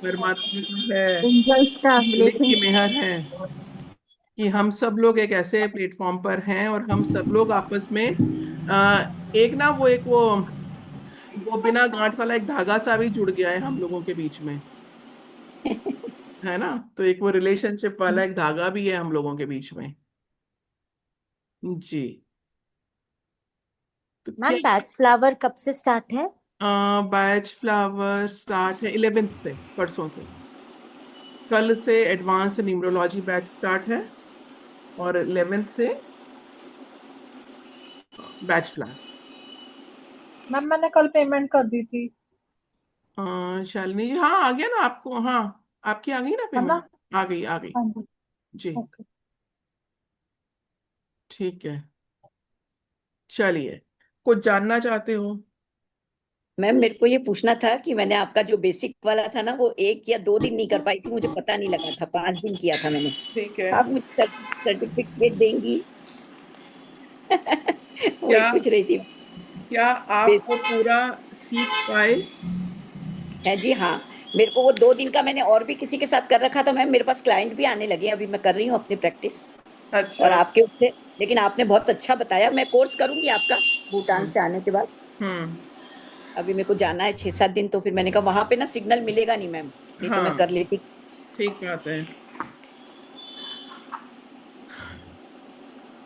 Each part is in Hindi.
परमात्मा का है, एंजल्स का मालिक की ब्लेसिंग। मेहर है कि हम सब लोग एक ऐसे प्लेटफॉर्म पर हैं और हम सब लोग आपस में एक ना वो बिना गांठ वाला एक धागा सा भी जुड़ गया है हम लोगों के बीच में, है ना। तो एक वो रिलेशनशिप वाला एक धागा भी है हम लोगों के बीच में। जी। तो क्या, मैम बैच फ्लावर कब से स्टार्ट है? बैच फ्लावर स्टार्ट है 11th से, परसों से। कल से एडवांस न्यूमरोलॉजी बैच स्टार्ट है और 11th से बैच फ्लावर। मैम मैंने कल पेमेंट कर दी थी। शालिनी जी, हाँ आ गया ना आपको, हाँ आपकी आ गई ना है ना? पेमेंट। आ गई आ गई। हाँ जी। जी। ओके। ठीक है। चलिए, कुछ जानना चाहते हो? मैम मेरे को ये पूछना था कि मैंने आपका जो बेसिक वाला था ना वो 1 या 2 दिन नहीं कर पाई थी, मुझे पता नहीं लगा था, 5 दिन किया था मैंने। ठीक है। आप मुझे सर्टिफिकेट देंगी? वही क्या पूछ रही थी। क्या आप वो बेसिक पूरा सीख पाए? है जी, हाँ। मेरे को वो 2 दिन का मैंने और भी किसी के साथ कर रखा था मैम, मेरे पास क्लाइंट भी आने लगे हैं, अभी मैं कर रही हूँ अपनी प्रैक्टिस और अच्छा। आपके उससे। लेकिन आपने बहुत अच्छा बताया, मैं कोर्स करूंगी आपका भूटान हम्म। से आने के बाद। हम्म। अभी मेरे को जाना है 6-7 दिन, तो फिर मैंने कहा वहां पे ना सिग्नल मिलेगा नहीं मैम, नहीं तो मैं हाँ, कर लेती। ठीक बात है।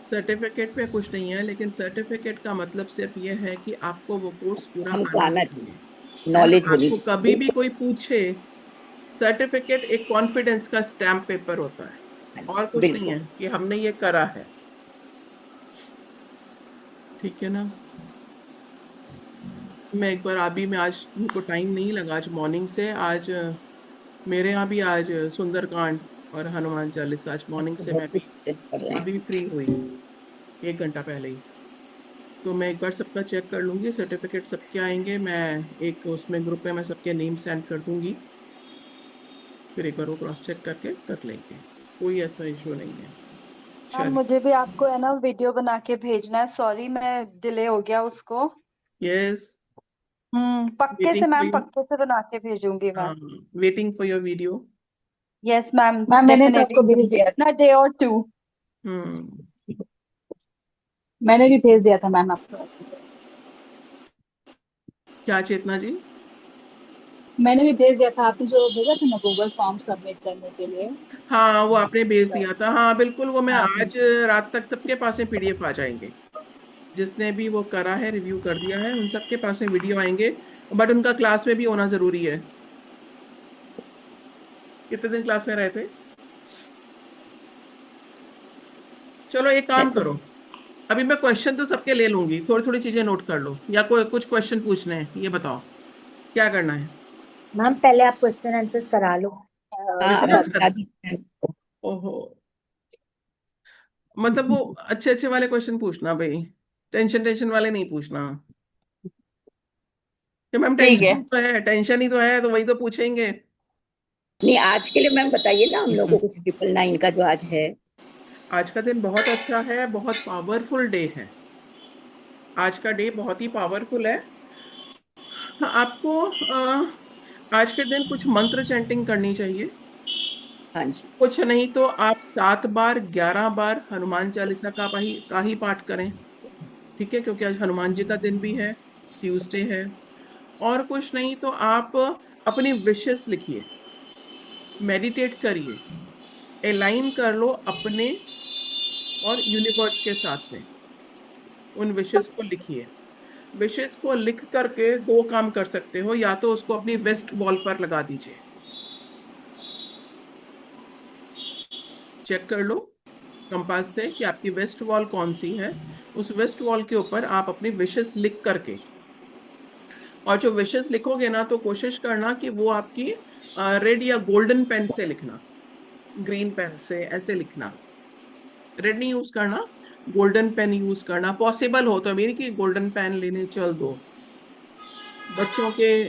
सर्टिफिकेट पे कुछ नहीं है, लेकिन सर्टिफिकेट का मतलब सिर्फ ये है कि आपको वो कोर्स पूरा हमको आना आना चाहिए, चाहिए, है ना। नॉलेज होनी आपको चाहिए, कभी भी बिल्कुल। कोई पूछे, सर्टिफिकेट एक कॉन्फिडेंस का स्टैम्प पेपर होता है, हाँ और जी, कुछ नहीं बिल्कुल। है कि हमने ये करा है। ठीक है ना। मैं एक बार अभी, मैं आज मेरे को टाइम नहीं लगा आज मॉर्निंग से, आज मेरे यहाँ भी आज सुंदरकांड और हनुमान चालीसा, आज मॉर्निंग से मैं बहुत भी कुछ कर रहे हैं। अभी फ्री हुई, 1 घंटा पहले ही। तो मैं एक बार सबका चेक कर लूंगी, सर्टिफिकेट सबके आएंगे, मैं एक उसमें ग्रुप में मैं सबके नेम सेंड कर दूंगी, फिर एक बार वो क्रॉस चेक करके कर लेंगे, कोई ऐसा इशू नहीं है। मैम चलिए। मुझे भी आपको है ना वीडियो बना के भेजना है, सॉरी मैं डिले हो गया उसको। यस। पक्के वेटिंग से फॉर मैम, यू। पक्के से बना के भेजूंगी मैं। हाँ, waiting for your video. Yes ma'am, ma'am मैंने तो डेफिनेटली। आपको भेज दिया था। ना डे और टू। हम्म। मैंने भी भेज दिया था मैम आपको। क्या चेतना जी? मैंने भी भेज दिया था, आपने जो भेजा था ना गूगल फॉर्म सबमिट करने के लिए। हाँ, वो आपने भेज दिया था, हाँ बिल्कुल, वो मैं हाँ आज रात तक सबके पास में पीडीएफ आ जाएंगे, जिसने भी वो करा है, रिव्यू कर दिया है, उन सबके पास में वीडियो आएंगे। बट उनका क्लास में भी होना जरूरी है। कितने दिन क्लास में रहे थे? चलो एक मैं काम तो करो, अभी मैं क्वेश्चन तो सबके ले लूंगी, थोड़ी थोड़ी चीजें नोट कर लो, या कोई कुछ क्वेश्चन पूछने हैं, ये बताओ क्या करना है। मैम पहले आप क्वेश्चन आंसर्स करा लो। हाँ, क्वेश्चन अभी आंसर। बता दी मैम। ओहो, मतलब वो अच्छे अच्छे वाले क्वेश्चन पूछना भाई, टेंशन टेंशन वाले नहीं पूछना। कि मैम ठीक है। टेंशन तो है, टेंशन ही तो है, तो वही तो पूछेंगे। नहीं, आज के लिए मैम बताइए ना हम लोग को कुछ 999 का जो आज है। आज का दिन बहुत अच्छा है, बहुत पावरफुल डे है। आज का डे बहुत ही पावरफुल है। आपको आज के दिन कुछ मंत्र चैंटिंग करनी चाहिए। हाँ जी। कुछ नहीं तो आप 7 बार 11 बार हनुमान चालीसा का ही पाठ करें। ठीक है, क्योंकि आज हनुमान जी का दिन भी है, ट्यूसडे है। और कुछ नहीं तो आप अपनी विशेस लिखिए, मेडिटेट करिए, अलाइन कर लो अपने और यूनिवर्स के साथ में, उन विशेस को लिखिए। विशेस को लिख करके दो काम कर सकते हो, या तो उसको अपनी वेस्ट वॉल पर लगा दीजिए, चेक कर लो कंपास से कि आपकी वेस्ट वॉल कौन सी है। उस वेस्ट वॉल के ऊपर आप अपनी विशेस लिख करके, और जो विशेस लिखोगे ना, तो कोशिश करना कि वो आपकी रेड या गोल्डन पेन से लिखना, ग्रीन पेन से ऐसे लिखना। रेड नहीं यूज करना, गोल्डन पेन यूज करना, पॉसिबल हो तो मेरी कि गोल्डन पेन लेने चल दो। बच्चों के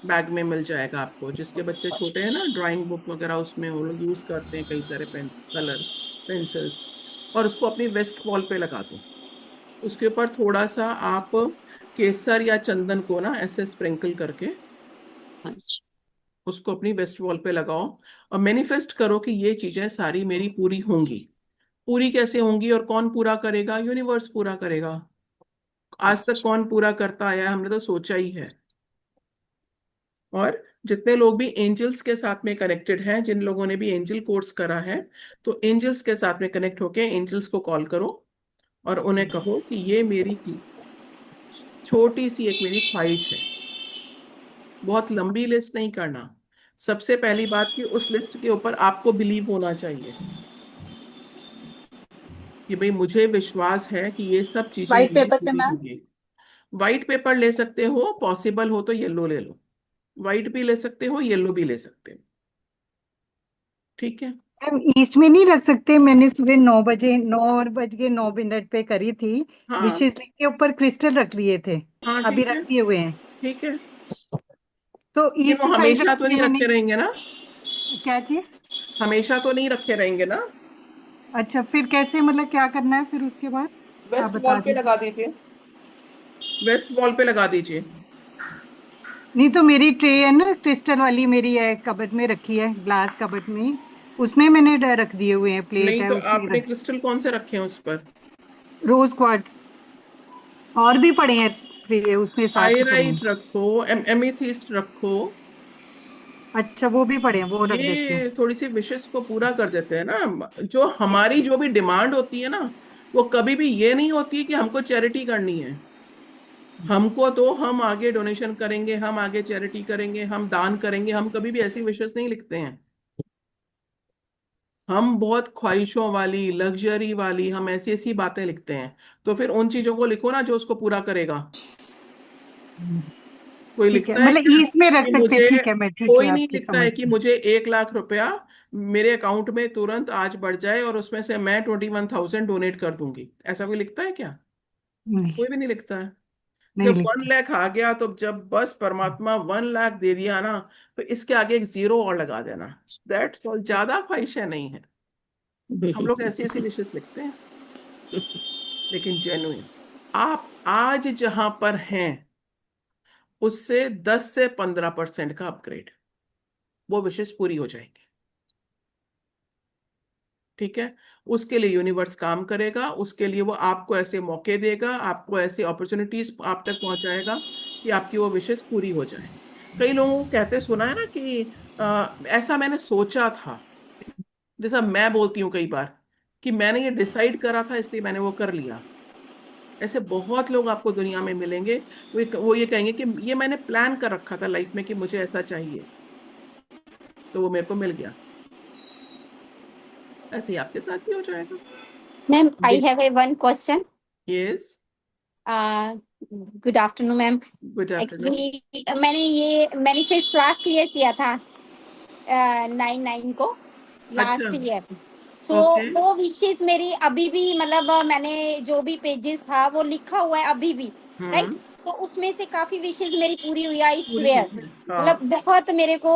बैग में मिल जाएगा आपको, जिसके बच्चे छोटे हैं ना, ड्राइंग बुक वगैरह उसमें वो लोग यूज करते हैं कई सारे पेन, कलर पेंसिल्स। और उसको अपनी वेस्ट वॉल पे लगा दो। उसके ऊपर थोड़ा सा आप केसर या चंदन को ना ऐसे स्प्रिंकल करके हाँ जी। उसको अपनी वेस्ट वॉल पे लगाओ और मैनिफेस्ट करो कि ये चीजें सारी मेरी पूरी होंगी। पूरी कैसे होंगी और कौन पूरा करेगा? यूनिवर्स पूरा करेगा। आज तक कौन पूरा करता आया है? हमने तो सोचा ही है। और जितने लोग भी एंजल्स के साथ में कनेक्टेड हैं, जिन लोगों ने भी एंजल कोर्स करा है, तो एंजल्स के साथ में कनेक्ट होके एंजल्स को कॉल करो और उन्हें कहो कि ये मेरी छोटी सी एक मेरी ख्वाहिश है। बहुत लंबी लिस्ट नहीं करना। सबसे पहली बात कि उस लिस्ट के ऊपर आपको बिलीव होना चाहिए कि भाई मुझे विश्वास है कि ये सब चीजें व्हाइट मेरी पेपर पे पूरी मैम। होंगी। व्हाइट पेपर ले सकते हो, पॉसिबल हो तो येलो ले लो। व्हाइट भी ले सकते हो, येलो भी ले सकते हो। ठीक है। मैम ईस्ट में नहीं रख सकते? मैंने सुबह 9 बजे 9:09 पे करी थी। हाँ विशेष लिख के ऊपर क्रिस्टल रख लिए थे। हाँ, अभी ठीक रख है। दिए हुए हैं। ठीक है, तो लेकिन ईस्ट वो साइड हमेशा रख तो दिए नहीं मैंने। रखे रहेंगे ना। क्या चीज? हमेशा तो नहीं रखे रहेंगे ना। अच्छा, फिर कैसे, मतलब क्या करना है फिर उसके बाद? आप वेस्ट बता वॉल पे दीजिए। लगा दीजिए। वेस्ट वॉल पे लगा दीजिए। नहीं तो मेरी ट्रे है ना, क्रिस्टल वाली मेरी है, कबर्ड में रखी है, ग्लास कबर्ड में। उसमें मैंने रख दिए हुए हैं, प्लेट नहीं है तो उसमें आपने क्रिस्टल कौन से रखे हैं उस पर? रोज क्वार्ट्स और भी पड़े हैं, ट्रे उसमें साथ ही पड़े पाइराइट हैं। रखो, एमेथिस्ट रखो। अच्छा, वो भी पड़े हैं, वो रख देती हूँ। ये थोड़ी सी विशेष को पूरा कर देते हैं ना। जो हमारी जो भी डिमांड होती है ना, वो कभी भी ये नहीं होती है कि हमको चैरिटी करनी है। हमको तो हम आगे डोनेशन करेंगे, हम आगे चैरिटी करेंगे, हम दान करेंगे। हम कभी भी ऐसी विशेष नहीं लिखते हैं। हम बहुत ख्वाहिशों वाली, लग्जरी वाली, हम ऐसी ऐसी बातें लिखते हैं। तो फिर उन चीजों को लिखो ना जो उसको पूरा करेगा। कोई ठीक है, लिखता है मतलब क्या ईस्ट में रख कि सकते हैं, मुझे, ठीक है, मैं ठीक है, कोई नहीं आपकी लिखता समझ है कि गई। मुझे 1 लाख रुपया मेरे अकाउंट में तुरंत आज बढ़ जाए और उसमें से मैं 21,000 डोनेट कर दूंगी। ऐसा कोई लिखता है क्या? नहीं, कोई भी नहीं लिखता है। नहीं जब वन लिखते। लाख आ गया तो जब बस परमात्मा 1 लाख दे दिया ना, तो इसके आगे एक जीरो और लगा देना। That's all. ज्यादा ख्वाहिशें नहीं है। हम लोग ऐसी ऐसी विशेष लिखते हैं, लेकिन जेन्युइन। आप आज जहां पर हैं उससे 10 से 15% का अपग्रेड, वो विशेष पूरी हो जाएंगी। ठीक है। उसके लिए यूनिवर्स काम करेगा, उसके लिए वो आपको ऐसे मौके देगा, आपको ऐसे अपॉर्चुनिटीज आप तक पहुंचाएगा कि आपकी वो विशेष पूरी हो जाए। कई लोगों को कहते सुना है ना कि ऐसा मैंने सोचा था। जैसा मैं बोलती हूँ कई बार कि मैंने ये डिसाइड करा था इसलिए मैंने वो कर लिया। ऐसे बहुत लोग आपको दुनिया में मिलेंगे। वो ये कहेंगे कि ये मैंने प्लान कर रखा था लाइफ में कि मुझे ऐसा चाहिए, तो वो मेरे को मिल गया। ऐसे ही आपके साथ भी हो जाएगा। Ma'am, I have a one question. Yes. Good afternoon, ma'am. Good afternoon. Actually, मैंने ये मैनिफेस्ट लास्ट ईयर किया था 9/9 को, अच्छा। Last year. So okay. वो विशेष मेरी अभी भी, मतलब मैंने जो भी पेजेस था वो लिखा हुआ है अभी भी, राइट? हम्म। तो उसमें से काफी विशेष मेरी पूरी हुई, आई पूरी हुई स्वेयर। है। हाँ। मतलब बहुत मेरे को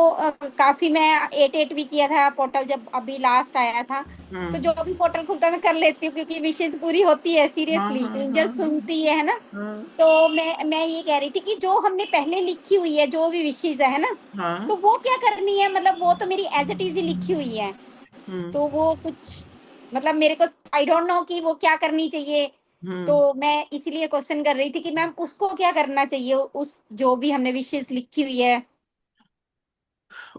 काफी, मैं 8 भी किया था पोर्टल जब अभी लास्ट आया था। तो हम्म। जो भी पोर्टल खुलता है मैं कर लेती हूँ, क्योंकि विशेष पूरी होती है, हाँ सीरियसली हाँ हाँ एंजल हाँ सुनती है ना। हाँ तो मैं ये कह रही थी कि जो हमने पहले लिखी हुई है, जो भी विशेष है ना, तो हाँ। वो क्या करनी है? मतलब वो तो मेरी एज इट इज ही लिखी हुई है। हम्म तो वो कुछ, मतलब मेरे को आई डोंट नो कि वो क्या करनी चाहिए। हम्म। तो मैं इसीलिए क्वेश्चन कर रही थी कि मैम उसको क्या करना चाहिए, उस जो भी हमने विशेष लिखी हुई है।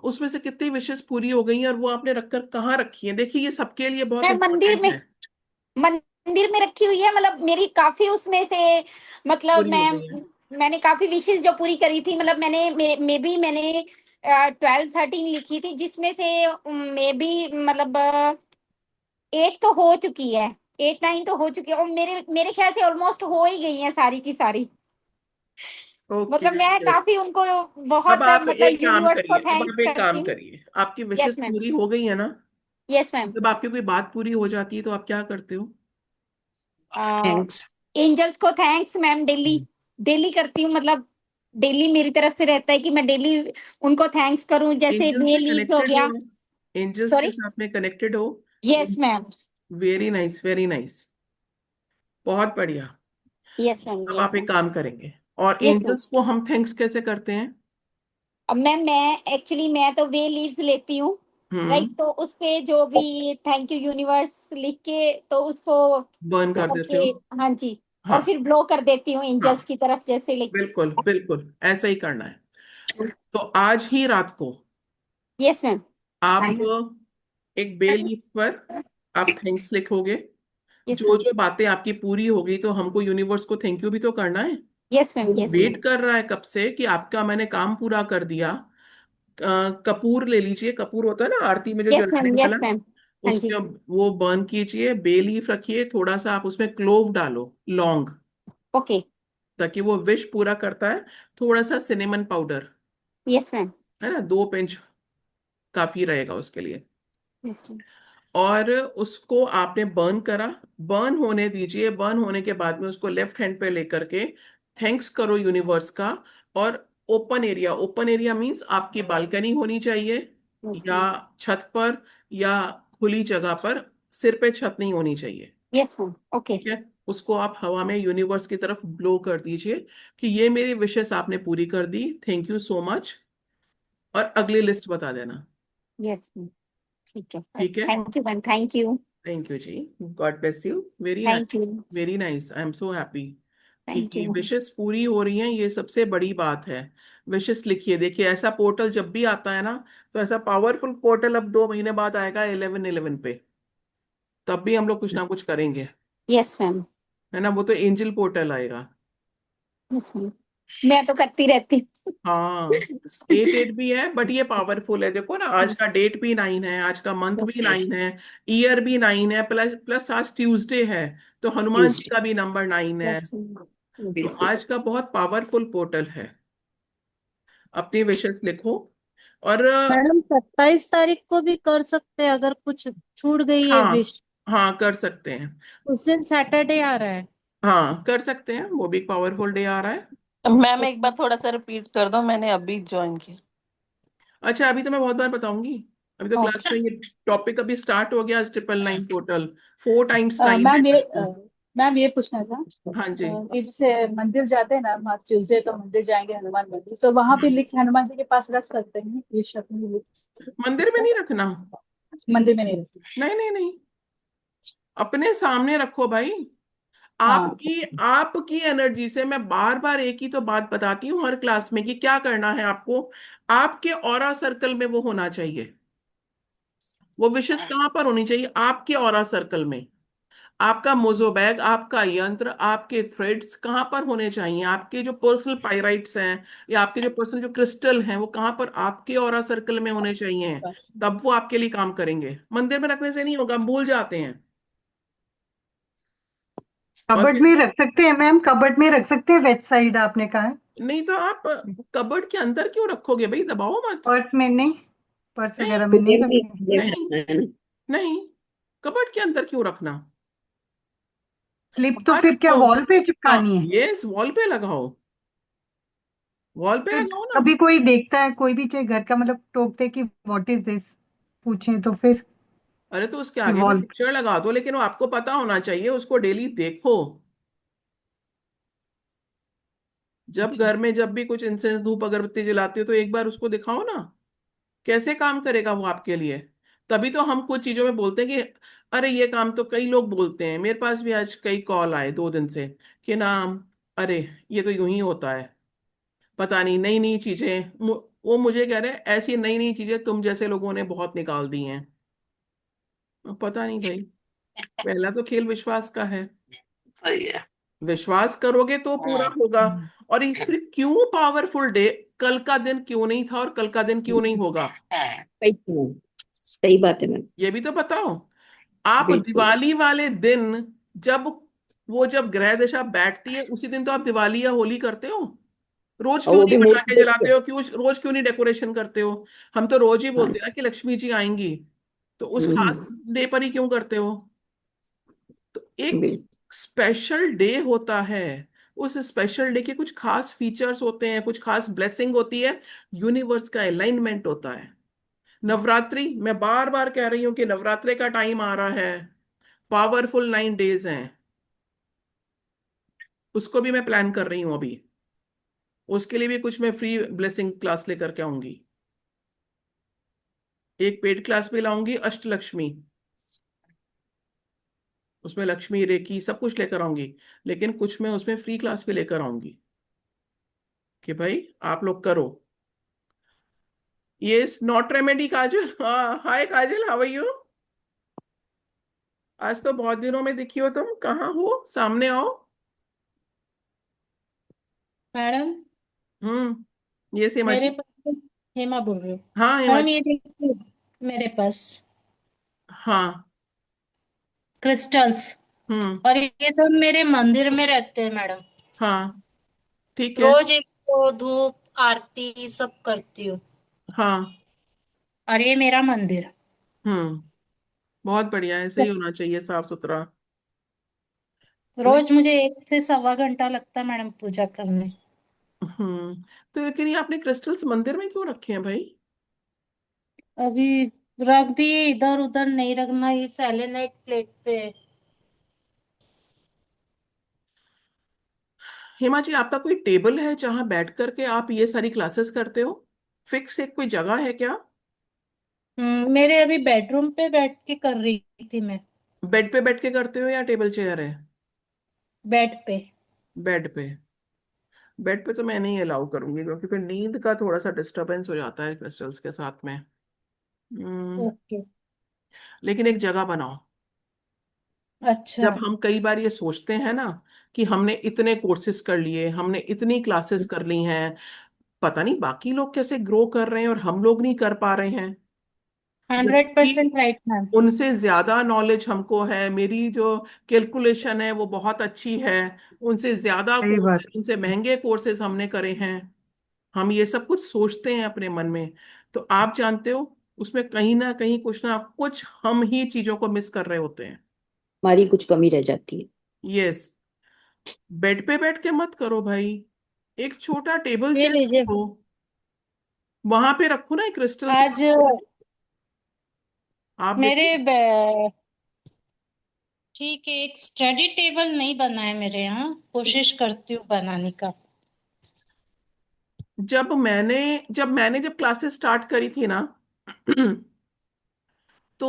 उसमें से कितनी विशेष पूरी हो गई हैं और वो आपने रखकर कहाँ रखी है? देखिए ये सबके लिए बहुत मैं मंदिर इंपॉर्टेंट में है। मंदिर में रखी हुई है, मतलब मेरी काफी उसमें से, मतलब पूरी हो गई है। मैंने काफी विशेष जो पूरी करी थी, मतलब मैंने मे बी मैंने 12-13 लिखी थी, जिसमें से मे बी मतलब 8 तो हो चुकी है, 8-9 तो हो चुकी है, और मेरे मेरे ख्याल से ऑलमोस्ट हो ही गई है सारी की सारी। ओके, मतलब मैं गुड। काफी उनको अब बहुत आप एक मतलब काम यूनिवर्स को करिए, अब थैंक्स आप एक करती काम हूँ। करिए। आपकी विशेष यस मैम। पूरी हो गई है ना? Yes ma'am. जब आपकी कोई बात पूरी हो जाती है तो आप क्या करते हो? थैंक्स। एंजल्स को थैंक्स मैम, डेली डेली करती हूँ, मतलब डेली मेरी तरफ से रहता है कि मैं डेली उनको थैंक्स करूं, जैसे एंजल डे से लीव्स हो कनेक्टेड हो? गया। एंजल्स के सॉरी। साथ में कनेक्टेड हो? Yes ma'am. Very nice, very nice. बहुत बढ़िया। Yes ma'am. अब यस आप मैम। एक काम करेंगे। और यस मैम। एंजल्स को हम थैंक्स कैसे करते हैं? अब मैं एक्चुअली मैं तो वे लीव्स लेती हूँ, राइट, तो उस पे जो भी थैंक यू यूनिवर्स लिख के तो उसको बर्न कर देते हो। करके, हाँ जी, हाँ और फिर ब्लो कर देती हूँ हाँ, एंजल्स की तरफ, जैसे लिख। बिल्कुल बिल्कुल ऐसा ही करना है। तो आज ही रात को यस मैम। आप एक बे लीफ पर आप थैंक्स लिखोगे। यस जो मैम। जो बातें आपकी पूरी हो गई तो हमको यूनिवर्स को थैंक यू भी तो करना है। Yes ma'am. वो यस मैम। वेट कर रहा है कब से कि आपका मैंने काम पूरा कर दिया। कपूर ले लीजिए, कपूर होता है ना आरती में जो यस जलाने मैम। वाला, यस मैम। हाँ जी। उसके वो बर्न कीजिए। बे लीफ रखिए, थोड़ा सा आप उसमें क्लोव डालो, लौंग, ओके। ताकि वो विश पूरा करता है। थोड़ा सा सिनेमन पाउडर, यस मैम। है ना, 2 पिंच काफी रहेगा उसके लिए। Yes ma'am. और उसको आपने बर्न करा, बर्न होने दीजिए। बर्न होने के बाद में उसको लेफ्ट हैंड पे लेकर के थैंक्स करो यूनिवर्स का। और open area, open area means आपकी बालकनी होनी चाहिए, यस या मैम। छत पर, या खुली जगह पर। सिर पे छत नहीं होनी चाहिए। Yes ma'am. ओके। ठीक है, उसको आप हवा में यूनिवर्स की तरफ ब्लो कर दीजिए कि ये मेरी विशेष आपने पूरी कर दी, थैंक यू सो मच। और अगली लिस्ट बता देना। Yes ma'am. ठीक है, ठीक है, thank you ma'am, thank you. Thank you जी। God bless you. Very thank nice, you. Very nice, I am so happy thank कि यू। विशेष पूरी हो रही हैं, ये सबसे बड़ी बात है। विशेष लिखिए, देखिए ऐसा पोर्टल जब भी आता है ना, तो ऐसा पावरफुल पोर्टल अब 2 महीने बाद आएगा 11/11 पे। तब भी हम लोग कुछ ना कुछ करेंगे, यस मैम। है ना। वो तो एंजल पोर्टल आएगा। यस मैम, मैं तो करती रहती हूँ। हाँ, 8/8 भी है, बट ये पावरफुल है। देखो ना, आज का डेट भी 9 है, आज का मंथ यस भी मैम। 9 है, ईयर भी 9 है, प्लस प्लस आज ट्यूसडे है, तो हनुमान जी ट्यूसडे, का भी नंबर 9 है। Yes ma'am. तो बिल्कुल। आज का बहुत पावरफुल पोर्टल है। अपनी विशेष लिखो। और मैडम 27 तारीख को भी कर सकते हैं अगर कुछ छूट गई है हाँ, विश। हाँ कर सकते हैं। उस दिन सैटरडे आ रहा है। हाँ कर सकते हैं, वो भी पावरफुल डे आ रहा है। मैम एक बार थोड़ा सा रिपीट कर दो, मैंने अभी ज्वाइन किया। अच्छा, अभी तो मैं बहुत बार बताऊंगी, अभी तो क्लास में ओके। ये टॉपिक अभी स्टार्ट हो गया। 999 पोर्टल, 4 x 9 है मैम ये इसको। मैम ये पूछना था, हाँ जी। ये जैसे मंदिर जाते हैं ना, हम आज ट्यूसडे तो मंदिर जाएंगे हनुमान मंदिर, तो वहां पे लिख हनुमान जी के पास रख सकते हैं ये शब्द में लिख मंदिर में सकता? नहीं रखना। मंदिर में नहीं रख। नहीं नहीं नहीं, अपने सामने रखो भाई। हाँ। आपकी एनर्जी से, मैं बार बार एक ही तो बात बताती हूँ हर क्लास में कि क्या करना है आपको। आपके ऑरा सर्कल में वो होना चाहिए। वो विशेष कहाँ पर होनी चाहिए? आपके ऑरा सर्कल में। आपका मोजो बैग, आपका यंत्र, आपके थ्रेड्स कहाँ पर होने चाहिए? आपके जो पर्सनल पाइराइट्स हैं, या आपके जो पर्सनल जो क्रिस्टल हैं, वो कहाँ पर? आपके ऑरा सर्कल में होने चाहिए। तब वो आपके लिए काम करेंगे। मंदिर में रखने से नहीं होगा, हम भूल जाते हैं। और कबर्ड फिर में रख सकते हैं मैम, कबर्ड में रख सकते हैं, वेस्ट साइड आपने कहा है। नहीं तो आप कबर्ड के अंदर क्यों रखोगे भाई? दबाओ मत। पर्स में नहीं, पर्स नहीं वगैरह में नहीं में रखें। नहीं रखना है ना। नहीं, कबर्ड के अंदर क्यों रखना? स्लिप तो बाहर फिर क्या रखो। वॉल पे हाँ, चिपकानी है? यस, वॉल पे लगाओ, वॉल पे फिर लगाओ ना। कभी कोई देखता है, कोई भी चाहे घर का मतलब टोकते कि व्हाट इज दिस पूछे तो फिर अरे तो उसके आगे भी वॉल। पिक्चर लगा दो, लेकिन वो आपको पता होना चाहिए, उसको डेली देखो। जब अच्छा, घर में जब भी कुछ इंसेंस धूप अगरबत्ती जलाते हो तो एक बार उसको दिखाओ ना, कैसे काम करेगा वो आपके लिए। तभी तो हम कुछ चीजों में बोलते हैं कि अरे ये काम तो कई लोग बोलते हैं। मेरे पास भी आज कई कॉल आए 2 दिन से कि ना, अरे ये तो यूं ही होता है, पता नहीं, नई नई चीजें। वो मुझे कह रहे हैं ऐसी नई नई चीजें तुम जैसे लोगों ने बहुत निकाल दी हैं। पता नहीं भाई, पहला तो खेल विश्वास का है। सही है। विश्वास करोगे तो पूरा होगा। और ये फिर क्यों पावरफुल डे? कल का दिन क्यों नहीं था और कल का दिन क्यों नहीं होगा? सही बात है मैम। ये भी तो बताओ। आप बिल्कुल। दिवाली वाले दिन, जब जब ग्रह दशा बैठती है उसी दिन तो आप दिवाली या होली करते हो। रोज और क्यों वो नहीं भी मूर्ति पटाखे देख के। जलाते हो? क्यों रोज क्यों नहीं डेकोरेशन करते हो? हम तो रोज ही हाँ। बोलते हैं ना कि लक्ष्मी जी आएंगी, तो उस खास हम्म। डे पर ही क्यों करते हो? तो एक बिल्कुल। स्पेशल डे होता है। उस स्पेशल डे के कुछ खास फीचर्स होते हैं, कुछ खास ब्लेसिंग होती है, यूनिवर्स का अलाइनमेंट होता है। नवरात्रि, मैं बार बार कह रही हूँ कि नवरात्रि का टाइम आ रहा है, पावरफुल 9 डेज हैं। उसको भी मैं प्लान कर रही हूँ अभी। उसके लिए भी कुछ मैं फ्री ब्लेसिंग क्लास लेकर के आऊंगी, एक पेड क्लास भी लाऊंगी, अष्टलक्ष्मी, उसमें लक्ष्मी रेकी सब कुछ लेकर आऊंगी, लेकिन कुछ मैं उसमें फ्री क्लास भी लेकर आऊंगी कि भाई आप लोग करो। ये नॉट रेमेडी काजल, हाँ हाय काजल, हाउ आर यू? आज तो बहुत दिनों में दिखी हो तुम, कहाँ हो, सामने आओ। मैडम ये सीमा मेरे जी। पास, हेमा बोल रही हूँ हाँ हेमा मैडम, जी। ये देखिए मेरे पास हाँ। क्रिस्टल्स, हम्म। और ये सब मेरे मंदिर में रहते हैं मैडम। हाँ ठीक है। रोज एक तो धूप आरती सब करती हूँ, हाँ। और ये मेरा मंदिर। हम्म। बहुत बढ़िया, ऐसे ही होना चाहिए, साफ सुथरा। नहीं। रोज मुझे 1 से 1.25 घंटा लगता है मैडम पूजा करने। तो लेकिन ये आपने क्रिस्टल्स मंदिर में क्यों रखे हैं भाई? अभी रख दिए, इधर उधर नहीं रखना, ये सेलेनाइट प्लेट पे है। हेमा जी, आपका कोई टेबल है जहां बैठ करके आप ये सारी क्लासेस करते हो? फिक्स एक कोई जगह है क्या? मेरे अभी बेडरूम पे बैठ के कर रही थी मैं। बेड पे बैठ के करते हो या टेबल चेयर है? बेड पे। बेड पे। बेड पे तो मैं नहीं अलाउ करूंगी, क्योंकि फिर नींद का थोड़ा सा डिस्टरबेंस हो जाता है क्रिस्टल्स के साथ में। हम्म, ओके। लेकिन एक जगह बनाओ। अच्छा। जब हम कई बार ये सोचते हैं ना कि हमने इतने कोर्सेज कर लिए, हमने इतनी क्लासेस कर ली हैं, पता नहीं बाकी लोग कैसे ग्रो कर रहे हैं और हम लोग नहीं कर पा रहे हैं, 100% जबकि राइट मैम। उनसे ज्यादा नॉलेज हमको है, मेरी जो कैलकुलेशन है वो बहुत अच्छी है, उनसे ज्यादा सही बात कोर्सेज, उनसे महंगे कोर्सेज हमने करे हैं। हम ये सब कुछ सोचते हैं अपने मन में, तो आप जानते हो उसमें कहीं ना कुछ हम ही चीजों को मिस कर रहे होते हैं। हमारी कुछ कमी रह जाती है। यस। बेड पे बैठ के मत करो भाई, एक छोटा टेबल ये चेयर लीजिए। रखो, वहां पे रखो ना क्रिस्टल्स। आज आप मेरे देखो, ठीक है, एक स्टडी टेबल नहीं बना है मेरे यहाँ, कोशिश करती हूँ बनाने का। जब क्लासेस स्टार्ट करी थी ना तो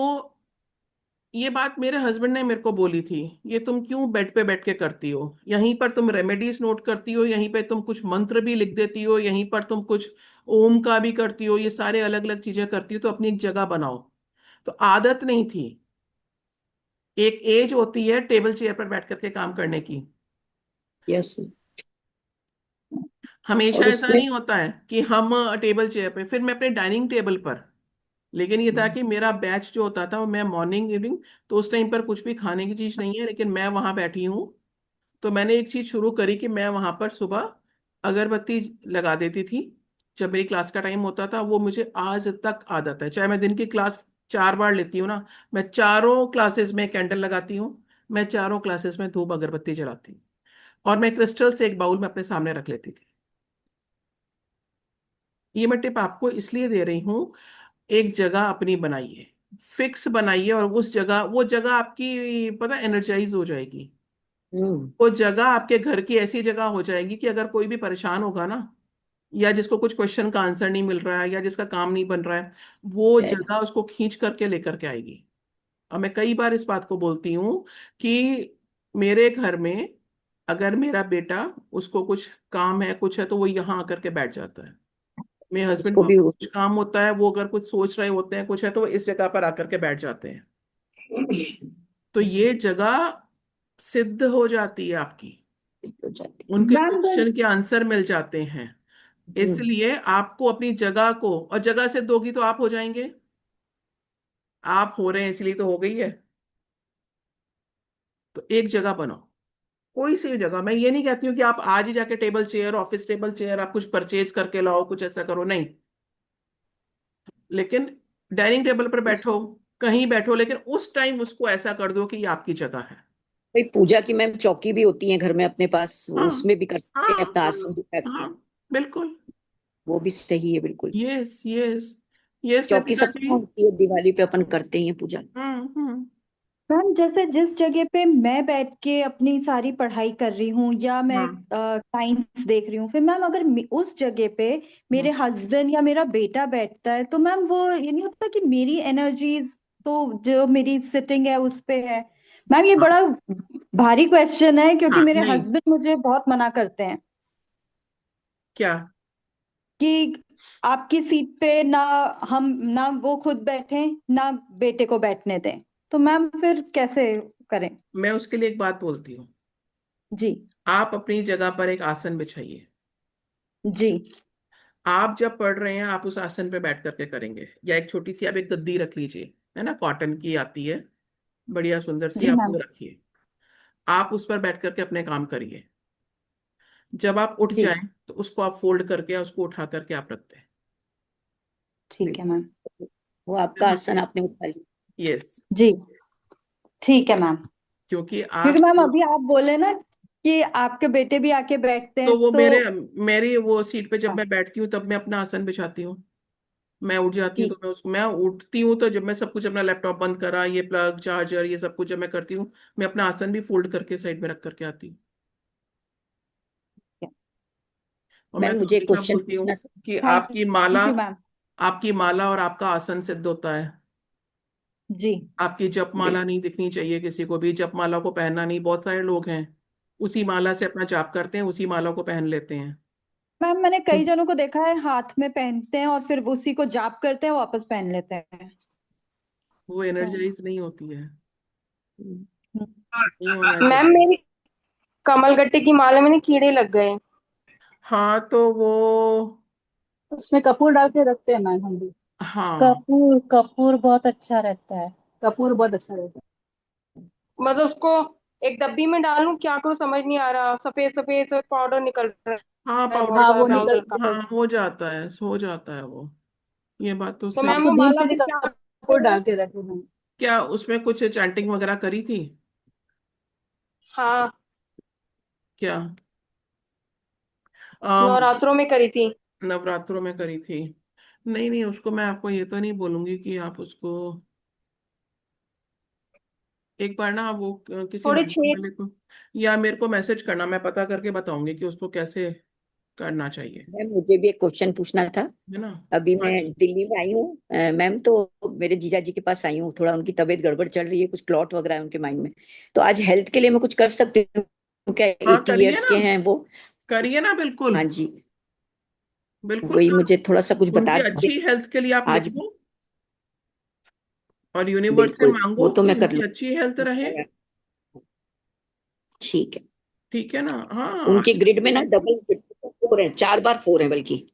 ये बात मेरे हस्बैंड ने मेरे को बोली थी, ये तुम क्यों बेड पे बैठ के करती हो, यहीं पर तुम रेमेडीज नोट करती हो, यहीं पे तुम कुछ मंत्र भी लिख देती हो, यहीं पर तुम कुछ ओम का भी करती हो, ये सारे अलग अलग चीजें करती हो, तो अपनी एक जगह बनाओ। तो आदत नहीं थी, एक एज होती है टेबल चेयर पर बैठ करके काम करने की। यस। हमेशा और ऐसा उसमें नहीं होता है कि हम टेबल चेयर पे, फिर मैं अपने डाइनिंग टेबल पर। लेकिन ये था कि मेरा बैच जो होता था वो मैं मॉर्निंग इवनिंग, तो उस टाइम पर कुछ भी खाने की चीज नहीं है, लेकिन मैं वहां बैठी हूँ। तो मैंने एक चीज शुरू करी कि मैं वहां पर सुबह अगरबत्ती लगा देती थी जब मेरी क्लास का टाइम होता था। वो मुझे आज तक आदत है, चाहे मैं दिन की क्लास 4 बार लेती हूँ ना, मैं चारों क्लासेस में कैंडल लगाती हूँ, मैं चारों क्लासेस में धूप अगरबत्ती जलाती हूँ, और मैं क्रिस्टल से एक बाउल में अपने सामने रख लेती थी। ये मैं टिप आपको इसलिए दे रही हूँ, एक जगह अपनी बनाइए, फिक्स बनाइए, और उस जगह, वो जगह आपकी पता एनर्जाइज हो जाएगी। हम्म। वो जगह आपके घर की ऐसी जगह हो जाएगी कि अगर कोई भी परेशान होगा ना, या जिसको कुछ क्वेश्चन का आंसर नहीं मिल रहा है, या जिसका काम नहीं बन रहा है, वो Yes. जगह उसको खींच करके लेकर के आएगी। और मैं कई बार इस बात को बोलती हूँ कि मेरे घर में अगर मेरा बेटा, उसको कुछ काम है कुछ है, तो वो यहाँ आकर के बैठ जाता है। मेरे हस्बैंड उसको को भी कुछ काम होता है, वो अगर कुछ सोच रहे होते हैं कुछ है, तो वो इस जगह पर आकर के बैठ जाते हैं। तो ये जगह सिद्ध हो जाती है आपकी, हो जाती उनके मैम। क्वेश्चन के आंसर मिल जाते हैं। इसलिए आपको अपनी जगह को, और जगह सिद्ध होगी तो आप हो जाएंगे, आप हो रहे हैं इसलिए तो हो गई है। तो एक जगह बनाओ, कोई सी भी जगह। मैं ये नहीं कहती हूँ कि आप आज ही जाके table chair, office table chair आप कुछ परचेज करके लाओ, कुछ ऐसा करो, नहीं। लेकिन डाइनिंग टेबल पर बैठो, कहीं बैठो, लेकिन उस टाइम उसको ऐसा कर दो कि ये आपकी जगह है। भाई पूजा की मैम चौकी भी होती है घर में अपने पास, हाँ उसमें भी कर सकते हैं, हाँ अपना हाँ आसन भी करते हैं। हाँ, बिल्कुल। वो भी सही है बिल्कुल। Yes yes. यस चौकी लतिका सबके जी। यहाँ होती है, दिवाली पे अपन करते ही हैं पूजा। हम्म। मैम जैसे जिस जगह पे मैं बैठ के अपनी सारी पढ़ाई कर रही हूँ या मैं हाँ साइंस देख रही हूँ, फिर मैम अगर उस जगह पे मेरे हस्बैंड या मेरा बेटा बैठता है तो मैम वो ये नहीं होता कि मेरी एनर्जीज तो जो मेरी सिटिंग है उस पे है। मैम ये हाँ बड़ा भारी क्वेश्चन है क्योंकि हाँ मेरे नहीं हस्बैंड मुझे बहुत मना करते हैं क्या कि आपकी सीट पे ना हम ना वो खुद बैठे ना बेटे को बैठने दें। तो मैम फिर कैसे करें? मैं उसके लिए एक बात बोलती हूँ। जी। आप अपनी जगह पर एक आसन बिछाइए। जी। आप जब पढ़ रहे हैं आप उस आसन पे बैठ करके करेंगे, या एक छोटी सी आप एक गद्दी रख लीजिए, है ना, कॉटन की आती है, बढ़िया सुंदर सी, जी आप वो मैम। रखिए। आप उस पर बैठ करके अपने काम करिए। जब आप उठ जी। जाएं तो उसको आप फोल्ड करके या उसको उठा करके आप रखते हैं। ठीक है मैम। बिल्कुल। वो है आपका ना? आसन आपने उठा लिया। यस। जी। ठीक है मैम। क्योंकि क्योंकि आप, मैम अभी आप बोले ना कि आपके बेटे भी आके बैठते तो हैं वो तो मेरी वो सीट पे जब हाँ। मैं बैठती हूँ तब मैं अपना आसन बिछाती हूँ। मैं उठ जाती हूँ तो ठीक। मैं उठती हूँ तो जब मैं सब कुछ अपना लैपटॉप बंद करा, ये प्लग चार्जर ये सब कुछ जब मैं करती हूँ, मैं अपना आसन भी फोल्ड करके साइड में रख करके आती हूँ। है। और मैं मैम तो मुझे हमेशा क्वेश्चन बोलती हूँ पूछना था। कि थैंक यू मैम। आपकी माला और आपका आसन सिद्ध होता है। जी। आपकी जपमाला नहीं दिखनी चाहिए किसी को भी, जपमाला को पहनना नहीं। बहुत सारे लोग हैं उसी माला से अपना जाप करते हैं, उसी माला को पहन लेते हैं। मैम मैंने कई जनों को देखा है हाथ में पहनते हैं और फिर उसी को जाप करते हैं वापस पहन लेते हैं। वो एनर्जाइज नहीं होती है, हम्म, नहीं होना मैम चाहिए। मेरी कमलगट्टे की माला में ना कीड़े लग गए। हाँ तो वो, उसमें कपूर डाल के रखते हैं मैम हम भी। हाँ कपूर कपूर बहुत अच्छा रहता है। कपूर बहुत अच्छा रहता मतलब उसको एक डब्बी में डालूं, क्या करूं समझ नहीं आ रहा। सफेद सफेद से पाउडर निकल रहा हाँ है, है। हाँ पाउडर वो ब्राउन निकल कलर का। हाँ हो जाता है वो। ये बात तो तो हाँ सही। मैम तो वो बीच माला में भी फिर क्या कपूर करूं? डाल के रखे हैं। क्या उसमें कुछ चैंटिंग वगैरह करी थी? हाँ, क्या अम, नवरात्रों में करी थी। नवरात्रों में करी थी? नहीं नहीं, उसको मैं आपको ये तो नहीं बोलूंगी कि आप उसको, एक बार ना वो किसी थोड़े मंत्र छेद। वाले को या मेरे को मैसेज करना, मैं पता करके बताऊंगी कि उसको कैसे करना चाहिए। मैम मुझे भी एक क्वेश्चन पूछना था। है ना? अभी हाँ मैं जी। दिल्ली में आई हूँ मैम, तो मेरे जीजा जी के पास आई हूँ। थोड़ा उनकी तबीयत गड़बड़ चल रही है, कुछ क्लॉट वगैरह है उनके माइंड में। तो आज हेल्थ के लिए मैं कुछ कर सकती हूँ क्या? हाँ 80 करिए इयर्स ना, के हैं वो। करिए ना, बिल्कुल। हाँ जी। बिल्कुल वही ना। मुझे थोड़ा सा कुछ उनकी बता दे अच्छी हेल्थ के लिए आप आज। लिखो और यूनिवर्स से बिल्कुल मांगो वो तो कि मैं कर उनकी अच्छी हेल्थ रहे। लूँ। ठीक है। ठीक है ना? हाँ उनके आजकल ग्रिड में ना डबल 4 है, 4 बार 4 है बल्कि।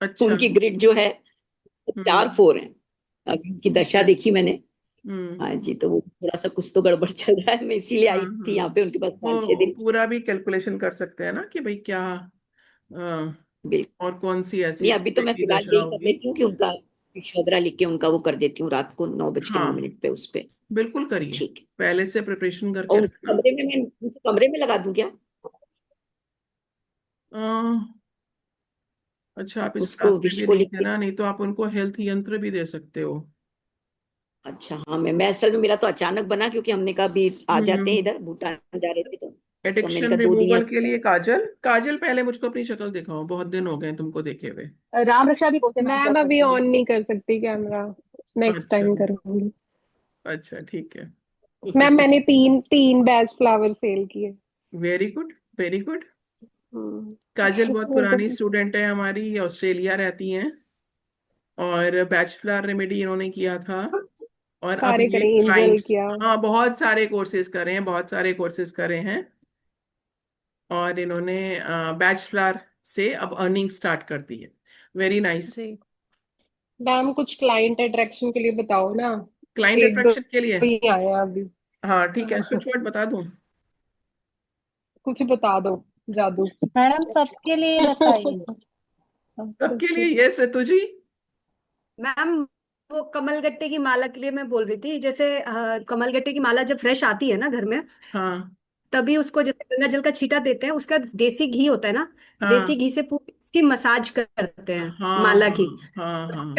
अच्छा। उनकी ग्रिड जो है 4 हम्म। 4 है। अभी उनकी ठीक दशा है। देखी मैंने। हम्म। हाँ जी, तो वो थोड़ा सा कुछ तो गड़बड़ चल रहा है। मैं इसीलिए हाँ आई थी यहाँ पे उनके पास पाँच छह वो दिन पूरा भी कैलकुलेशन कर सकते हैं ना कि भाई क्या बिल्कुल। और कौन सी ऐसी नहीं, अभी तो मैं स्थिति फिलहाल दशा यही कर होगी। लेती हूँ कि उनका विश्वद्रा लिख के उनका वो कर देती हूँ रात को 9:09 पे उस पे। बिल्कुल करिए, ठीक है। पहले से प्रिपरेशन करके और उनके रखना। कमरे में मैं उनके कमरे में लगा दूं क्या? अ, अच्छा, आप इस उसको क्लास में विश भी को नहीं लिख थे के। ना, नहीं तो आप उनको हेल्थ यंत्र भी दे सकते हो। अच्छा हाँ, मैं असल में मेरा तो अचानक बना क्योंकि हमने कहा अभी आ जाते हैं हम्म। इधर, भूटान जा रहे थे तो मैंने एडिक्शन कहा 2 दिन या रिमूवल के लिए काजल, काजल पहले मुझको अपनी शक्ल दिखाओ, बहुत दिन हो गए तुमको देखे हुए। राम रक्षा भी बोलते हैं मैम कर मैम अभी सकते हैं। ऑन नहीं कर सकती कैमरा, नेक्स्ट अच्छा। टाइम करूंगी। अच्छा ठीक है। मैम मैंने तीन तीन बैच फ्लावर सेल किए। Very good, very good. Hmm. Kajal बहुत मेरे पुरानी को स्टूडेंट है हमारी, ये ऑस्ट्रेलिया रहती हैं, और बैचलर रेमेडी इन्होंने किया था। और अब सारे ये करे, एंजल क्लाइंट्स, किया। हाँ बहुत सारे कोर्सेज करे हैं, बहुत सारे कोर्सेज करे हैं। और इन्होंने बैचलर से अब अर्निंग स्टार्ट कर दी है। Very nice. जी मैम कुछ क्लाइंट अट्रैक्शन के लिए बताओ ना। क्लाइंट एक दो अट्रैक्शन के लिए, ही आए हैं अभी। हाँ ठीक है, स्विच वर्ड बता दूं? कुछ बता दो, जादू। मैडम सबके लिए बताइए। सबके लिए यस ऋतु जी। मैम वो कमलगट्टे की माला के लिए मैं बोल रही थी। जैसे कमलगट्टे की माला जब फ्रेश आती है ना घर में, हाँ तभी उसको जैसे गंगा जल का छींटा देते हैं, उसका देसी घी होता है ना, देसी हाँ घी से पूरी उसकी मसाज करते हैं हाँ माला की, हाँ हाँ हाँ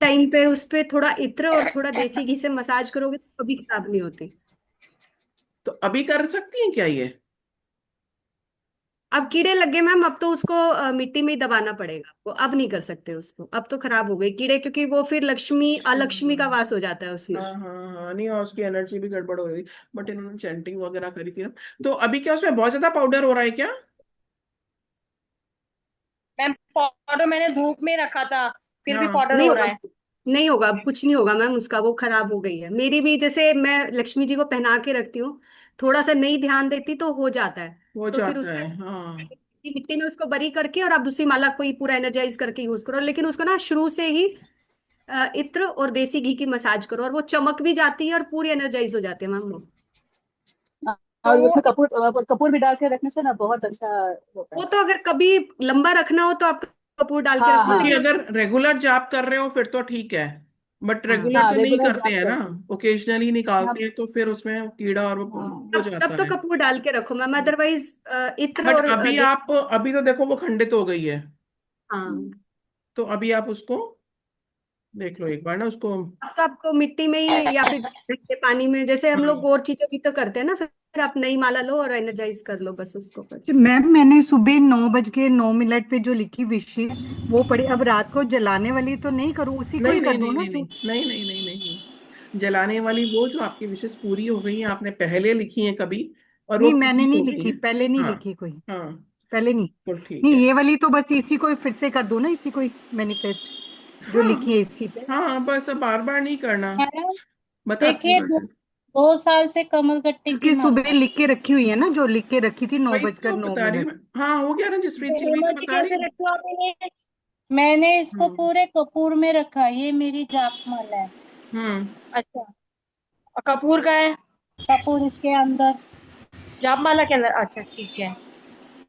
टाइम पे उस पे थोड़ा इत्र और थोड़ा देसी घी से मसाज करोगे तो कभी खराब नहीं होती। तो अभी कर सकती हैं क्या ये? अब कीड़े लगे मैम, अब तो उसको मिट्टी में ही दबाना पड़ेगा आपको, अब नहीं कर सकते उसको, अब तो खराब हो गई कीड़े, क्योंकि वो फिर लक्ष्मी अलक्ष्मी का वास हो जाता है उसमें। हाँ हाँ हाँ, नहीं और उसकी एनर्जी भी गड़बड़ हो गई। बट इन्होंने चैंटिंग वगैरह करी थी ना। तो अभी क्या उसमें बहुत ज्यादा पाउडर हो रहा है क्या? मैम पाउडर मैंने धूप में रखा था, फिर भी हाँ पाउडर नहीं हो रहा होगा, है। नहीं होगा, अब कुछ नहीं होगा मैम उसका, वो खराब हो गई है। मेरी भी जैसे मैं लक्ष्मी जी को पहना के रखती हूँ, थोड़ा सा नहीं ध्यान देती तो हो जाता है। हो तो फिर जाता उसके है, हाँ। मिट्टी में उसको बरी करके और आप दूसरी माला को ही पूरा एनर्जाइज करके यूज करो, लेकिन उसको ना शुरू से ही इत्र और देसी घी की मसाज करो, और वो चमक भी जाती है और पूरी एनर्जाइज हो जाती है मैम वो। और तो उसमें कपूर कपूर भी डाल के रखने से ना बहुत अच्छा होता वो है। तो अगर कभी लंबा रखना हो तो आप कपूर डाल के हाँ रखो, हाँ क्योंकि लेकिन अगर रेगुलर जाप कर रहे हो फिर तो ठीक है। बट हाँ रेगुलर हाँ, तो नहीं रेगुलर करते जाप हैं ना, करते हैं। ओकेजनली हाँ निकालते हैं, तो फिर उसमें कीड़ा और वो हाँ। हो तब जाता तो है। कपूर डाल के रखो मैम, अदरवाइज इत्र बट और अभी आप, अभी तो देखो वो खंडित हो गई है। हाँ। तो अभी आप उसको देख लो एक बार ना उसको। अब तो आपको मिट्टी में ही या फिर के पानी में, जैसे हम हाँ लोग और चीजों भी तो करते हैं ना, फिर आप नई माला लो और एनर्जाइज कर लो बस उसको बस। मैम मैंने सुबह 9:09 पे जो लिखी विशेष वो पढ़ी, अब रात को जलाने वाली तो नहीं करूँ, उसी को ही नहीं कर नहीं दूँ नहीं ना नहीं नहीं तो? नहीं नहीं नहीं नहीं नहीं। जलाने वाली वो जो आपकी विशेष पूरी हो गई है, आपने पहले लिखी है कभी, और वो नहीं मैंने पूरी नहीं हो गई लिखी, है। पहले नहीं हाँ लिखी कोई, हाँ, पहले नहीं। तो ठीक नहीं है। ये वाली तो बस इसी को ही फिर से कर दूँ ना, इसी को ही मैनिफेस्ट जो हाँ लिखी है इसी पे। हाँ, बस अब बार बार नहीं करना। मैडम बताती हूँ देखिए, मैं दो, चल। 2 साल से कमल गट्टे की क्योंकि माला सुबह है। लिख के रखी हुई है ना, जो लिख के रखी थी नौ वही बजकर तो नौ बता रही हूँ मिनट मैं। हाँ हो गया ना जसप्रीत जी, वही तो एनर्जी बता रही कैसे हूँ। रखी आपने? मैंने इसको हम्म पूरे कपूर में रखा, ये मेरी जाप माला है। हम्म। अच्छा, और कपूर का है? कपूर इसके अंदर। जाप माला के अंदर, अच्छा ठीक है,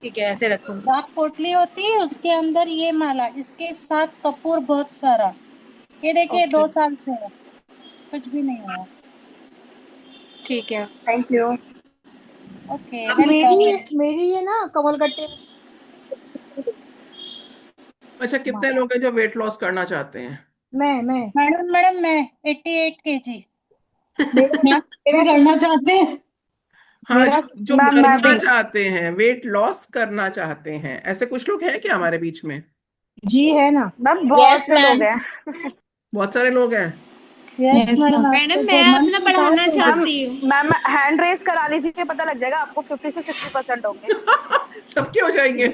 ऐसे रखूंगी। जाप पोटली होती है, उसके अंदर ये माला, इसके साथ कपूर बहुत सारा। ये देखिए ओके, 2 साल से है, कुछ भी नहीं हुआ। ठीक है, थैंक यू। ओके, अब वेलकम। मेरी ये ना कमल गट्टे अच्छा, कितने माला। लोग हैं जो वेट लॉस करना चाहते हैं? मैं मैडम मैं 88 kg। मेरा मैं भी करना चाहते हैं। हाँ, मेरा जो जो मैम मैं करना भी। चाहते हैं, वेट लॉस करना चाहते हैं, ऐसे कुछ लोग हैं क्या हमारे बीच में? जी है ना मैम, बहुत यस से लोग मैम। हैं। बहुत सारे लोग हैं। Yes yes madam, ma'am. आपको मैडम मैं अपना मंथली बढ़ाना पास होगी। मैम चाहती हूँ। मैम हैंड रेस करा लीजिए, पता लग जाएगा आपको, 50 से 60% होंगे। सबके हो जाएंगे।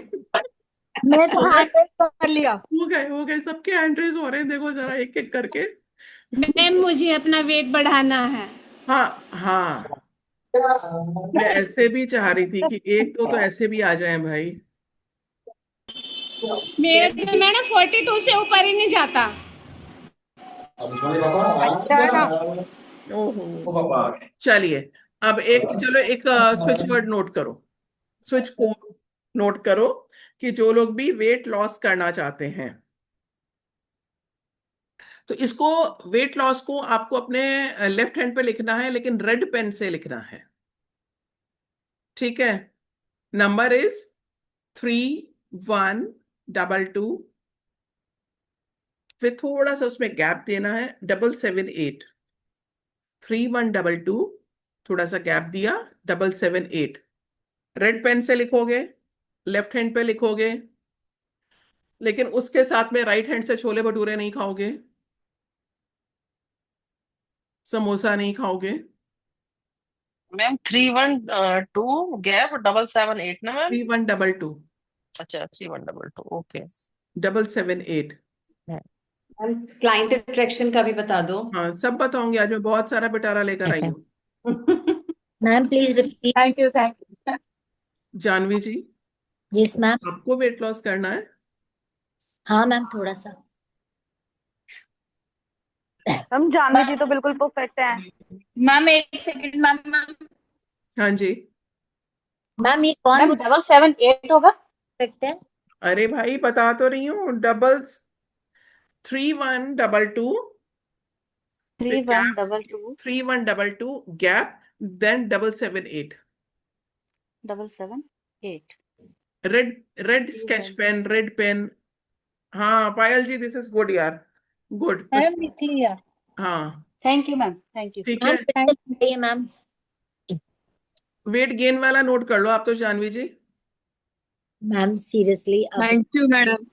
मैं हो तो गए हैंड रेस कर लिया। हो गए, सबके एंट्रीज हो रहे हैं, देखो जरा एक एक करके। मैम मुझे अपना वेट बढ़ाना है। हाँ हाँ, मैं ऐसे भी चाह रही थी कि एक दो तो ऐसे भी आ जाएं भाई। मेरा तो मैडम 42 से ऊपर ही नहीं जाता। अच्छा है ना। ओहो, चलिए। अब एक, चलो एक स्विच वर्ड नोट करो, स्विच कोड नोट करो, कि जो लोग भी वेट लॉस करना चाहते हैं, तो इसको, वेट लॉस को आपको अपने लेफ्ट हैंड पे लिखना है, लेकिन रेड पेन से लिखना है। ठीक है? नंबर इज 3122, फिर थोड़ा सा उसमें गैप देना है, 778। 3122, थोड़ा सा गैप दिया, 778। रेड पेन से लिखोगे, लेफ्ट हैंड पे लिखोगे, लेकिन उसके साथ में राइट हैंड से छोले भटूरे नहीं खाओगे, समोसा नहीं खाओगे। मैम 312 गैप 778 ना मैम? 3122, अच्छा 3122, ओके। 778। मैम क्लाइंट अट्रैक्शन का भी बता दो। हाँ सब बताऊंगी, आज मैं बहुत सारा पिटारा लेकर आई हूँ। Ma'am please repeat. Thank you. Janhvi ji, yes ma'am. आपको वेट लॉस करना है? हाँ मैम, थोड़ा सा। हम जानवी जी तो बिल्कुल परफेक्ट है। मैम एक सेकंड मैम। हाँ जी। मैम ये कौन मैम 778 होगा। परफेक्ट है? अरे भाई बता तो रही हूँ, 3122, फिर gap, 3122 3122 gap, then 778। 778। Red red sketch pen, red pen. हाँ Payal ji, this is good यार। गुड। मैडम लिख लिया। हाँ thank you ma'am, thank you. ठीक मैम है। पढ़ाई बताइए मैम। वेट गेन वाला नोट कर लो आप तो जानवी जी। मैम सीरियसली अब थैंक यू मैडम।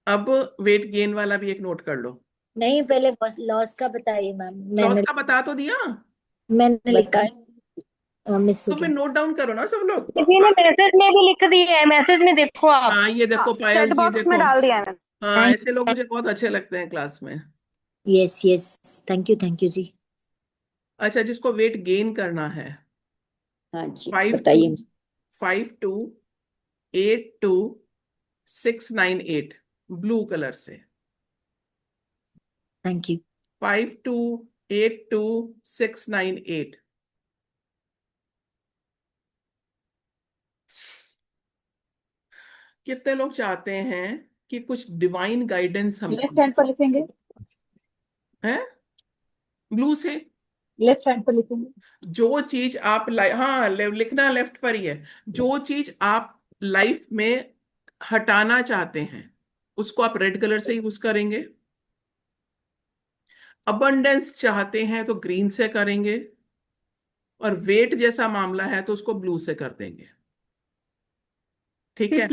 अब वेट गेन वाला भी एक नोट कर लो। नहीं, पहले लॉस का बताइए मैम। लॉस मैंने का बता तो दिया, मैंने लिखा, बताएं। मिस हो तो फिर गया। नोट डाउन करो ना सब लोग। किसी ने मैसेज में भी लिख दिया है, मैसेज में देखो आप। हाँ ये देखो पायल चैट जी, बॉक्स में देखो। डाल दिया है मैंने। हाँ ऐसे लोग मुझे बहुत अच्छे लगते हैं क्लास में। यस यस, थैंक यू जी। अच्छा, जिसको वेट गेन करना है, हाँ जी 52 बताइए। 5282 698, ब्लू कलर से। Thank you. 5282 698। कितने लोग चाहते हैं कि कुछ डिवाइन गाइडेंस हमको लेफ्ट हैंड पर लिखेंगे, है? ब्लू से लेफ्ट हैंड पर लिखेंगे। जो चीज आप हाँ लिखना लेफ्ट पर ही है। जो चीज आप लाइफ में हटाना चाहते हैं उसको आप रेड कलर से यूज करेंगे। अबंडेंस चाहते हैं तो ग्रीन से करेंगे, और वेट जैसा मामला है तो उसको ब्लू से कर देंगे। ठीक है।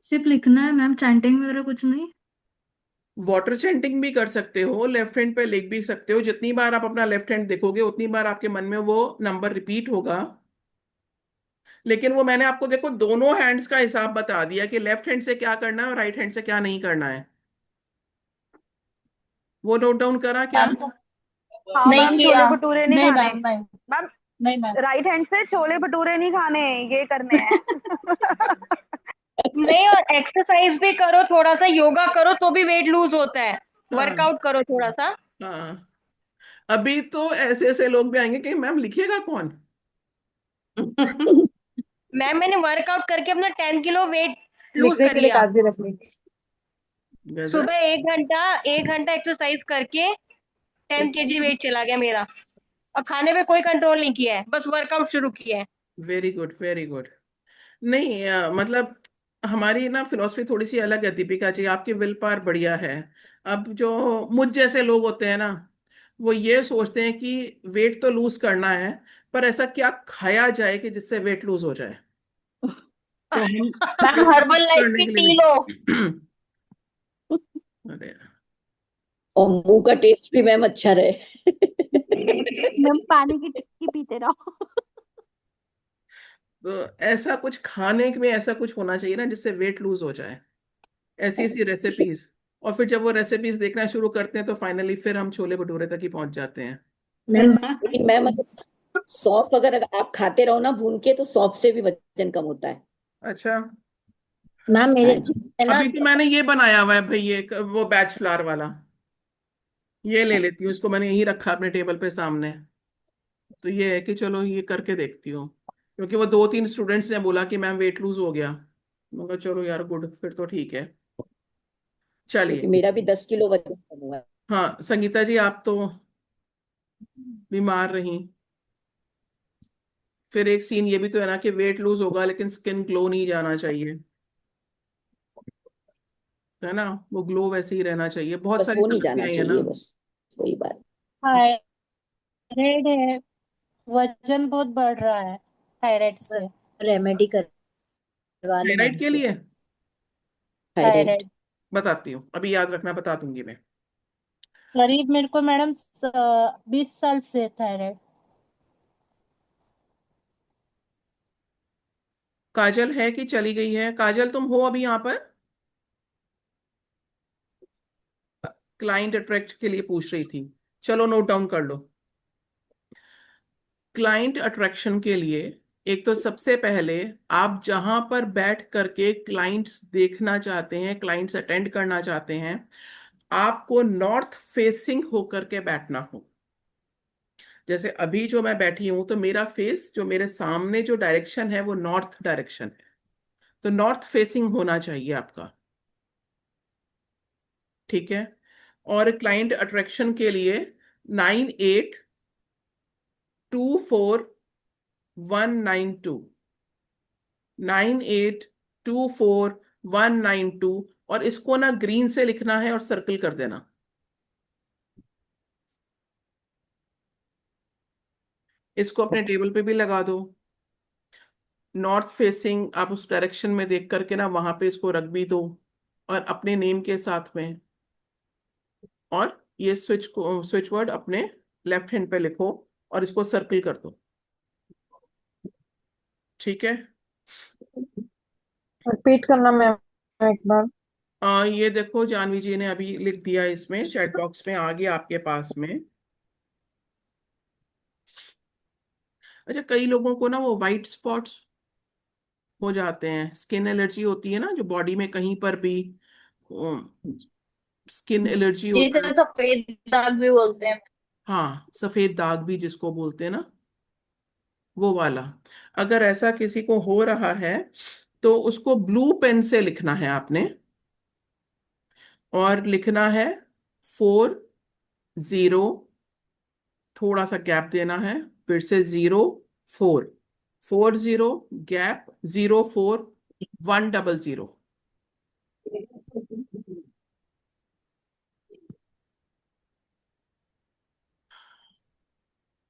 सिर्फ लिखना है मैम, चैंटिंग वगैरह कुछ नहीं? वाटर चैंटिंग भी कर सकते हो, लेफ्ट हैंड पे लिख भी सकते हो। जितनी बार आप अपना लेफ्ट हैंड देखोगे उतनी बार आपके मन में वो नंबर रिपीट होगा। लेकिन वो मैंने आपको देखो दोनों हैंड्स का हिसाब बता दिया कि लेफ्ट हैंड से क्या करना है और राइट हैंड से क्या नहीं करना है। वो नोट डाउन करा क्या? हाँ नहीं मैम, किया। छोले भटूरे नहीं नहीं खाने मैम, नहीं मैम। नहीं मैम। राइट हैंड से छोले भटूरे नहीं खाने, ये करने हैं। नहीं, और एक्सरसाइज भी करो, थोड़ा सा योगा करो तो भी वेट लूज होता है। हाँ वर्कआउट करो थोड़ा सा। हाँ। अभी तो ऐसे ऐसे लोग भी आएंगे कि मैम लिखिएगा कौन। मैम मैंने वर्कआउट करके अपना 10 किलो वेट लूज लिखने कर के लिए लिया। कागज रख लेंगे। गजब। सुबह 1 घंटा एक्सरसाइज करके 10 kg वेट चला गया मेरा। और खाने पे कोई कंट्रोल नहीं किया है, बस वर्कआउट शुरू किया है। Very good very good. नहीं मतलब हमारी ना फिलॉसफी थोड़ी सी अलग है दीपिका जी, आपकी विल पावर बढ़िया है। अब जो मुझ जैसे लोग होते हैं ना, वो ये सोचते हैं कि वेट तो लूज करना है, पर ऐसा क्या खाया जाए कि जिससे वेट लूज हो जाए। तो हम मैम हर्बल लाइफ करने की के टी लिए लो। अरे और मुंह का टेस्ट भी मैम अच्छा रहे। मैम पानी की टिक्की पीते रहो। तो ऐसा कुछ खाने में ऐसा कुछ होना चाहिए ना जिससे वेट लूज हो जाए, ऐसी ऐसी रेसिपीज। और फिर जब वो रेसिपीज देखना शुरू करते हैं तो फाइनली फिर हम छोले भटूरे तक ही पहुंच जाते हैं। मैम लेकिन मैम अगर सौंफ अगर आप खाते रहो ना भून के, तो सौंफ से भी वजन कम होता है। अच्छा, मैम मेरे हाँ जी। है ना, अभी तो मैंने ये बनाया हुआ है भाई, ये वो बैच फ्लावर वाला, ये ले लेती हूँ। इसको मैंने यही रखा अपने टेबल पे सामने। तो ये है कि चलो ये करके देखती हूँ, क्योंकि वो 2-3 स्टूडेंट्स ने बोला कि मैम वेट लूज हो गया। मैं कहा चलो यार गुड, फिर तो ठीक है। क्योंकि चलिए। मेरा भी 10 किलो वजन कम हुआ है। हाँ संगीता जी, आप तो बीमार रही। फिर एक सीन ये भी तो है ना कि वेट लूज होगा लेकिन स्किन ग्लो नहीं जाना चाहिए, है ना? वो ग्लो वैसे ही रहना चाहिए। बहुत बस सारी वो नहीं जाना समस्याएं हैं ना। चाहिए, बस वही बात। थायराइड है, वजन बहुत बढ़ रहा है थायराइड से। रेमेडी करवा लो मैम थायराइड के से। लिए थायराइड। थायराइड बताती हूँ, अभी याद रखना, बता दूंगी मैं। करीब मेरे को मैडम 20 साल से थायराइड। काजल है कि चली गई है? काजल तुम हो अभी यहाँ पर? क्लाइंट अट्रैक्ट के लिए पूछ रही थी, चलो नोट डाउन कर लो। क्लाइंट अट्रैक्शन के लिए एक तो सबसे पहले आप जहां पर बैठ करके क्लाइंट्स देखना चाहते हैं, क्लाइंट्स अटेंड करना चाहते हैं, आपको नॉर्थ फेसिंग होकर के बैठना हो। जैसे अभी जो मैं बैठी हूं तो मेरा फेस, जो मेरे सामने जो डायरेक्शन है वो नॉर्थ डायरेक्शन है, तो नॉर्थ फेसिंग होना चाहिए आपका। ठीक है। और क्लाइंट अट्रैक्शन के लिए 98241929 98241929 और इसको ना ग्रीन से लिखना है और सर्कल कर देना। इसको अपने टेबल पे भी लगा दो। नॉर्थ फेसिंग आप उस डायरेक्शन में देख करके ना वहां पे इसको रख भी दो, और अपने नेम के साथ में। और ये स्विच वर्ड अपने लेफ्ट हैंड पे लिखो और इसको सर्कल कर दो। ठीक है। रिपीट करना मैम एक बार। ये देखो जानवी जी ने अभी लिख दिया, इसमें चैट बॉक्स में आ गया आपके पास में। अच्छा, कई लोगों को ना वो वाइट स्पॉट्स हो जाते हैं, स्किन एलर्जी होती है ना, जो बॉडी में कहीं पर भी स्किन एलर्जी होता है। सफेद दाग भी बोलते हैं। हाँ, सफेद दाग भी जिसको बोलते हैं ना, वो वाला। अगर ऐसा किसी को हो रहा है तो उसको ब्लू पेन से लिखना है आपने, और लिखना है 40, थोड़ा सा गैप देना है, फिर से 04, 40 गैप 04100।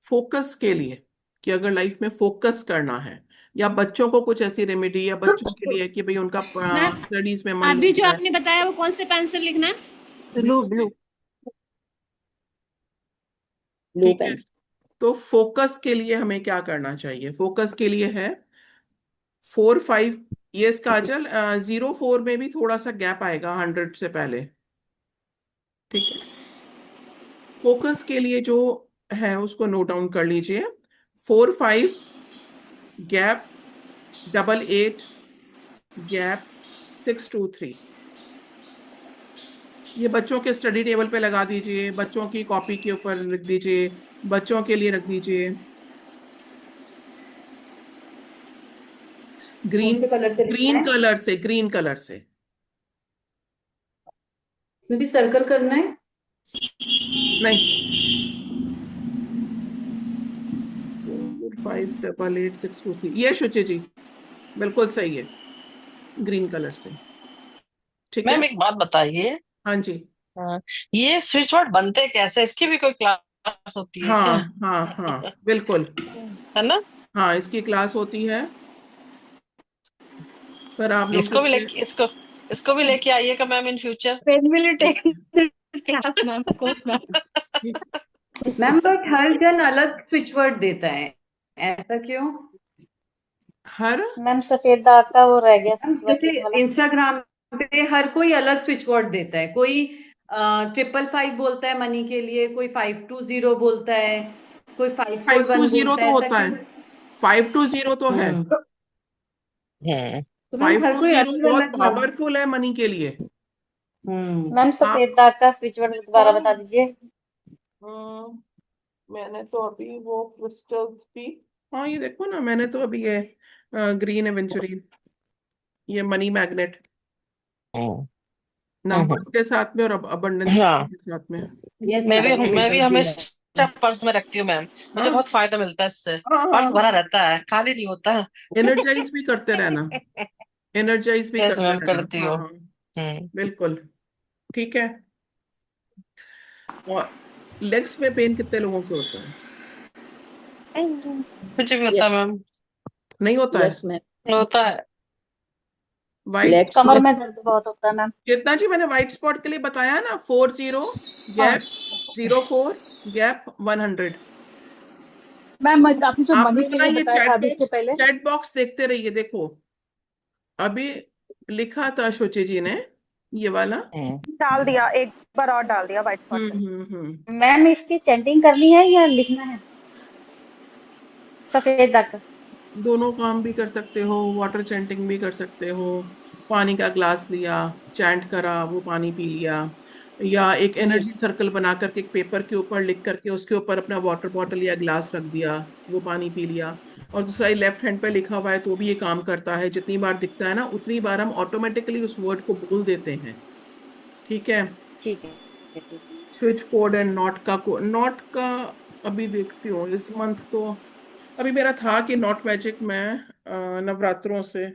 फोकस के लिए, कि अगर लाइफ में फोकस करना है, या बच्चों को कुछ ऐसी रेमेडी, या बच्चों के लिए कि भाई उनका स्टडीज में मन अभी जो लगता है। आपने बताया वो कौन से पेन से लिखना है? ब्लू ब्लू ठीक है। तो फोकस के लिए हमें क्या करना चाहिए? फोकस के लिए है 45। ये काजल 04 में भी थोड़ा सा गैप आएगा 100 से पहले। ठीक है। फोकस के लिए जो है उसको नोट डाउन कर लीजिए। 45 गैप 88 गैप 623। ये बच्चों के स्टडी टेबल पे लगा दीजिए, बच्चों की कॉपी के ऊपर लिख दीजिए, बच्चों के लिए रख दीजिए। ग्रीन कलर से ग्रीन कलर से, ग्रीन कलर से। भी सर्कल करना है? नहीं, 4588623 ये शुचि जी बिल्कुल सही है, ग्रीन कलर से। ठीक है। मैम एक बात बताइए। हाँ जी। ये स्विच वर्ड बनते कैसे? इसकी भी कोई क्लास होती है क्या? हाँ हाँ हाँ बिल्कुल, है ना? हाँ इसकी क्लास होती है, पर आप लोग इसको भी लेके इसको भी लेके आइएगा ma'am in future. Class ma'am course ma'am but हर जन अलग स्विच वर्ड देता है, ऐसा क्यों? हर मैम सफेद दाग का वो रह गया जैसे इंस्टाग्राम पे हर कोई अलग स्विच वर्ड देता है, कोई 555 बोलता है मनी के लिए, कोई 520 बोलता है, कोई 541 520 बोलता तो है, होता है, 520 तो है। तो मैम हर कोई 520 अलग बहुत अलग पावरफुल है मनी के लिए। मैम सफेद दाग का स्विच वर्ड दोबारा बता दीजिए। मैंने तो अभी वो क्रिस्टल्स भी, हाँ ये देखो ना, मैंने तो अभी ये ग्रीन एवेंचुरिन, ये मनी मैग्नेट, नंबर्स के साथ में और अबंडेंस हाँ। के साथ में। मैं भी हमेशा पर्स में रखती हूँ मैम, मुझे बहुत फायदा मिलता है इससे। पर्स भरा रहता है, खाली नहीं होता। एनर्जाइज भी करते रहना, एनर्जाइज भी यस करते मैम, रहना। करती हूँ। हाँ बिल्कुल। ठीक है। और लेग्स में पेन कितने लोगों को होता है? कुछ भी होता है मैम। नहीं होता है? यस मैम, होता है। वाइट कमर में दर्द बहुत होता है मैम। कितना जी मैंने व्हाइट स्पॉट के लिए बताया ना, 40 गैप 04 गैप 100। मैम आपने जो आप मनी लोग के ना लिए ये बताया था अभी इससे पहले, चैट बॉक्स देखते रहिए। देखो अभी लिखा था शुचि जी ने ये वाला, डाल दिया, एक बार और डाल दिया व्हाइट स्पॉट पे। मैम इसकी चैंटिंग करनी है या लिखना है? सफेद दाग का दोनों काम भी कर सकते हो, वाटर चैंटिंग भी कर सकते हो। पानी का ग्लास लिया, चैंट करा, वो पानी पी लिया, या एक एनर्जी सर्कल बना करके एक पेपर के ऊपर लिख करके उसके ऊपर अपना वाटर बॉटल या ग्लास रख दिया, वो पानी पी लिया। और दूसरा लेफ्ट हैंड पे लिखा हुआ है तो भी ये काम करता है, जितनी बार दिखता है ना उतनी बार हम ऑटोमेटिकली उस वर्ड को बोल देते हैं। ठीक है। ठीक है। स्विच कोड एंड नॉट का अभी देखती हूँ इस मंथ तो, अभी मेरा था कि नॉट मैजिक मैं नवरात्रों से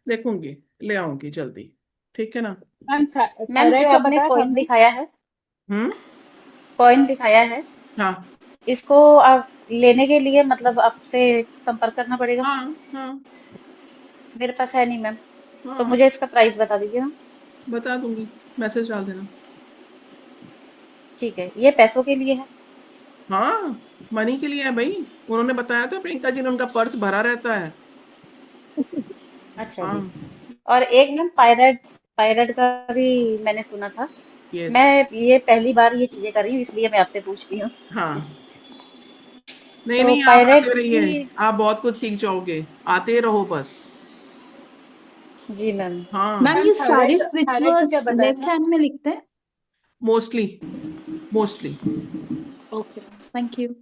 देखूंगी, ले आऊंगी जल्दी। ठीक है ना। मैम मैम थायराइड जो का आपने बताया था कॉइन आपने? दिखाया है, हम्म। कॉइन दिखाया है, हाँ इसको आप लेने के लिए मतलब आपसे संपर्क करना पड़ेगा? हाँ हाँ मेरे पास है नहीं मैम, तो हाँ, मुझे इसका प्राइस बता दीजिए मैम। बता दूंगी, मैसेज डाल देना। ठीक है, ये पैसों के लिए है? हाँ, मनी के लिए है भाई। उन्होंने बताया था प्रियंका जी ने, उनका पर्स भरा रहता है। अच्छा जी। हाँ। और एक मैम पायराइड, पायराइड का भी मैंने सुना था। यस। मैं ये पहली बार ये चीजें कर रही हूँ, इसलिए मैं आपसे पूछ रही हूँ। हाँ, नहीं तो नहीं, आप पायराइड आते रहिए, की, आप बहुत कुछ सीख जाओगे, आते रहो बस। जी मैम। हाँ, मैम मैम ये सारे थायराइड स्विच थायराइड का क्या वर्ड्स बताया लेफ्ट था? हैंड में लिखते हैं? Mostly, mostly. Okay, thank you.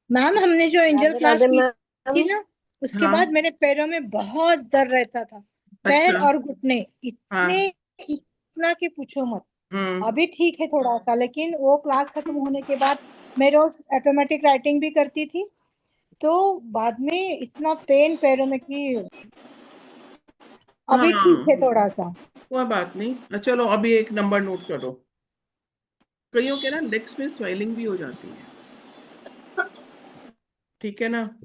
Ma'am हमने जो एंजल राधे क्लास राधे की थी मैम। ना, उसके हाँ। बाद मेरे पैरों में बहुत दर्द रहता था। पैर अच्छा। और घुटने इतने, हाँ। इतना कि पूछो मत। हम्म। अभी ठीक है थोड़ा सा, लेकिन वो क्लास खत्म होने के बाद मैं रोज ऑटोमेटिक राइटिंग भी करती थी, तो बाद में इतना पेन पैरों में कि अभी ठीक है हाँ, थोड़ा सा। कोई बात नहीं, चलो अभी एक नंबर नोट करो। कईयों के ना लेग्स में स्वेलिंग भी हो जाती है, ठीक है ना।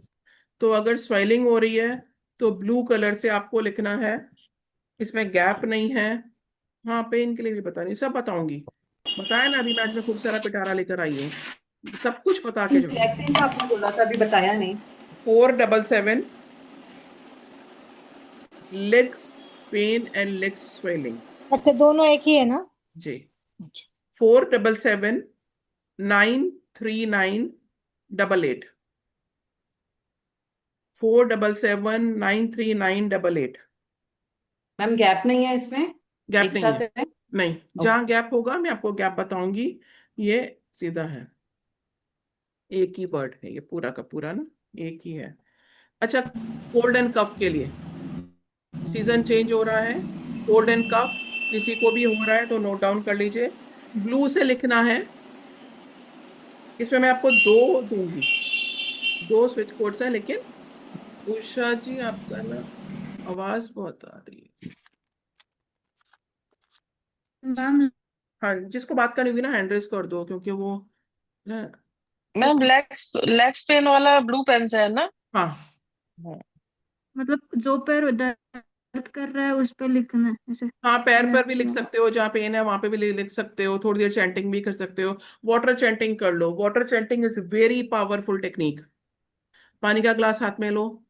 तो अगर स्वेलिंग हो रही है तो ब्लू कलर से आपको लिखना है, इसमें गैप नहीं है। हाँ, पेन के लिए भी बता नहीं, सब बताऊंगी। बताया ना अभी, मैं आज में खूब सारा पिटारा लेकर आई हूँ, सब कुछ बता के जाऊंगी। ब्लैक पेन का आपने बोला था, अभी बताया नहीं। 477 legs pain and legs swelling. अच्छा, दोनों एक ही है ना? जी। 477 93988। 477 93988। मैम गैप नहीं है इसमें? गैप एक नहीं साथ है। है? नहीं, ओके। जहां गैप होगा मैं आपको गैप बताऊंगी। ये सीधा है, एक ही वर्ड है ये पूरा का पूरा ना, एक ही है। अच्छा, कोल्ड एंड कफ के लिए, सीजन चेंज हो रहा है, कोल्ड एंड कफ किसी को भी हो रहा है तो नोट डाउन कर लीजिए। ब्लू से लिखना है। इसमें मैं आपको दो दूंगी, दो स्विच कोड्स हैं, लेकिन उषा जी आपका ना आवाज बहुत आ रही है। मैम हाँ, जिसको बात करनी होगी ना हैंड रेस कर दो, क्योंकि वो ना, मैम किसको। लेग्स लेग्स पेन वाला ब्लू पेन से है ना? हाँ मतलब जो पैर दर्द कर रहा है उस पे लिखना है ऐसे? हाँ, पैर या पर भी लिख सकते हो, जहाँ पेन है वहां पे भी लिख सकते हो, थोड़ी देर चैंटिंग भी कर सकते हो। वाटर चैंटिंग कर लो, water chanting is very powerful technique. पानी का ग्लास हाथ में लो,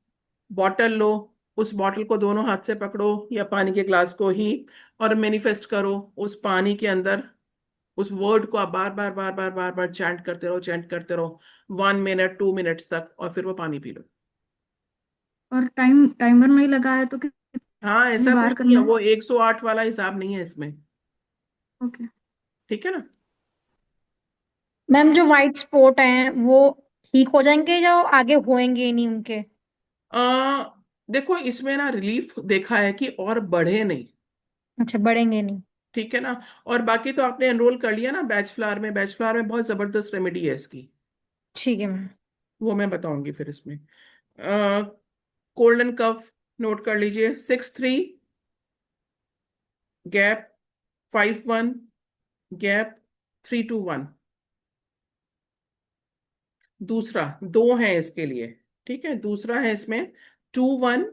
बॉटल लो, उस बॉटल को दोनों हाथ से पकड़ो या पानी के ग्लास को ही, और मैनिफेस्ट करो उस पानी के अंदर, उस वर्ड को आप बार बार बार बार बार बार चैंट करते रहो, चैंट करते रहो 1 मिनट 2 मिनट्स तक, और फिर वो पानी पी लो। और टाइमर नहीं लगा है तो हाँ, कितनी ऐसा कुछ बार नहीं है, करना है? वो 108 वाला हिसाब नहीं है इसमें, ओके। ठीक है ना। मैम जो वाइट स्पॉट हैं वो ठीक हो जाएंगे या आगे होएंगे ही नहीं उनके? आ, देखो इसमें ना रिलीफ देखा है कि और बढ़े नहीं, अच्छा, बढ़ेंगे नहीं। ठीक है ना। और बाकी तो आपने एनरोल कर लिया ना बैच फ्लावर में, बैच फ्लावर में बहुत जबरदस्त रेमेडी है इसकी, ठीक है मैम। वो मैं बताऊंगी फिर इसमें। कोल्ड एंड कफ नोट कर लीजिए, 6-3 गैप, 5-1 गैप, 3-2-1। दूसरा दो है इसके लिए, ठीक है, दूसरा है इसमें 2-1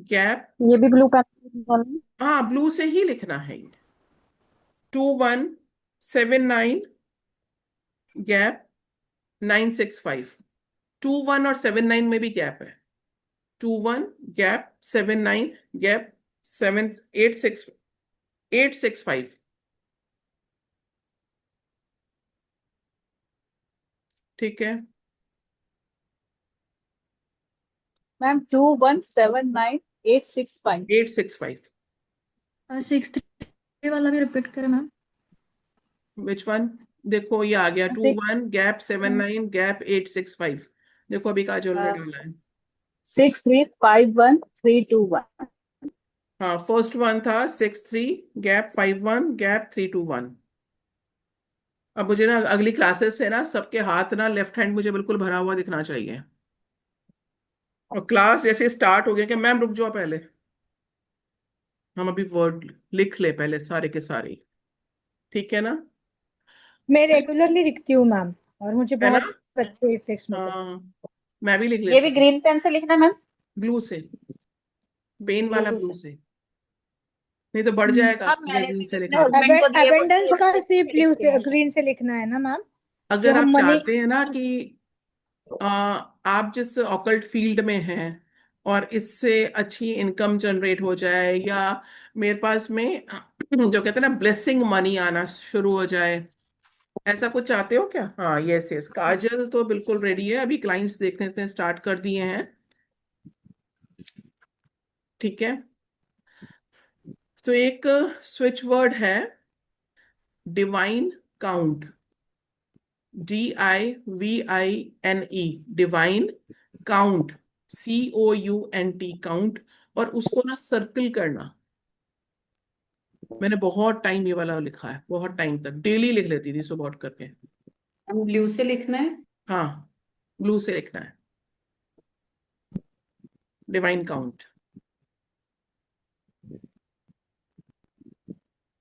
गैप। ये भी ब्लू पेन? हाँ, ब्लू से ही लिखना है ये। 2-1-7-9 गैप, 9-6-5। 2-1 और 7-9 में भी गैप है। 2-1 गैप, 7-9 गैप, 7-8-6, 8-6-5, ठीक है। मैम 2179865। 8-6-5। 6-3 वाला भी रिपीट करें मैम? Which one? देखो ये आ गया, 2-1 गैप, 7-9 गैप, 8-6-5। देखो अभी काजोल ने डाला है। 6351321। हाँ, फर्स्ट वन था 6-3 गैप, 5-1 गैप, 3-2-1। अब मुझे ना अगली क्लासेस से ना सबके हाथ ना लेफ्ट हैंड मुझे बिल्कुल भरा हुआ दिखना चाहिए। और क्लास जैसे स्टार्ट हो गया कि मैम रुक जाओ पहले, हम अभी वर्ड लिख ले पहले सारे के सारे, ठीक है ना? मैं रेगुलरली लिखती हूँ मैम, और मुझे है ना? बहुत अच्छे इफेक्ट्स मिलते हैं। हाँ, मैं भी लिख ये लेती भी हूँ। ग्रीन पेन से लिखना मैम? ब्लू से, पेन वाला ब्लू ब्लू से? से, नहीं तो बढ़ जाएगा हाँ, अगर मैंने ग्रीन भी से अपने लिखा तो। हस्बैंड को दिए, बट एबेंडेंस वो का अच्छे सिर्फ से ब्लू लिखते से, हैं। ग्रीन से लिखना है ना मैम? जो अगर हम आप मनी, चाहते हैं ना कि आप जिस ऑकल्ट फील्ड में हैं और इससे अच्छी इनकम जनरेट हो जाए, या मेरे पास में जो कहते हैं ना ब्लेसिंग मनी आना शुरू हो जाए, ऐसा कुछ चाहते हो क्या? हाँ, यस यस, काजल तो बिल्कुल रेडी है, अभी क्लाइंट्स देखने से स्टार्ट कर दिए हैं। ठीक है, तो एक स्विच वर्ड है divine count, DIVINE, divine count, COUNT, count, और उसको ना सर्कल करना। मैंने बहुत टाइम ये वाला लिखा है, बहुत टाइम तक डेली लिख लेती थी सुबह उठ करके। हम ब्लू से लिखना है? हाँ, ब्लू से लिखना है, डिवाइन काउंट।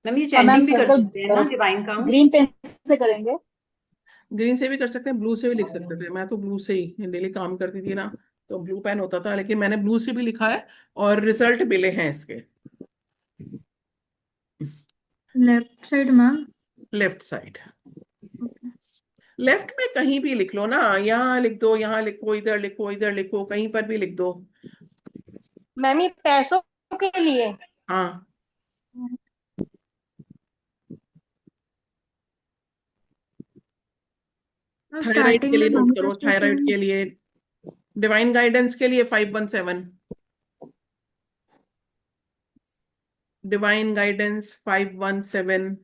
मैम ये और मैम चैंटिंग भी कर सर्कल सकते हैं ना, डिवाइन काउंट? ग्रीन पेन से करेंगे? ग्रीन से भी कर सकते हैं, ब्लू से भी लिख सकते थे। मैं तो ब्लू से ही डेली काम करती थी ना, तो ब्लू पेन होता था, लेकिन मैंने ब्लू से भी लिखा है और रिजल्ट मिले हैं इसके। Left side ma'am? Left side, left में कहीं भी लिख लो ना, यहाँ लिख दो, यहाँ लिखो, इधर लिखो, इधर लिखो, कहीं पर भी लिख दो। मैम ये पैसों के लिए? हाँ, थायराइड स्टार्टिंग के लिए में नोट करो, थायराइड मैनिफेस्टेशन। के लिए, डिवाइन गाइडेंस के लिए 517, डिवाइन गाइडेंस 517।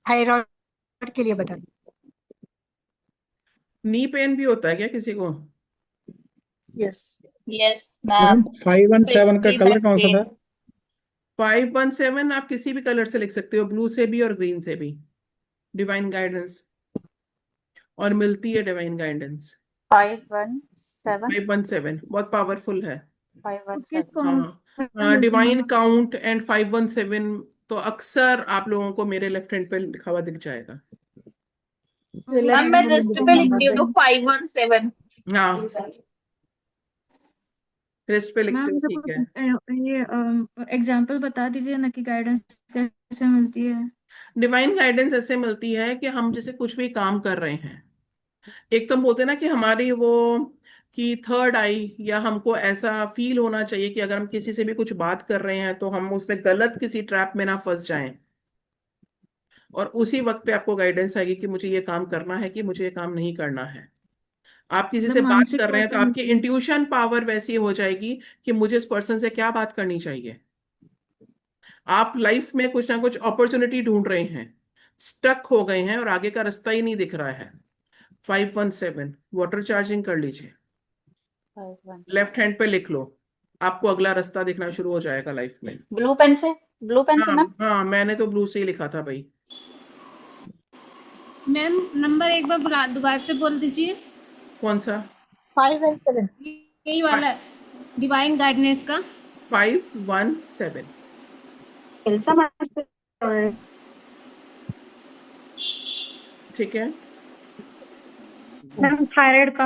थायराइड के लिए बता। नी पेन भी होता है क्या किसी को? Yes yes ma'am. 517 का कलर कौन सा था? 517 आप किसी भी कलर से लिख सकते हो, ब्लू से भी और ग्रीन से भी, डिवाइन गाइडेंस, और मिलती है डिवाइन गाइडेंस 517 517, बहुत पावरफुल है। 517। हाँ, डिवाइन काउंट एंड 517 तो अक्सर आप लोगों को मेरे लेफ्ट हैंड पे लिखा हुआ दिख जाएगा। मैम मैं रिस्ट पे लिखती हूँ 517। हाँ, रिस्ट पे लिखते मैम हो, मुझे ठीक कुछ है। ये एग्जांपल बता दीजिए ना कि गाइडेंस कैसे मिलती है। डिवाइन गाइडेंस ऐसे मिलती है कि हम जैसे कुछ भी काम कर रहे हैं, एक तो हम बोलते हैं ना कि हमारी वो कि थर्ड आई, या हमको ऐसा फील होना चाहिए कि अगर हम किसी से भी कुछ बात कर रहे हैं तो हम उसमें गलत किसी ट्रैप में ना फंस जाएं, और उसी वक्त पे आपको गाइडेंस आएगी कि मुझे ये काम करना है कि मुझे ये काम नहीं करना है। आप किसी मतलब से बात मानसिक कर रहे तौर हैं पे तो आपकी मिलती है। इंट्यूशन पावर वैसी हो जाएगी कि मुझे इस पर्सन से क्या बात करनी चाहिए। आप लाइफ में कुछ ना कुछ अपॉर्चुनिटी ढूंढ रहे हैं, स्टक हो गए हैं और आगे का रास्ता ही नहीं दिख रहा है, 517 वाटर चार्जिंग कर लीजिए, 517 लेफ्ट हैंड पे लिख लो, आपको अगला रास्ता दिखना शुरू हो जाएगा लाइफ में। ब्लू पेन से? ब्लू पेन से हाँ मैम? हाँ, मैंने तो ब्लू से ही लिखा था भाई। मैम नंबर एक बार दोबारा से बोल दीजिए। कौन सा? 517। यही वाला डिवाइन गाइडेंस का 517। ठीक है, मैम थायराइड का।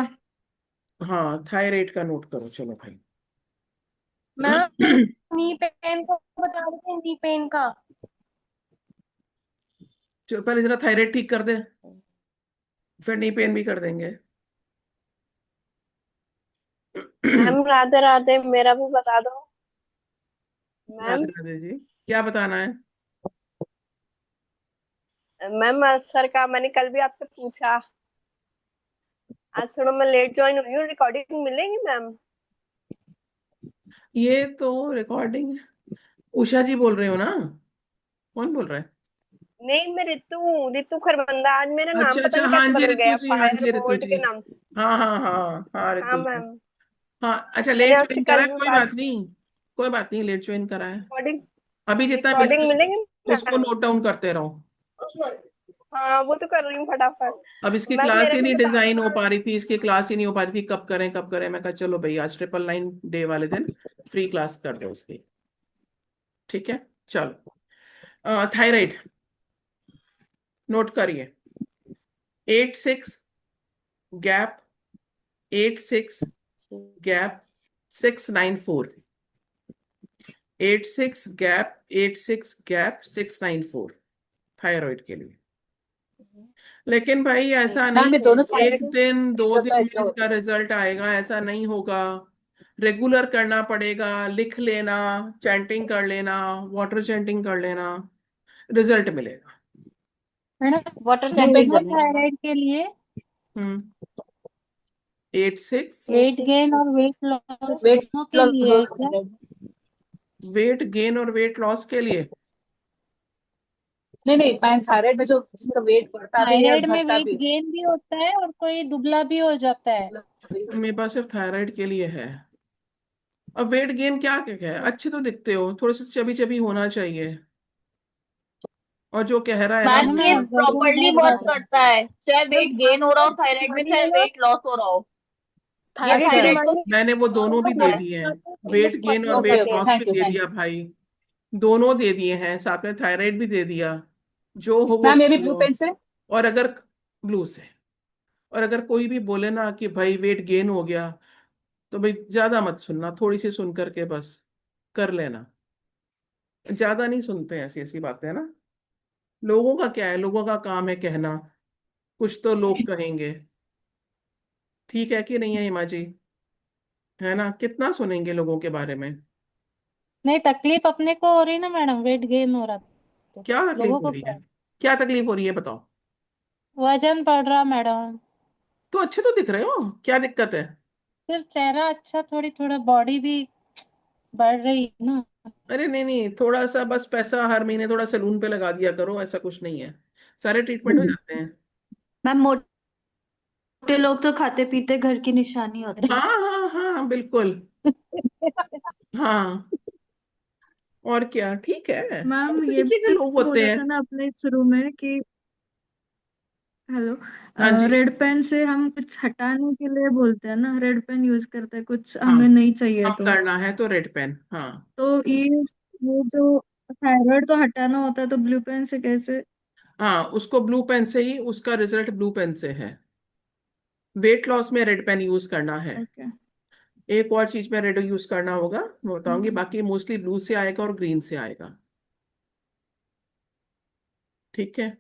हाँ, थायराइड का नोट करो, चलो भाई। मैम नी पेन को बता देते हैं, नी पेन का। चलो पहले जरा थायराइड ठीक कर दे, फिर नी पेन भी कर देंगे। मैम राधे राधे, मेरा भी बता दो राधे मैम। राधे जी, क्या बताना है? मैम सर का मैंने कल भी आपसे पूछा, आज थोड़ा मैं लेट ज्वाइन हुई हूँ, रिकॉर्डिंग मिलेगी मैम? ये तो रिकॉर्डिंग उषा जी बोल रहे हो ना? कौन बोल रहा है? नहीं मैं रितु रितु खरबंदा। आज मेरा नाम अच्छा पता अच्छा, नहीं हाँ कैसे जी बदल रितु गया, जी, हाँ फायर जी रितु बोल्ट जी, के नाम से। हाँ हाँ हाँ हाँ हाँ रितु जी, मैम। हाँ। अच्छा, मैंने लेट आपसे ज्वाइन करा कल है, भी कोई बात, बात नहीं, कोई बात नहीं, लेट ज्वाइन करा है। रिकॉर्डिंग अभी जितना मिला रिकॉर्डिंग मिलेगी उसको मैम? नोट डाउन करते रहो। हाँ वो तो कर रही हूँ फटाफट। अब इसकी मैम क्लास मेरा ही भी नहीं तो डिजाइन हो पा रही थी, इसकी क्लास ही नहीं हो पा रही थी, कब करें कब करें। मैं कहा चलो भाई आज 999 डे वाले दिन फ्री क्लास कर दो उसकी। ठीक है चलो। थायराइड नोट करिए। 86 gap 86 gap 694। 86 gap 86 gap 694 thyroid के लिए। लेकिन भाई ऐसा नहीं मैम ये है दोनों एक थायराइड दिन दो होता दिन है में जो इसका रिजल्ट आएगा, ऐसा नहीं होगा। रेगुलर करना पड़ेगा, लिख लेना, चैंटिंग कर लेना, वाटर चैंटिंग कर लेना, रिजल्ट मिलेगा। मैडम वाटर चैंटिंग दोनों करनी है मैम। थायराइड के लिए 86 वेट गेन और वेट लॉस वेट दोनों के लॉस लिए है दोनों क्या? वेट गेन और वेट लॉस के लिए। नहीं मैम थायराइड में जो जिसका वेट बढ़ता भी है और थायराइड में घटता वेट भी गेन भी होता है और कोई दुबला भी हो जाता है। मेरे पास सिर्फ थायराइड के लिए है। अब वेट गेन क्या क्या है, अच्छे तो दिखते हो, थोड़े से चबी चबी होना चाहिए। और जो कह रहा है ना मैम ये मैम वजन प्रॉपरली बहुत वर्क ज्यादा है। करता है, चाहे वेट गेन हो रहा हो थायराइड में, चाहे वेट लॉस हो रहा हो। ये अच्छा थायराइड को मैंने वो दोनों भी दे है। दिए हैं, वेट गेन और ओके वेट ओके लॉस भी थैंक यू दे थैंक दिया यू। भाई। दोनों दे दिए हैं, साथ में थायराइड भी दे दिया। जो हो वो मैम ये भी कर ब्लू लो। पेन से। और अगर ब्लू से, और अगर कोई भी बोले ना कि भाई वेट गेन हो गया, तो भाई ज्यादा मत सुनना, थोड़ी सी सुन करके बस कर लेना। ज्यादा नहीं सुनते हैं ऐसी ऐसी बातें ना। लोगों का क्या है, लोगों का काम है कहना, कुछ तो लोग कहेंगे। ठीक है कि नहीं है हिमा जी? है ना, कितना सुनेंगे लोगों के बारे में। नहीं तकलीफ अपने को हो रही ना मैडम, वेट गेन हो रहा तो क्या तकलीफ लोगों हो को रही क्या? है? क्या तकलीफ हो रही है बताओ। वजन बढ़ रहा मैडम। तो अच्छे तो दिख रहे हो, क्या दिक्कत है? सिर्फ चेहरा अच्छा, थोड़ी थोड़ा बॉडी भी बढ़ रही है ना। अरे नहीं नहीं, थोड़ा सा बस पैसा हर महीने थोड़ा सैलून पे लगा दिया करो, ऐसा कुछ नहीं है, सारे ट्रीटमेंट हो जाते हैं। मैम मोटे लोग तो खाते पीते घर की निशानी होते हाँ हैं। हाँ हाँ बिल्कुल। हाँ और क्या, ठीक है, हर मैम ये तरीके के भी लोग होते बोला हैं। था ना आपने शुरू में कि हेलो, हाँ जी। रेड पेन से हम कुछ हटाने के लिए बोलते हैं ना, रेड पेन यूज करते हैं कुछ हाँ हमें नहीं चाहिए हम तो। करना है तो रेड पेन, हाँ। तो ये जो थायराइड तो हटाना होता है तो ब्लू पेन से कैसे? हाँ उसको ब्लू पेन से ही, उसका रिजल्ट ब्लू पेन से है। वेट लॉस में रेड पेन यूज करना है। ओके। एक और चीज में रेड यूज करना होगा, मैं बताऊंगी, बाकी मोस्टली ब्लू से आएगा और ग्रीन से आएगा। ठीक है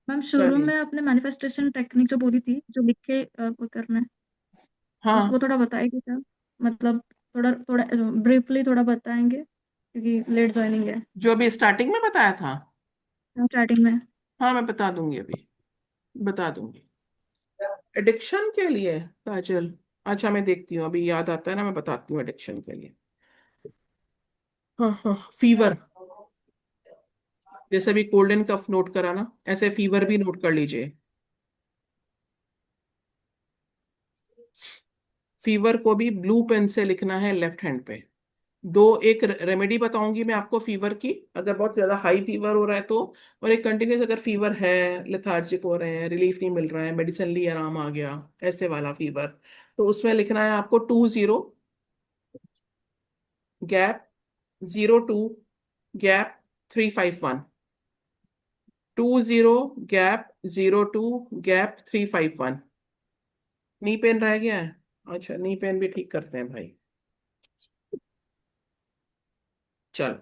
मैम शुरू चलिए। में आपने मैनिफेस्टेशन टेक्निक जो बोली थी, जो लिख के वो करना है, हाँ उसको थोड़ा बताएंगे क्या? मतलब थोड़ा थोड़ा ब्रीफली थोड़ा बताएंगे क्योंकि लेट ज्वाइनिंग है जो अभी स्टार्टिंग में बताया था, स्टार्टिंग में। हाँ मैं बता दूंगी, अभी बता दूंगी। एडिक्शन के लिए काजल, अच्छा मैं देखती हूँ, अभी याद आता है ना, मैं बताती हूँ एडिक्शन के लिए। हाँ हाँ फीवर, जैसे भी कोल्ड एंड कफ नोट करा ना, ऐसे फीवर भी नोट कर लीजिए। फीवर को भी ब्लू पेन से लिखना है लेफ्ट हैंड पे। दो, एक रेमेडी बताऊंगी मैं आपको फीवर की, अगर बहुत ज्यादा हाई फीवर हो रहा है तो, और एक कंटिन्यूस अगर फीवर है, लेथार्जिक हो रहे हैं, रिलीफ नहीं मिल रहा है, मेडिसिन ली आराम आ गया, ऐसे वाला फीवर, तो उसमें लिखना है आपको 20 gap 02 gap 351। 20 gap 02 gap 351। Knee pain रह गया है, अच्छा नी पेन भी ठीक करते हैं भाई। चलो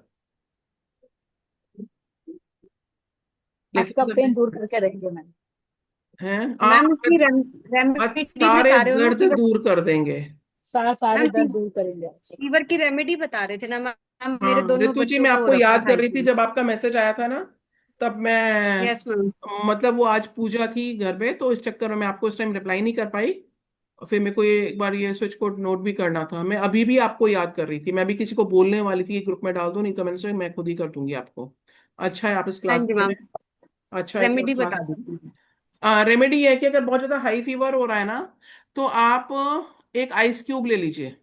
आपका लिखते पेन हैं। दूर करके रहेंगे मैम। मैम आप इसकी आज रेमेडी सारे बता रहे हो ना दर्द दूर कर देंगे। सारे मैम दर्द दूर करेंगे आपसे। फीवर की रेमेडी बता रहे थे ना मैम, मेरे हाँ दोनों ऋतु जी, बच्चों मैं को हो आपको रखा याद था कर रही थी इसमें। जब आपका मैसेज आया था ना, तब मैं, यस मैम। मतलब वो आज पूजा थी घर में, तो इस चक्कर में मैं आपको इस टाइम रिप्लाई नहीं कर पाई। और फिर मेरे को ये एक बार ये स्विच कोड नोट भी करना था, मैं अभी भी आपको याद कर रही थी, मैं भी किसी को बोलने वाली थी कि ग्रुप में डाल दो, नहीं तो मैंने सोचा मैं खुद ही कर दूंगी आपको। अच्छा है आप इस हाँ क्लास जी में मैम, हैं। अच्छा है कि आप रेमेडी क्लास बता में दीजिए। हैं। रेमेडी है कि अगर बहुत ज्यादा हाई फीवर हो रहा है ना, तो आप एक आइस क्यूब ले लीजिए।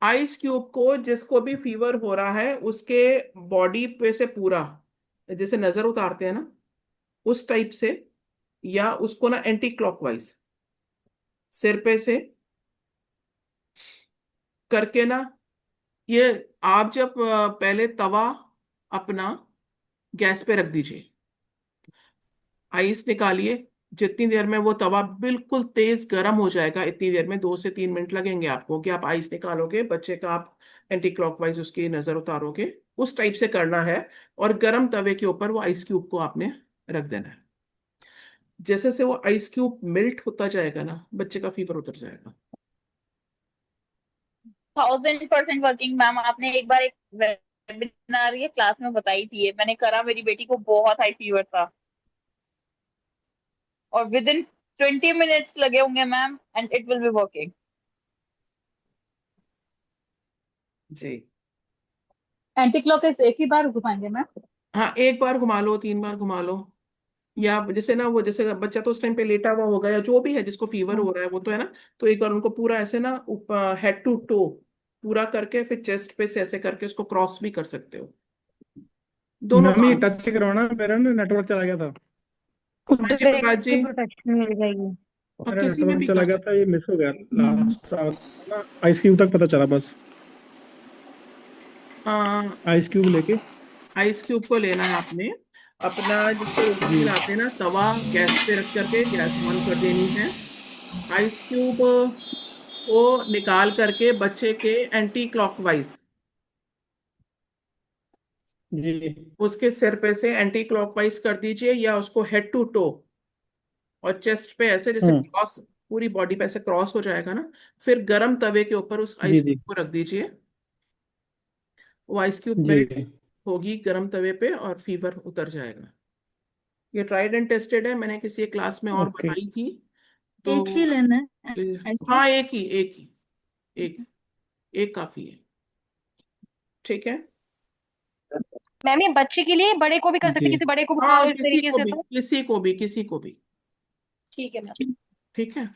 आइस क्यूब को जिसको भी फीवर हो रहा है उसके बॉडी पे से पूरा, जैसे नजर उतारते हैं ना उस टाइप से, या उसको ना एंटी क्लॉकवाइज सिर पे से करके ना, ये आप जब पहले तवा अपना गैस पे रख दीजिए, आइस निकालिए, जितनी देर में वो तवा बिल्कुल तेज गर्म हो जाएगा, इतनी देर में 2 से 3 मिनट लगेंगे आपको कि आप आइस निकालोगे, बच्चे का आप एंटी क्लॉकवाइज उसकी नजर उतारोगे, उस टाइप से करना है। और गर्म तवे के ऊपर वो आइस क्यूब को आपने रख देना है। जैसे से वो आइस क्यूब मेल्ट होता जाएगा ना, बच्चे का फीवर उतर जाएगा। 1000% वर्किंग मैम। आपने एक बार एक वेबिनार ये क्लास में बताई थी, ये मैंने करा, मेरी बेटी को बहुत हाई फीवर था और विद इन 20 मिनट्स लगे होंगे ma'am, and it will be working. जी एंटी क्लॉकवाइज एक ही बार घुमाएंगे मैम? हाँ, एक बार घुमा लो, 3 बार घुमा लो, या जैसे ना वो, जैसे बच्चा तो उस टाइम पे लेटा हुआ होगा या जो भी है जिसको फीवर हो रहा है वो तो है ना, तो एक बार उनको पूरा ऐसे ना ऊपर हेड टू टो पूरा करके फिर चेस्ट पे से ऐसे करके उसको क्रॉस भी कर सकते हो, दोनों मैम ये काम। टच से करवाना, मेरा ना नेटवर्क चला गया था। हाँ जी प्रकाश जी। प्रोटेक्शन मिल जाएगी। और मेरा किसी में नेटवर्क भी चला कर गया सकते था, ये मिस हो गया लास्ट ना, आइस क्यूब तक पता चला बस। आइस क्यूब लेके आइस क्यूब को लेना है आपने अपना, जिसको रोटी जी खिलाते हैं ना, तवा गैस पे रख करके गैस ऑन कर देनी है। आइस क्यूब को निकाल करके बच्चे के एंटी क्लॉकवाइज जी उसके सिर पे से एंटी क्लॉकवाइज कर दीजिए, या उसको हेड टू टो और चेस्ट पे ऐसे जैसे क्रॉस, पूरी बॉडी पे ऐसे क्रॉस हो जाएगा ना, फिर गरम तवे के ऊपर उस जी आइस जी क्यूब को रख दीजिए। वो आइस क्यूब जी मेल्ट होगी गरम तवे पे और फीवर उतर जाएगा। ये ट्राइड एंड टेस्टेड है, मैंने किसी एक क्लास में और ओके। बताई थी एक ही तो। लेना है आइसक्रीम? हाँ, एक एक काफी है। ठीक है। मैम ये बच्चे के लिए, बड़े को भी कर सकते, जी किसी बड़े को बुखार हाँ, हो इस तरीके से तो? किसी को भी। ठीक है मैम। ठीक है,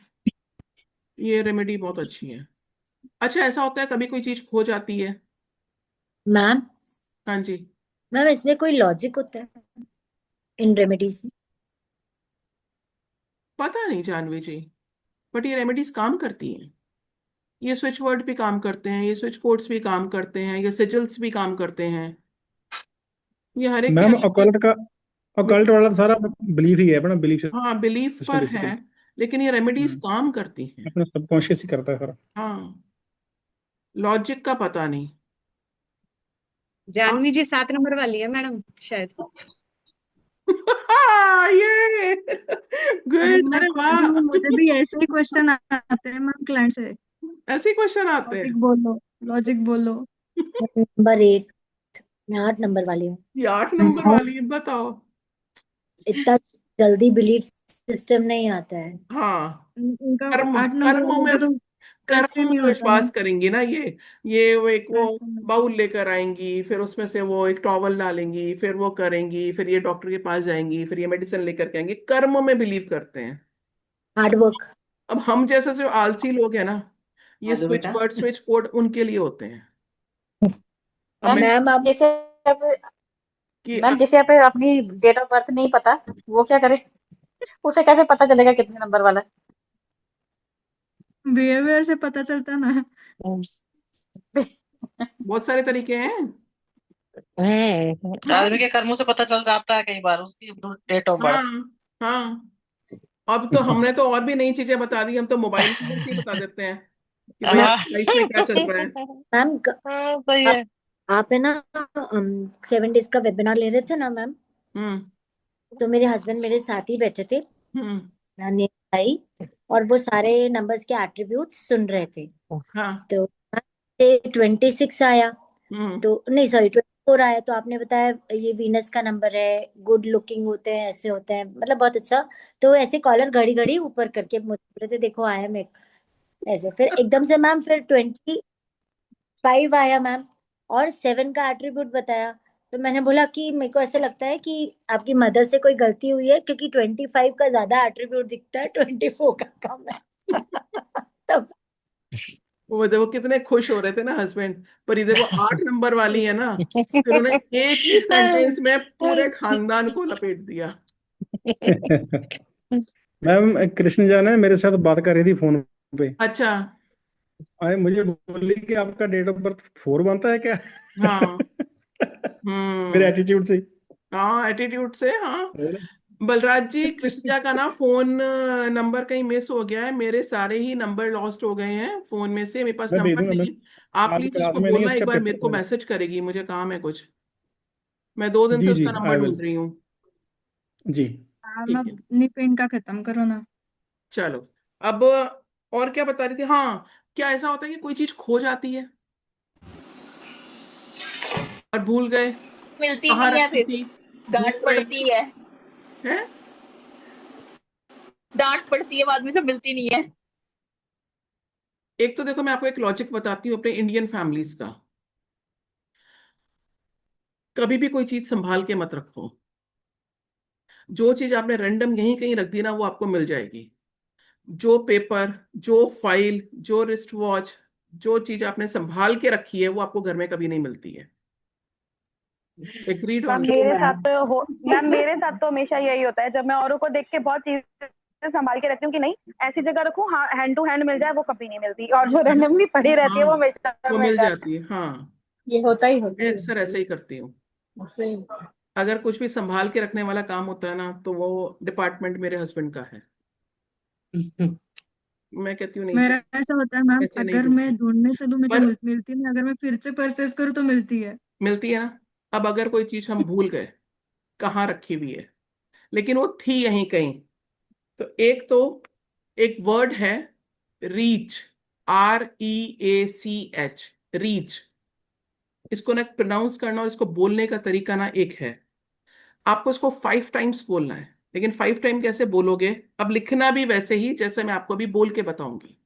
ये रेमेडी बहुत अच्छी है। अच्छा, ऐसा होता है कभी कोई चीज खो जाती है। मैम हाँ जी। मैम इसमें कोई लॉजिक होता है इन रेमेडीज में? पता नहीं जानवी जी, बट ये रेमेडीज काम करती हैं। ये स्विच वर्ड भी काम करते हैं, ये स्विच कोड्स भी काम करते हैं, ये सिजल्स भी काम करते हैं। ये हर एक के मैम अलग ऑकल्ट का, ऑकल्ट वाला तो सारा बिलीफ ही है, अपना बिलीफ हाँ, बिलीफ सिस्टम पर है, बेसिकली। लेकिन ये रेमेडीज काम करती हैं। अपना सबकॉन्शियस ही करता है सारा। हाँ, लॉजिक का पता नहीं। जानवी जी 7 नंबर वाली है मैडम शायद। ये गुड, अरे वाह। मुझे भी ऐसे ही क्वेश्चन आते हैं मैम क्लाइंट से। ऐसे क्वेश्चन आते हैं। लॉजिक बोलो, लॉजिक बोलो। नंबर 8, मैं 8 नंबर वाली हूँ। ये 8 नंबर वाली है, बताओ। इतना जल्दी बिलीफ सिस्टम नहीं आता है। हाँ, उनका कर्म 8 नंबर कर्मों वालों में का तो ट्रस्ट ही कर्मों नहीं में होता विश्वास मैम। करेंगी ना ये वो एक वो ट्रस्ट नहीं। बाउल लेकर आएंगी, फिर उसमें से वो एक टॉवल डालेंगी, फिर वो करेंगी, फिर ये डॉक्टर के पास जाएंगी, फिर ये मेडिसिन लेकर के आएंगी, कर्मों में बिलीव करते हैं। Hard work. अब हम जैसे जो आलसी लोग हैं ना, ये आदो स्विच बेटा। वर्ड स्विच कोड उनके लिए होते हैं। अब मैं मैम आप जैसे कि मैम जैसे आप अपनी डेट ऑफ बर्थ नहीं पता, वो क्या करे? उसे कैसे पता चलेगा कितने नंबर वाला है? बिहेवियर से पता चलता ना। बहुत सारे तरीके हैं। आदमी के कर्मों से पता चल जाता है कई बार उसकी डेट ऑफ हाँ बर्थ। हाँ, अब तो हमने तो और भी नई चीजें बता दी, हम तो मोबाइल नंबर से ही बता देते हैं कि भाई हाँ लाइफ में क्या चल रहा है। मैम सही है। आप है ना 7 डेज का वेबिनार ले रहे थे ना मैम, तो मेरे हस्बैंड मेरे साथ ही बैठे थे, नानी आई, और वो सारे नंबर्स के एट्रीब्यूट्स सुन रहे थे। हाँ। तो 26 आया, तो नहीं सॉरी 24 आया, तो आपने बताया ये वीनस का नंबर है, गुड लुकिंग होते हैं, ऐसे होते हैं, मतलब बहुत अच्छा। तो ऐसे कॉलर घड़ी घड़ी ऊपर करके मुझे बोले थे देखो आया मैं ऐसे, फिर एकदम से मैम फिर 25 आया मैम, और 7 का एट्रीब्यूट बताया। तो मैंने बोला कि मेरे को ऐसा लगता है कि आपकी मदर से कोई गलती हुई है, क्योंकि 25 का ज्यादा एट्रीब्यूट दिखता है, 24 का कम है। तब वो देखो कितने खुश हो रहे थे ना हस्बैंड, पर ये देखो 8 नंबर वाली है ना, फिर उन्होंने एक ही सेंटेंस में पूरे खानदान को लपेट दिया। मैम कृष्ण जान है मेरे साथ बात कर रही थी फोन पे। अच्छा। आए मुझे बोली कि आपका डेट ऑफ बर्थ 4 बनता है क्या? हाँ। मेरे एटीट्यूड से। हाँ, एटीट्यूड से। हाँ बलराज जी, कृष्णा का ना फोन नंबर कहीं मिस हो गया है, मेरे सारे ही नंबर लॉस्ट हो गए हैं फोन में से, मेरे पास मैं नंबर भेजूंगा नहीं मैं। है। आप आज प्लीज क्लास उसको में नहीं, बोलना एक उसका बार मेरे को पेपर है। मैसेज करेगी, मुझे काम है कुछ। मैं 2 दिन से जी जी उसका नंबर आई विल। ढूंढ रही हूँ। जी। हाँ ठीक मैं है, अपनी पेन का खत्म करो ना। चलो। अब और क्या बता रही थी? हाँ, क्या ऐसा होता है कि कोई चीज खो जाती है और भूल गए, मिलती कहाँ नहीं है, रखी फिर थी, ढूंढ डांट रहे पड़ती है। हैं? डांट पड़ती है बाद में, से मिलती नहीं है। एक तो देखो, मैं आपको एक लॉजिक बताती हूँ अपने इंडियन फैमिलीज का। कभी भी कोई चीज संभाल के मत रखो। जो चीज आपने रैंडम यहीं कहीं रख दी ना, वो आपको मिल जाएगी। जो पेपर, जो फाइल, जो रिस्ट वॉच, जो चीज आपने संभाल के रखी है, वो आपको घर में कभी नहीं मिलती है। Agreed ma'am on? मेरे साथ तो हमेशा यही होता है, जब मैं औरों को देख के बहुत चीजें संभाल के रखती हूँ कि नहीं ऐसी जगह रखूँ, हाँ हैंड टू हैंड मिल जाए, वो कभी नहीं मिलती, और जो रैंडमली पड़ी रहती है हाँ, वो हमेशा वो मिल मिल जाती जाती है। हाँ, है। ये होता ही मैं होता अक्सर ऐसे ही करती हूँ। है। अगर कुछ भी संभाल के रखने वाला काम होता है ना, तो वो डिपार्टमेंट मेरे हस्बैंड का है। मैं कहती हूँ नहीं मेरा चाहिए, ऐसा होता है मैम, ऐसे नहीं अगर ढूंढते। मैं ढूंढने चलूं मुझे पर मिलती नहीं, अगर मैं फिर से परचेस करूँ तो मिलती है। मिलती है ना। अब अगर कोई चीज हम भूल गए कहाँ रखी हुई है, लेकिन वो थी यहीं कहीं, तो एक वर्ड है, रीच, REACH, रीच। इसको ना प्रोनाउंस करना और इसको बोलने का तरीका ना एक है। आपको इसको 5 टाइम्स बोलना है, लेकिन 5 टाइम कैसे बोलोगे? अब लिखना भी वैसे ही जैसे मैं आपको अभी बोल के बताऊंगी।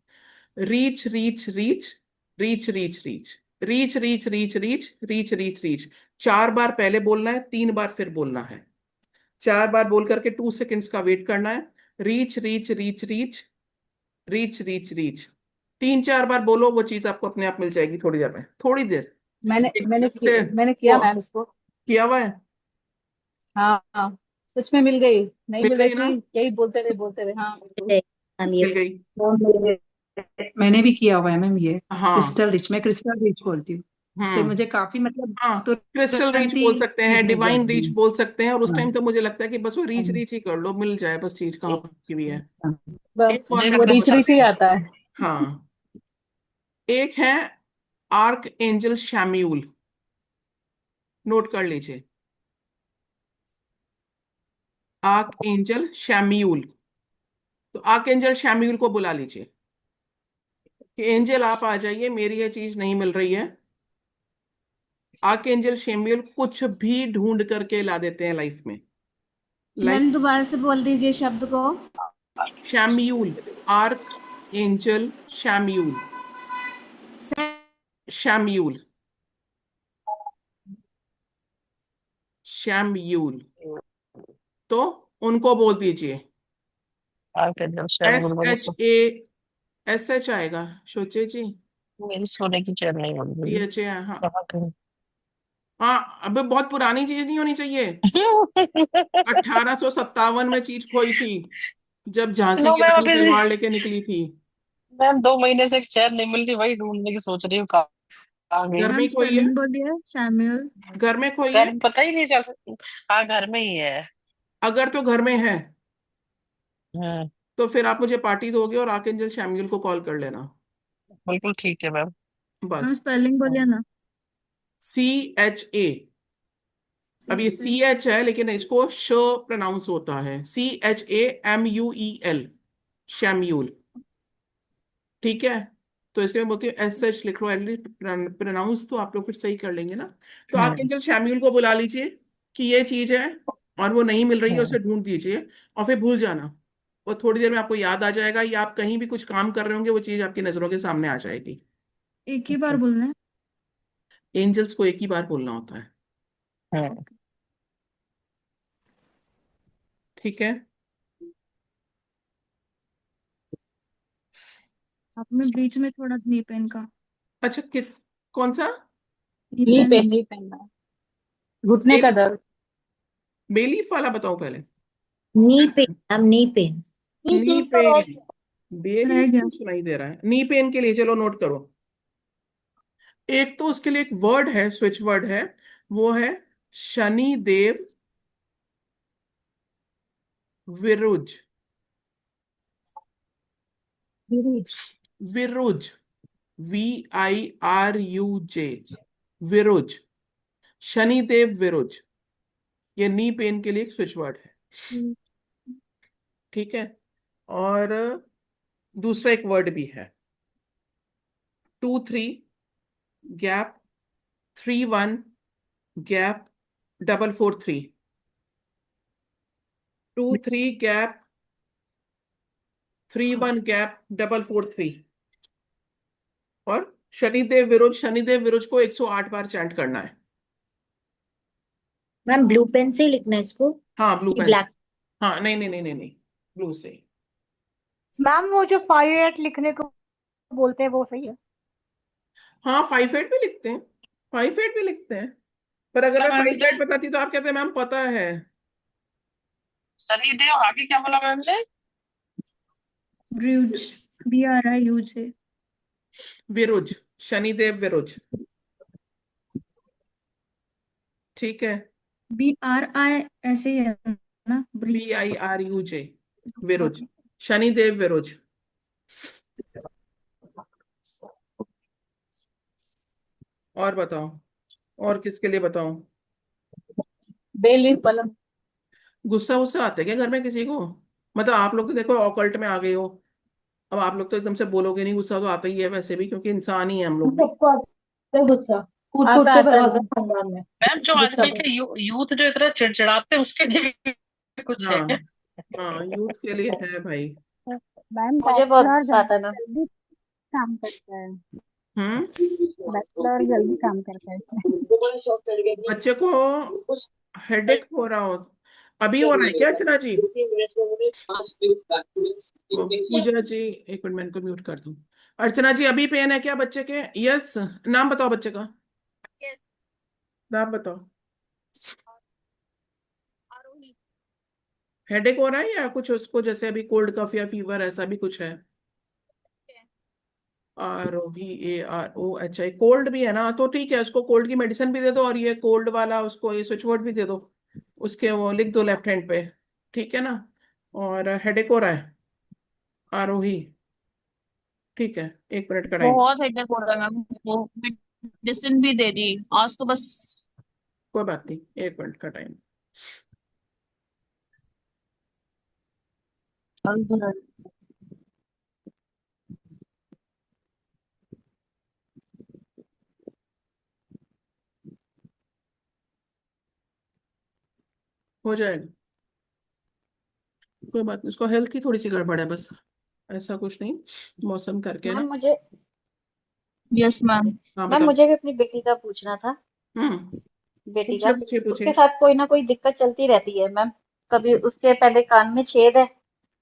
Reach reach reach, reach reach reach, reach reach reach reach, reach reach reach. 4 बार पहले बोलना है, 3 बार फिर बोलना है। 4 बार बोल करके 2 सेकेंड्स का वेट करना है। Reach reach reach reach, reach reach reach. 3-4 बार बोलो, वो चीज आपको अपने आप मिल जाएगी थोड़ी देर में, थोड़ी देर। एकदम से मैंने वो किया मैम इसको। किया हुआ है। हाँ हाँ, सच में मिल गई, नहीं मिल मिल रही गई ना? थी, यही बोलते रहे हाँ बिल्कुल। हम ये मिल गई। मैंने भी किया हुआ है मैम ये हाँ। क्रिस्टल रिच, मैं क्रिस्टल रिच बोलती हूँ। इससे हम्म। मुझे काफी मतलब हाँ, क्रिस्टल रीच तुरंत ही बोल सकते चीज हैं, मिल डिवाइन जाती रीच है। बोल सकते हैं, और उस हाँ टाइम तो मुझे लगता है कि बस वो रीच हाँ, रीच ही कर लो, मिल जाए बस चीज कहाँ पर रखी हुई है। बस एक और मुझे भी मैं वो रीच बताऊँ। रीच ही आता है। हाँ, एक है आर्क एंजल शैम्यूल, नोट कर लीजिए। Archangel Chamuel. तो आर्क एंजल शैम्यूल को बुला लीजिए कि एंजल आप आ जाइए, मेरी ये चीज नहीं मिल रही है। आर्क एंजल शैम्यूल कुछ भी ढूंढ करके ला देते हैं लाइफ में। लाइफ। मैम दोबारा से बोल दीजिए शब्द को। शैम्यूल, आर्क एंजल शैम्यूल, शैम्यूल, शैम्यूल। तो उनको बोल दीजिए। SHASH आएगा, सोचे जी। मेरी सोने की चैन नहीं बन रही है। THA, हाँ। कहाँ करूं? हाँ, अबे बहुत पुरानी चीज नहीं होनी चाहिए। 1857 में चीज खोई थी, जब झांसी नो की मैम, रानी अभी तलवार लेके निकली थी। मैम 2 महीने से एक चैन नहीं मिल रही, वही ढूंढने की सोच रही हूँ, कहाँ गई। घर में मैम ही खोई है? स्पेलिंग बोलिए, शैम्यूल। घर में खोई है? घर पता ही नहीं चल। हाँ, घर में ही है। अगर तो घर में है, हम्म। तो फिर आप मुझे पार्टी दोगे और आर्कएंजल शैम्यूल को कॉल कर लेना। बिल्कुल ठीक है मैम। मैम बस। स्पेलिंग बोलिए ना। CHA। अब ये CH है, लेकिन इसको श प्रोनाउंस होता है, CHAMUEL, शैम्यूल। ठीक है, तो इसलिए मैं बोलती हूँ SH लिख लो, एटलीस्ट प्रोनाउंस तो आप लोग फिर सही कर लेंगे ना। तो आर्कएंजल शैम्यूल को बुला लीजिए कि ये चीज है और वो नहीं मिल रही है, उसे ढूंढ दीजिए। और फिर भूल जाना, वो थोड़ी देर में आपको याद आ जाएगा, या आप कहीं भी कुछ काम कर रहे होंगे, वो चीज आपकी नजरों के सामने आ जाएगी। एक ही बार बोलना है। एंजल्स को एक ही बार बोलना होता है। हाँ। ठीक है। आप में बीच में थोड़ा नी पेन का अच्छा, कौन सा? Knee knee pain pain, knee pain ma'am, घुटने का दर्द। बेलीफ वाला बताओ पहले। Knee pain ma'am, knee pain. Knee तो रह पेन, रह बेलीफ गया। तो सुनाई दे रहा है। नी पेन के लिए चलो नोट करो। एक तो उसके लिए एक वर्ड है, स्विच वर्ड है, वो है शनि देव विरुज। विरुज, विरुज, VIRUJ, विरुज, शनिदेव विरुज। ये नी पेन के लिए एक स्विच वर्ड है। ठीक है। और दूसरा एक वर्ड भी है, 2 3 गैप 3 1 गैप 4 4 3, 2 3 गैप 3 1 गैप 4 4 3। और शनिदेव विरुज को 108 बार चैंट करना है। मैम ब्लू पेन से ही लिखना है इसको हाँ, ब्लू कि पेन। ब्लैक? हाँ, नहीं नहीं नहीं नहीं नहीं, ब्लू से। मैम वो जो 5-8 लिखने को बोलते हैं वो सही है? हाँ, 5-8 भी लिखते हैं, 5-8 भी लिखते हैं। पर अगर क्या मैं मैम 5-8 बताती तो आप कहते मैम पता है। शनिदेव, आगे क्या बोला मैम ने? ब्रूज, BRIUJ। विरुज, शनिदेव विरुज। ठीक है। BRI ऐसे ही है ना? BIRUJ, विरुज, शनिदेव विरुज। और बताओ, और किसके लिए बताऊं? बेलीफ वाला। गुस्सा गुस्सा आता है क्या घर में किसी को? मतलब आप लोग तो देखो ऑकल्ट में आ गए हो, अब आप लोग तो एकदम से बोलोगे नहीं, गुस्सा तो आता ही है वैसे भी, क्योंकि इंसान ही है हम लोग भी। सबको आता है गुस्सा, कूट कूट आता के आता है भरवाता है मैम। खानदान में मैम जो गुस्सा आजकल को। के यूथ जो इतना चिड़चिड़ाते हैं उसके लिए कुछ हाँ है? हाँ, यूथ के लिए है भाई। मैम मुझे बहुत बैचलर गुस्सा आता है मैम। जल्दी काम करता है, हम्म। बैचलर जल्दी काम करता है इसमें। बच्चे को हेडेक हो रहा हो, अभी हो रहा है क्या अर्चना जी? वो पूजा जी, एक मिनट मैं इनको म्यूट कर दूं। अर्चना जी, अभी पेन है क्या बच्चे के? यस, नाम बताओ बच्चे का, नाम बताओ। हेडेक हो रहा है या कुछ उसको, जैसे अभी कोल्ड कफ या फीवर ऐसा भी कुछ है? ROVAROHI, कोल्ड भी है ना? तो ठीक है, उसको कोल्ड की मेडिसिन भी दे दो, और ये कोल्ड वाला उसको ये स्विच वर्ड भी दे दो, उसके वो लिख दो लेफ्ट हैंड पे। ठीक है ना? और हेडेक हो रहा है, आरोही। ठीक है, 1 मिनट का टाइम। बहुत हेडेक हो रहा है मैम, उसको मेडिसिन भी दे दी आज तो बस। कोई बात नहीं, 1 मिनट का टाइम। हो जाएगा, कोई बात नहीं, उसको हेल्थ की थोड़ी सी गड़बड़ है बस, ऐसा कुछ नहीं, मौसम करके ना। मैम मुझे यस मैम। हाँ मैम बताओ। मुझे भी अपनी बेटी का पूछना था। हम्म, बेटी का, पूछिए पूछिए उसके पूछिए। साथ कोई ना कोई दिक्कत चलती रहती है मैम। कभी उसके पहले कान में छेद है,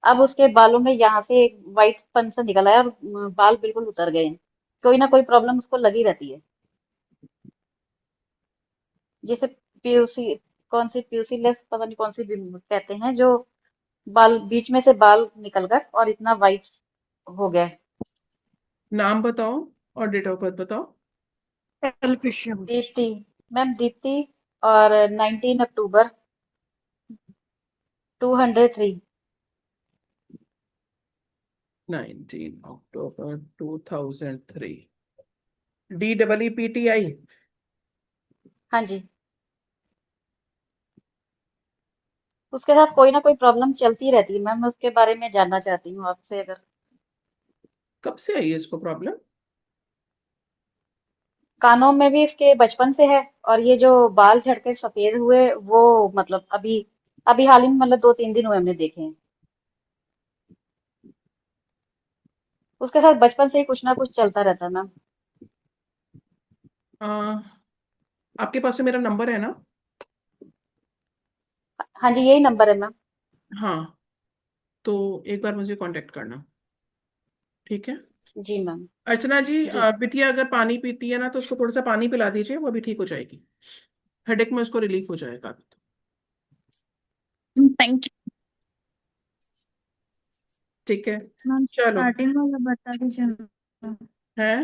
अब उसके बालों में यहाँ से एक वाइट पन सा निकल आया और बाल बिल्कुल उतर गए हैं। कोई ना कोई प्रॉब्लम उसको लगी रहती है, जैसे पीयूसी, कौन सी पीयूसी लेस पता नहीं कौन सी कहते हैं, जो बाल बीच में से बाल निकल गए और इतना वाइट हो गया है। नाम बताओ और डेट ऑफ बर्थ बताओ। दीप्ति, मैम दीप्ति, और 19 अक्टूबर 203। 19 अक्टूबर 2003। DEEPTI। हाँ जी, उसके साथ कोई ना कोई प्रॉब्लम चलती रहती है मैम, मैं उसके बारे में जानना चाहती हूँ आपसे। अगर कब से आई है इसको प्रॉब्लम? कानों में भी इसके बचपन से है, और ये जो बाल झड़ के सफेद हुए वो मतलब अभी अभी हाल ही में, मतलब 2-3 दिन हुए हमने देखे हैं। उसके साथ बचपन से ही कुछ ना कुछ चलता रहता है मैम। आपके पास में मेरा नंबर है ना? हाँ जी, यही नंबर है मैम। हाँ, तो एक बार मुझे कांटेक्ट करना, ठीक है? जी मैम। अर्चना जी, जी बिटिया अगर पानी पीती है ना तो उसको थोड़ा सा पानी पिला दीजिए, वो भी ठीक हो जाएगी। हेडेक में उसको रिलीफ हो जाएगा अभी तो। थैंक ठीक है, मैम चलो। स्टार्टिंग में बता दीजिए मैम। है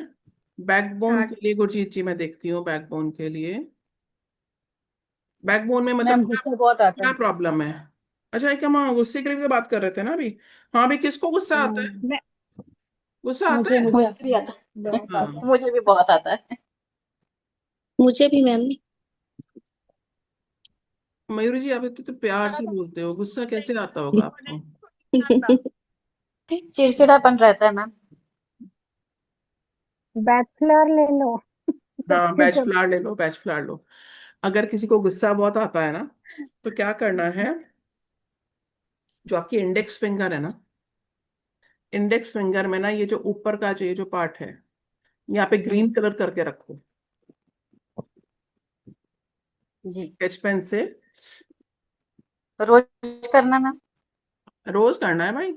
बैकबोन स्टार्ट के लिए गुरजीत जी, मैं देखती हूँ बैकबोन के लिए। बैकबोन में मतलब मैम, क्या गुस्सा बहुत आता क्या है। प्रॉब्लम है? अच्छा, क्या हम गुस्से के लिए बात कर रहे थे ना अभी? हाँ, अभी किसको गुस्सा आता है? मैं गुस्सा आता मुझे है? मुझे भी आता है। बहुत आता है। मुझे भी बहुत आता है। मुझे भी मैम। मयूरी जी, आप तो प्यार से बोलते हो, गुस्सा कैसे आता होगा आपको? चिड़चिड़ापन रहता है मैम। बैचलर ले लो। हाँ, बैच फ्लावर ले लो, बैच फ्लावर लो। अगर किसी को गुस्सा बहुत आता है ना, तो क्या करना है, जो आपकी इंडेक्स फिंगर है ना, इंडेक्स फिंगर में ना ये जो ऊपर का जो ये जो पार्ट है, यहाँ पे ग्रीन कलर करके रखो जी। स्केच पेन से। रोज करना मैम? रोज करना है भाई।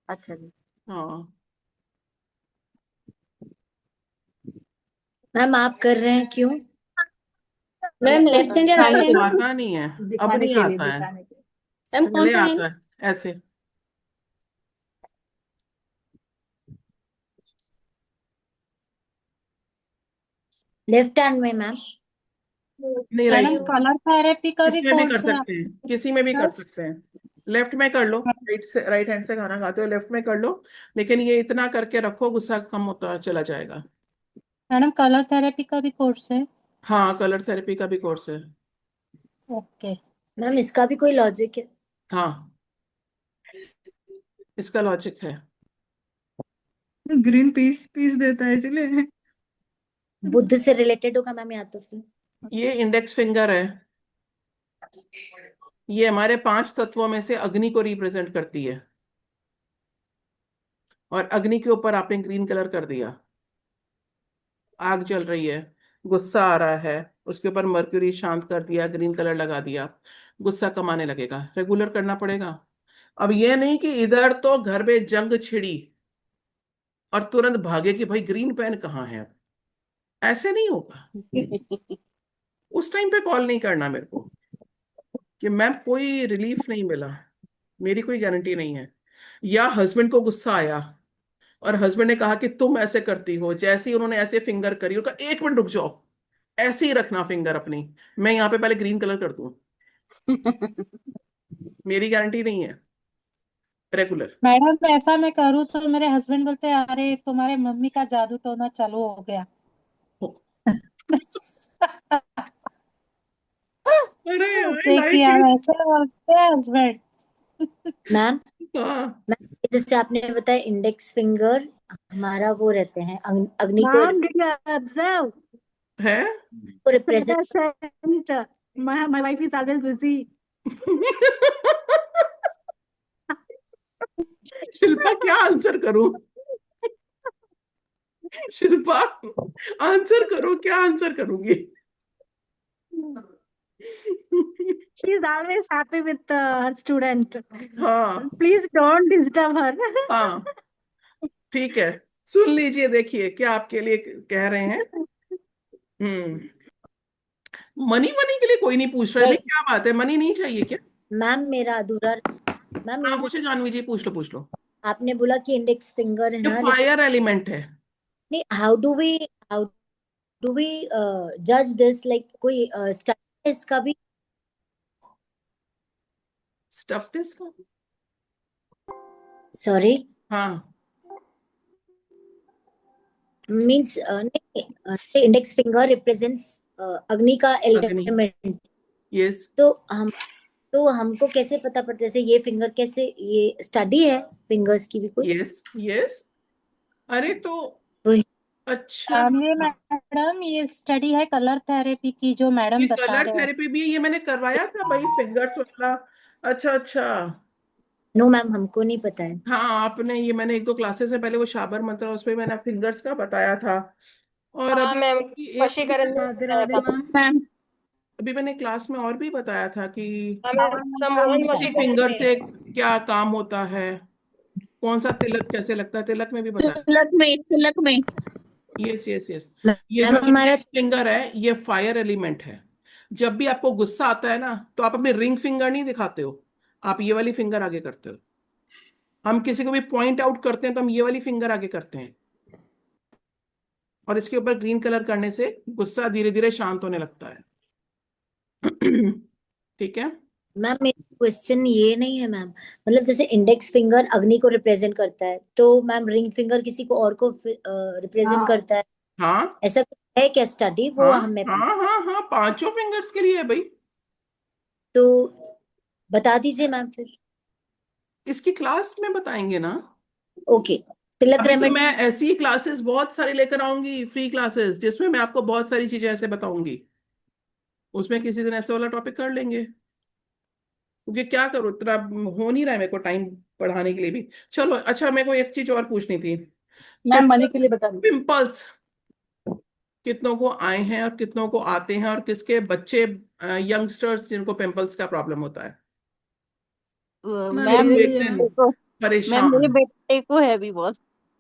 अच्छा जी। हाँ, मैम आप कर रहे हैं क्यों? मैम लेफ्ट हैंड या राइट आपको हैंड? आता नहीं है, अब दिखाने नहीं के लिए, आता है, दिखाने के लिए। मैम कौन पहले सा आता हैंड? है ऐसे। लेफ्ट हैंड में मैम? नहीं, राइट मैडम में। कलर थेरेपी का भी इसमें भी कर कोर्स है सकते आपके हैं, किसी में भी कर पास? सकते हैं। लेफ्ट में कर लो, राइट से, राइट हैंड से खाना खाते हो, लेफ्ट में कर लो। लेकिन ये इतना करके रखो, गुस्सा कम होता चला जाएगा। मैडम कलर थेरेपी का भी कोर्स है? हाँ, कलर थेरेपी का भी कोर्स है। ओके। मैम इसका भी कोई लॉजिक है? हाँ, इसका लॉजिक है। ग्रीन पीस पीस देता है इसलिए। बुद्ध से रिलेटेड होगा मैम या तो फिर? ये इंडेक्स फिंगर है, ये हमारे 5 तत्वों में से अग्नि को रिप्रेजेंट करती है, और अग्नि के ऊपर आपने ग्रीन कलर कर दिया। आग जल रही है, गुस्सा आ रहा है, उसके ऊपर मर्क्यूरी शांत कर दिया, ग्रीन कलर लगा दिया, गुस्सा कम आने लगेगा। रेगुलर करना पड़ेगा। अब ये नहीं कि इधर तो घर में जंग छिड़ी और तुरंत भागे कि भाई ग्रीन पेन कहाँ है, ऐसे नहीं होगा। उस टाइम पे कॉल नहीं करना मेरे को कि मैम कोई रिलीफ नहीं मिला, मेरी कोई गारंटी नहीं है। या हस्बैंड को गुस्सा आया और हस्बैंड ने कहा कि तुम ऐसे करती हो, जैसे ही उन्होंने ऐसे फिंगर करी, उनका 1 मिनट रुक जाओ, ऐसे ही रखना फिंगर अपनी, मैं यहाँ पे पहले ग्रीन कलर कर दूं, मेरी गारंटी नहीं है। रेगुलर। मैडम ऐसा मैं करूँ तो मेरे हस्बैंड बोलते हैं अरे तुम्हारे मम्मी का जादू टोना चालू हो गया। अरे आई देखिए लाइक आप इट। ऐसे बोलते हैं हस्बैंड। मैम हाँ, जैसे आपने बताया इंडेक्स फिंगर हमारा वो रहते हैं अग्नि को Mom, did you observe? है। Represent. Present. My wife is always busy. Shilpa, क्या आंसर करूं? शिल्पा, आंसर करो, क्या आंसर करूंगी? She is always happy with her student. हाँ Please don't disturb her. हाँ, ठीक है, सुन लीजिए, देखिए क्या आपके लिए कह रहे हैं। मनी मनी के लिए कोई नहीं पूछ रहा है भाई, क्या बात है, मनी नहीं चाहिए क्या? मैम मेरा अधूरा। मैम हाँ, ये पूछे जैसे जानवी जी, पूछ लो पूछ लो। आपने बोला कि इंडेक्स फिंगर है ये ना, फायर एलिमेंट है। नहीं हाउ डू वी जज दिस, लाइक कोई स्टडी है इसका भी? स्टफ टेस्ट का? सॉरी हाँ, मींस नहीं, इंडेक्स फिंगर रिप्रेजेंट्स अग्नि का अग्नि, एलिमेंट। यस। तो हमको कैसे पता पड़ता, जैसे ये फिंगर कैसे, ये स्टडी है फिंगर्स की भी कोई? Yes yes. अरे तो वही। अच्छा, ये मैडम ये स्टडी है कलर थेरेपी की जो ये मैडम बता कलर रहे हैं। थेरेपी भी है, ये मैंने करवाया था भाई, फिंगर्स वाला। अच्छा अच्छा। नो मैम हमको नहीं पता है। हाँ, आपने ये, मैंने 1-2 क्लासेस में पहले वो शाबर मंत्र, उसमें मैंने फिंगर्स का बताया था। और हाँ मैम, एक वशीकरण में राधे बताया राधे था। मैम। अभी मैंने क्लास में और भी बताया था कि हाँ मैम, सम्मोहन किसी वशीकरण फिंगर में। से क्या काम होता है। कौन सा तिलक कैसे लगता है, तिलक में भी बताया। तिलक में यस यस यस। ये जो हमारा फिंगर है ये फायर एलिमेंट है। जब भी आपको गुस्सा आता है ना तो आप अपनी रिंग फिंगर नहीं दिखाते हो, आप ये वाली फिंगर आगे करते हो। हम किसी को भी पॉइंट आउट करते हैं तो हम ये वाली फिंगर आगे करते हैं, और इसके ऊपर ग्रीन कलर करने से गुस्सा धीरे धीरे शांत होने लगता है। ठीक है मैम, मेरा क्वेश्चन ये नहीं है मैम, मतलब जैसे इंडेक्स फिंगर अग्नि को रिप्रेजेंट करता है, तो मैम रिंग फिंगर किसी को और को रिप्रेजेंट करता है, हाँ ऐसा कुछ है क्या स्टडी? वो हाँ हमें हाँ हाँ हाँ, पांचों फिंगर्स के लिए है भाई। तो बता दीजिए मैम फिर। इसकी क्लास में बताएंगे ना। ओके, तिलक अभी तो रेमेडी। मैं ऐसी क्लासेस बहुत सारी लेकर आऊंगी, फ्री क्लासेस, जिसमें मैं आपको बहुत सारी चीजें ऐसे बताऊंगी। उसमें किसी दिन ऐसे वाला टॉपिक कर लेंगे, क्योंकि क्या करूँ, इतना हो नहीं रहा है मेरे को टाइम पढ़ाने के लिए भी। चलो अच्छा, मेरे को एक चीज और पूछनी थी। मैम मनी के लिए बता दीजिए। पिंपल्स कितनों को आए हैं और कितनों को आते हैं, और किसके बच्चे यंगस्टर्स जिनको पिंपल्स का प्रॉब्लम होता है। मैम लोग मेरे देखते हैं बेटे को मैम मेरे परेशान। बेटे को है भी बहुत।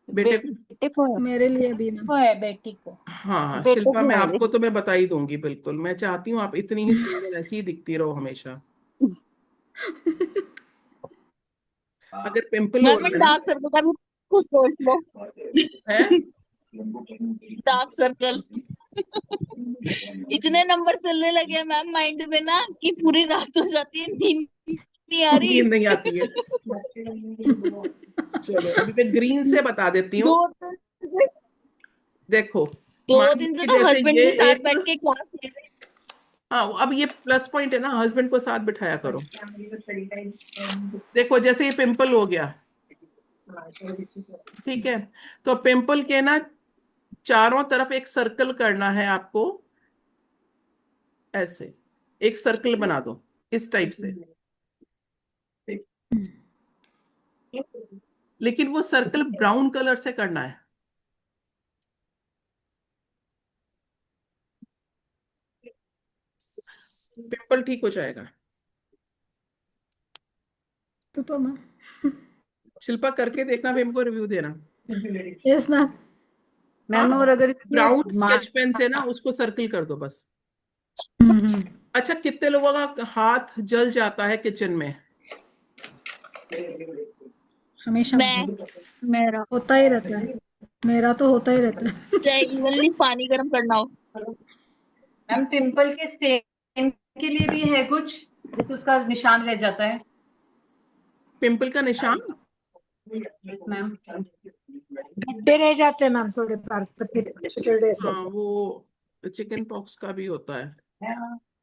बेटे को, बेटे को है, मेरे लिए भी मैम। को है बेटी को। हाँ बेटे शिल्पा, को मैं है आपको मेरे। तो मैं बता ही दूंगी बिल्कुल। मैं चाहती हूँ आप इतनी ही सुंदर ऐसी ही दिखती रहो हमेशा। अगर पिंपल हो मैम रहा मैं है ना डार्क सर्कल का भी कुछ सोच लो। है, डार्क सर्कल इतने नंबर चलने लगे हैं मैम माइंड में ना कि पूरी रात हो जाती है, नींद नहीं आ रही। नींद नहीं आती है। चलो अभी मैं ग्रीन से बता देती हूँ। दो दिन से देखो, दो मान दिन से लीजिए तो जैसे हस्बैंड ये के साथ एक, बैठ के क्लास ले रहे हैं। हाँ अब ये प्लस पॉइंट है ना, हस्बैंड को साथ बिठाया करो। देखो जैसे ये पिंपल हो गया, ठीक है, तो पिंपल के ना चारों तरफ एक सर्कल करना है आपको, ऐसे एक सर्कल बना दो इस टाइप से। लेकिन वो सर्कल ब्राउन कलर से करना है। पिंपल ठीक हो जाएगा। तो मैम। शिल्पा करके देखना, फिर हमको रिव्यू देना। Yes ma'am. मैम और अगर ब्राउन इसमें स्केच पेन से ना उसको सर्कल कर दो बस। अच्छा, कितने लोगों का हाथ जल जाता है किचन में? हमेशा मेरा होता ही रहता है, मेरा तो होता ही रहता है। चाहे इवनली पानी गर्म करना हो। मैम पिंपल के स्टेन के लिए भी है कुछ, जैसे उसका निशान रह जाता है। पिंपल का निशान? मैम गड्ढे रह जाते हैं मैम थोड़े सैटरडे से। हाँ वो चिकन पॉक्स का भी होता है।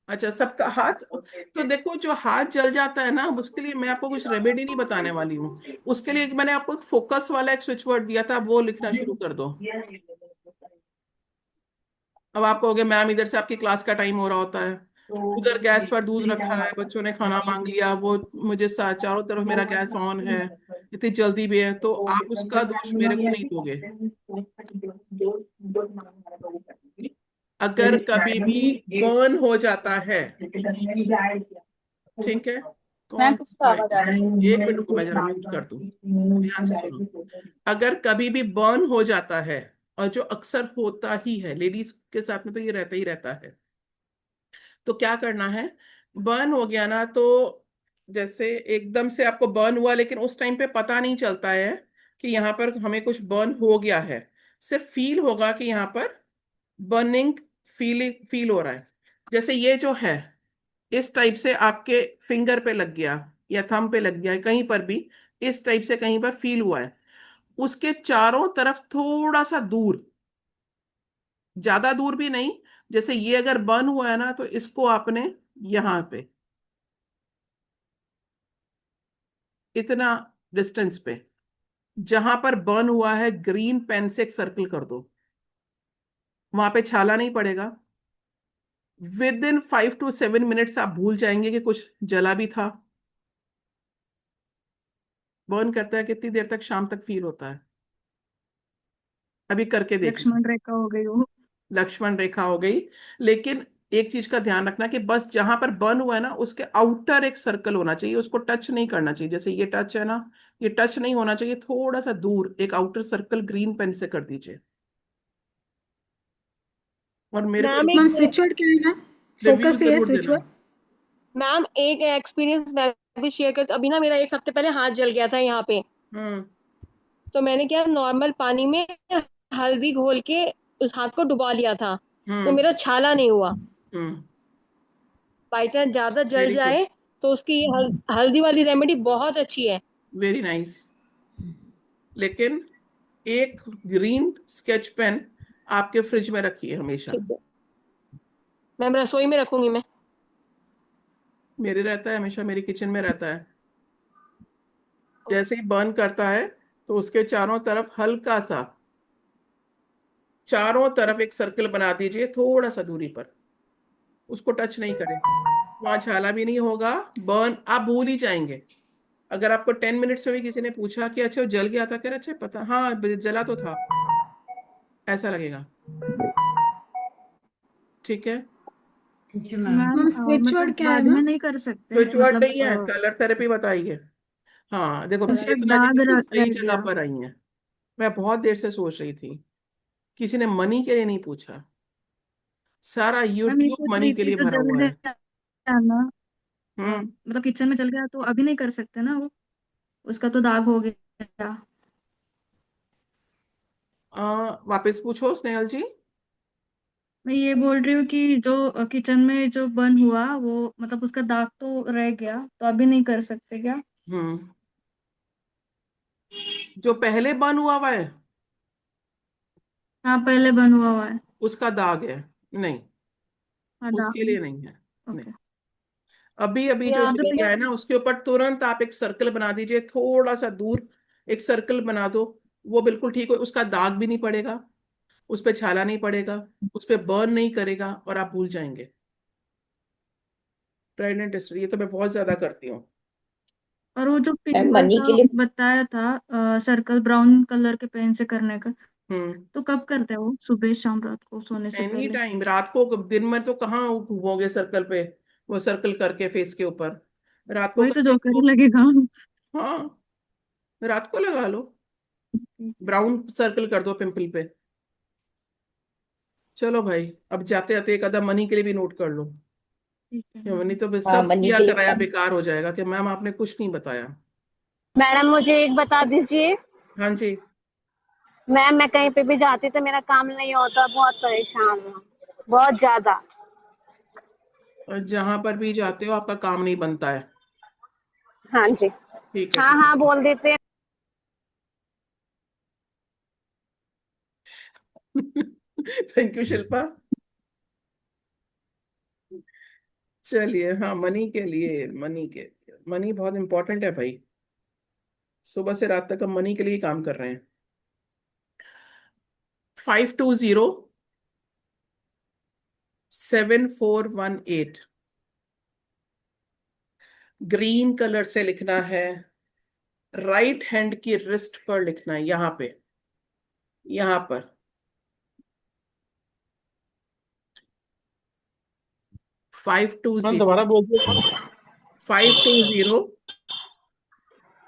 अच्छा, सबका हाथ, तो देखो जो हाथ जल जाता है ना, उसके लिए मैं आपको कुछ रेमेडी नहीं बताने वाली हूँ। उसके लिए मैंने आपको फोकस वाला एक स्विच वर्ड दिया था, वो लिखना शुरू कर दो। अब आप कहोगे मैम इधर से आपकी क्लास का टाइम हो रहा होता है, उधर गैस पर दूध रखा है, बच्चों ने खाना मांग लिया, वो मुझे चारों तरफ मेरा गैस ऑन है, इतनी जल्दी भी है, तो आप उसका दोष मेरे को नहीं दोगे। अगर कभी भी बर्न हो जाता है, ठीक है, मैम कौन किसका आवाज आ रहा है? एक मिनट रुको, मैं जरा म्यूट कर दूं, ध्यान से सुनो। अगर कभी भी बर्न हो जाता है, और जो अक्सर होता ही है, लेडीज के साथ में तो ये रहता ही रहता है, तो क्या करना है? बर्न हो गया ना, तो जैसे एकदम से आपको बर्न हुआ, लेकिन उस टाइम पे पता नहीं चलता है कि यहाँ पर हमें कुछ बर्न हो गया है, सिर्फ फील होगा कि यहाँ पर बर्निंग फील हो रहा है। जैसे ये जो है इस टाइप से आपके फिंगर पे लग गया या थंब पे लग गया, कहीं पर भी इस टाइप से कहीं पर फील हुआ है, उसके चारों तरफ थोड़ा सा दूर, ज्यादा दूर भी नहीं, जैसे ये अगर बर्न हुआ है ना, तो इसको आपने यहां पे इतना डिस्टेंस पे, जहां पर बर्न हुआ है, ग्रीन पेन से एक सर्कल कर दो। वहां पे छाला नहीं पड़ेगा। विद इन 5 to 7 मिनट्स आप भूल जाएंगे कि कुछ जला भी था। बर्न करता है कितनी देर तक? शाम तक फील होता है। अभी करके देखना। लक्ष्मण रेखा हो गई वो। लक्ष्मण रेखा हो गई, लेकिन एक चीज का ध्यान रखना कि बस जहां पर बर्न हुआ है ना उसके आउटर एक सर्कल होना चाहिए, उसको टच नहीं करना चाहिए। जैसे ये टच है ना, ये टच नहीं होना चाहिए, थोड़ा सा दूर एक आउटर सर्कल ग्रीन पेन से कर दीजिए। और मेरे को मैम मैम एक स्विच वर्ड क्या है मैम? रिव्यू फोकस ये है जरूर स्विच देना। वर्ड। मैम एक एक्सपीरियंस मैं भी शेयर कर, अभी ना मेरा 1 हफ्ते पहले हाथ जल गया था यहाँ पे। तो मैंने क्या नॉर्मल पानी में हल्दी घोल के उस हाथ को डुबा लिया था, तो मेरा छाला नहीं हुआ। बाई चांस ज्यादा जल वेरी गुड, जाए तो उसकी ये हल्दी वाली रेमेडी बहुत अच्छी है। Very nice. लेकिन एक ग्रीन स्केच पेन आपके फ्रिज में रखिए हमेशा। ठीक है मैम, रसोई में रखूंगी मैं। मेरे रहता है हमेशा, मेरी किचन में रहता है। जैसे ही बर्न करता है तो उसके चारों तरफ हल्का सा, चारों तरफ एक सर्कल बना दीजिए थोड़ा सा दूरी पर, उसको टच नहीं करें। वहां छाला भी नहीं होगा, बर्न आप भूल ही जाएंगे। अगर आपको 10 मिनट्स में भी किसी ने पूछा कि अच्छा वो जल गया था, कह रहे अच्छा पता, हाँ जला तो था, ऐसा लगेगा। ठीक है मैम स्विच वर्ड मतलब क्या है बाद में मैम? नहीं कर सकते स्विच वर्ड मतलब नहीं है, कलर थेरेपी बताइए। हाँ देखो, अगर चेतना जी दाग बिल्कुल रह सही जगह गया। पर आई है। मैं बहुत देर से सोच रही थी, किसी ने मनी के लिए नहीं पूछा। सारा मैम ये यूट्यूब पूछ मनी रही के थी लिए जो भरा जल हुआ है। गया ना, हम्म मतलब किचन में जल गया तो अभी नहीं कर सकते ना वो, उसका तो दाग हो गया। वापस पूछो स्नेहल जी। मैं ये बोल रही हूँ कि जो किचन में जो बर्न हुआ वो मतलब उसका दाग तो रह गया, तो अभी नहीं कर सकते क्या? हम्म जो पहले बर्न हुआ है हाँ पहले बर्न हुआ है। उसका दाग है, नहीं हाँ उसके दाग। लिए नहीं है। नहीं, ओके। अभी अभी जो या जो जल गया मेरा है ना उसके ऊपर तुरंत आप एक सर्कल बना दीजिए, थोड़ा सा दूर एक सर्कल बना दो, वो बिल्कुल ठीक हो। उसका दाग भी नहीं पड़ेगा, उस पर छाला नहीं पड़ेगा, उस पर बर्न नहीं करेगा, और आप भूल जाएंगे। ट्राइड एंड टेस्टेड, ये तो मैं बहुत ज्यादा करती हूँ। और वो जो पिंपल मनी का के लिए बताया था सर्कल ब्राउन कलर के पेन से करने का, हम्म तो कब करते हैं वो? सुबह शाम रात को सोने से एनी पहले? टाइम, रात को, दिन में तो कहाँ घूमोगे सर्कल पे, वो सर्कल करके फेस के ऊपर, रात को वही तो करके जोकर तो, ही लगेगा। हाँ रात को लगा लो, ब्राउन सर्कल कर दो पिंपल पे। चलो भाई, अब जाते जाते एक आधा मनी के लिए भी नोट कर लो। ठीक है ये मनी तो बस हाँ सब मनी किया के कराया लिए बेकार हो जाएगा कि मैम आपने कुछ नहीं बताया। मैडम मुझे एक बता दीजिए। हाँ जी। मैम मैं कहीं पे भी जाती तो मेरा काम नहीं होता, बहुत परेशान हूँ, बहुत ज्यादा। और जहां पर भी जाते हो आपका काम नहीं बनता है। हाँ जी। ठीक है हाँ ठीक हाँ बोल देते हैं। है। Thank you Shilpa. चलिए, हाँ मनी के लिए, मनी बहुत इंपॉर्टेंट है भाई। सुबह से रात तक हम मनी के लिए ही काम कर रहे हैं। 5207 418, ग्रीन कलर से लिखना है, राइट हैंड की रिस्ट पर लिखना है, यहां पे, यहां पर 520 दोबारा बोल दिया। 5207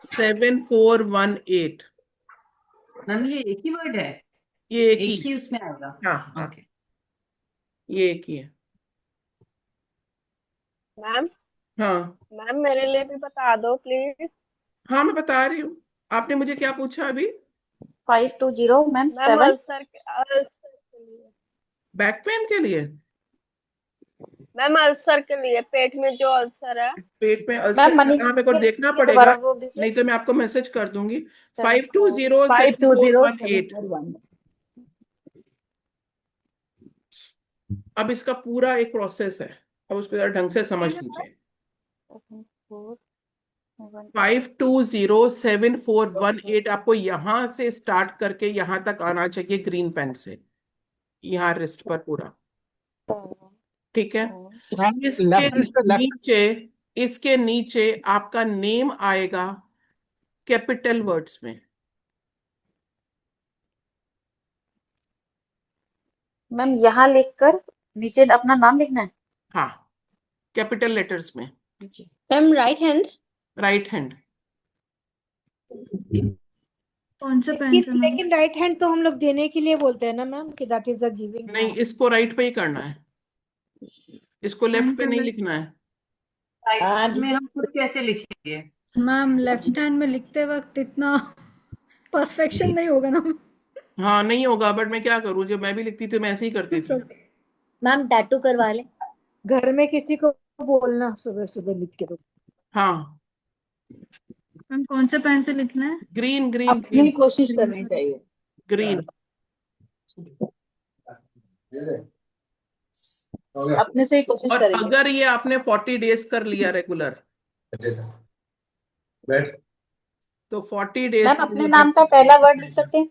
418। मैम ये एक ही वर्ड है, ये एक एक ही, ही उसमें आएगा? हाँ हाँ, ओके। ये एक ही है। मैम हाँ मैम मेरे लिए भी बता दो प्लीज। हाँ, मैं बता रही हूँ। आपने मुझे क्या पूछा अभी? 520 मैम मैम 7। अल्सर के लिए। बैक पेन के लिए? मैम अल्सर के लिए, पेट में जो अल्सर है। पेट में अल्सर मैम मनी कहाँ, मेरे को के देखना लिए पड़ेगा, दोबारा बोल दीजिए। नहीं तो मैं आपको मैसेज कर दूंगी। 520 5207 418। 741। अब इसका पूरा एक प्रोसेस है, अब उसको जरा ढंग से समझ लीजिए। 5207 418 आपको यहां से स्टार्ट करके यहां तक आना चाहिए, ग्रीन पेन से, यहाँ रिस्ट पर पूरा। ठीक है, इसके लेफ्ट नीचे, इसके नीचे आपका नेम आएगा कैपिटल वर्ड्स में। मैम यहाँ लिखकर नीचे अपना नाम लिखना है। हाँ, कैपिटल लेटर्स में। Ma'am right hand. Right hand. कौन सा पेन से मैम? लेकिन राइट हैंड तो हम लोग देने के लिए बोलते हैं ना मैम कि दैट इज अ गिविंग। नहीं, इसको राइट पे ही करना है, इसको लेफ्ट पे नहीं लिखना है। साइड में हम खुद कैसे लिखेंगे? मैम लेफ्ट हैंड में लिखते वक्त इतना परफेक्शन नहीं होगा ना। हाँ नहीं होगा, बट मैं क्या करूँ, जब मैं भी लिखती थी मैं ऐसे ही करती थी। मैम टैटू करवा ले। घर में किसी को बोलना सुबह सुबह लिख के दो। हाँ, मैम कौन से पेन से लिखना है? ग्रीन ग्रीन अपनी कोशिश करनी चाहिए। ग्रीन। अपने से ही कोशिश और करेंगे। अगर ये आपने 40 डेज कर लिया रेगुलर, तो 40 डेज मैम अपने नाम का पहला वर्ड लिख सकते हैं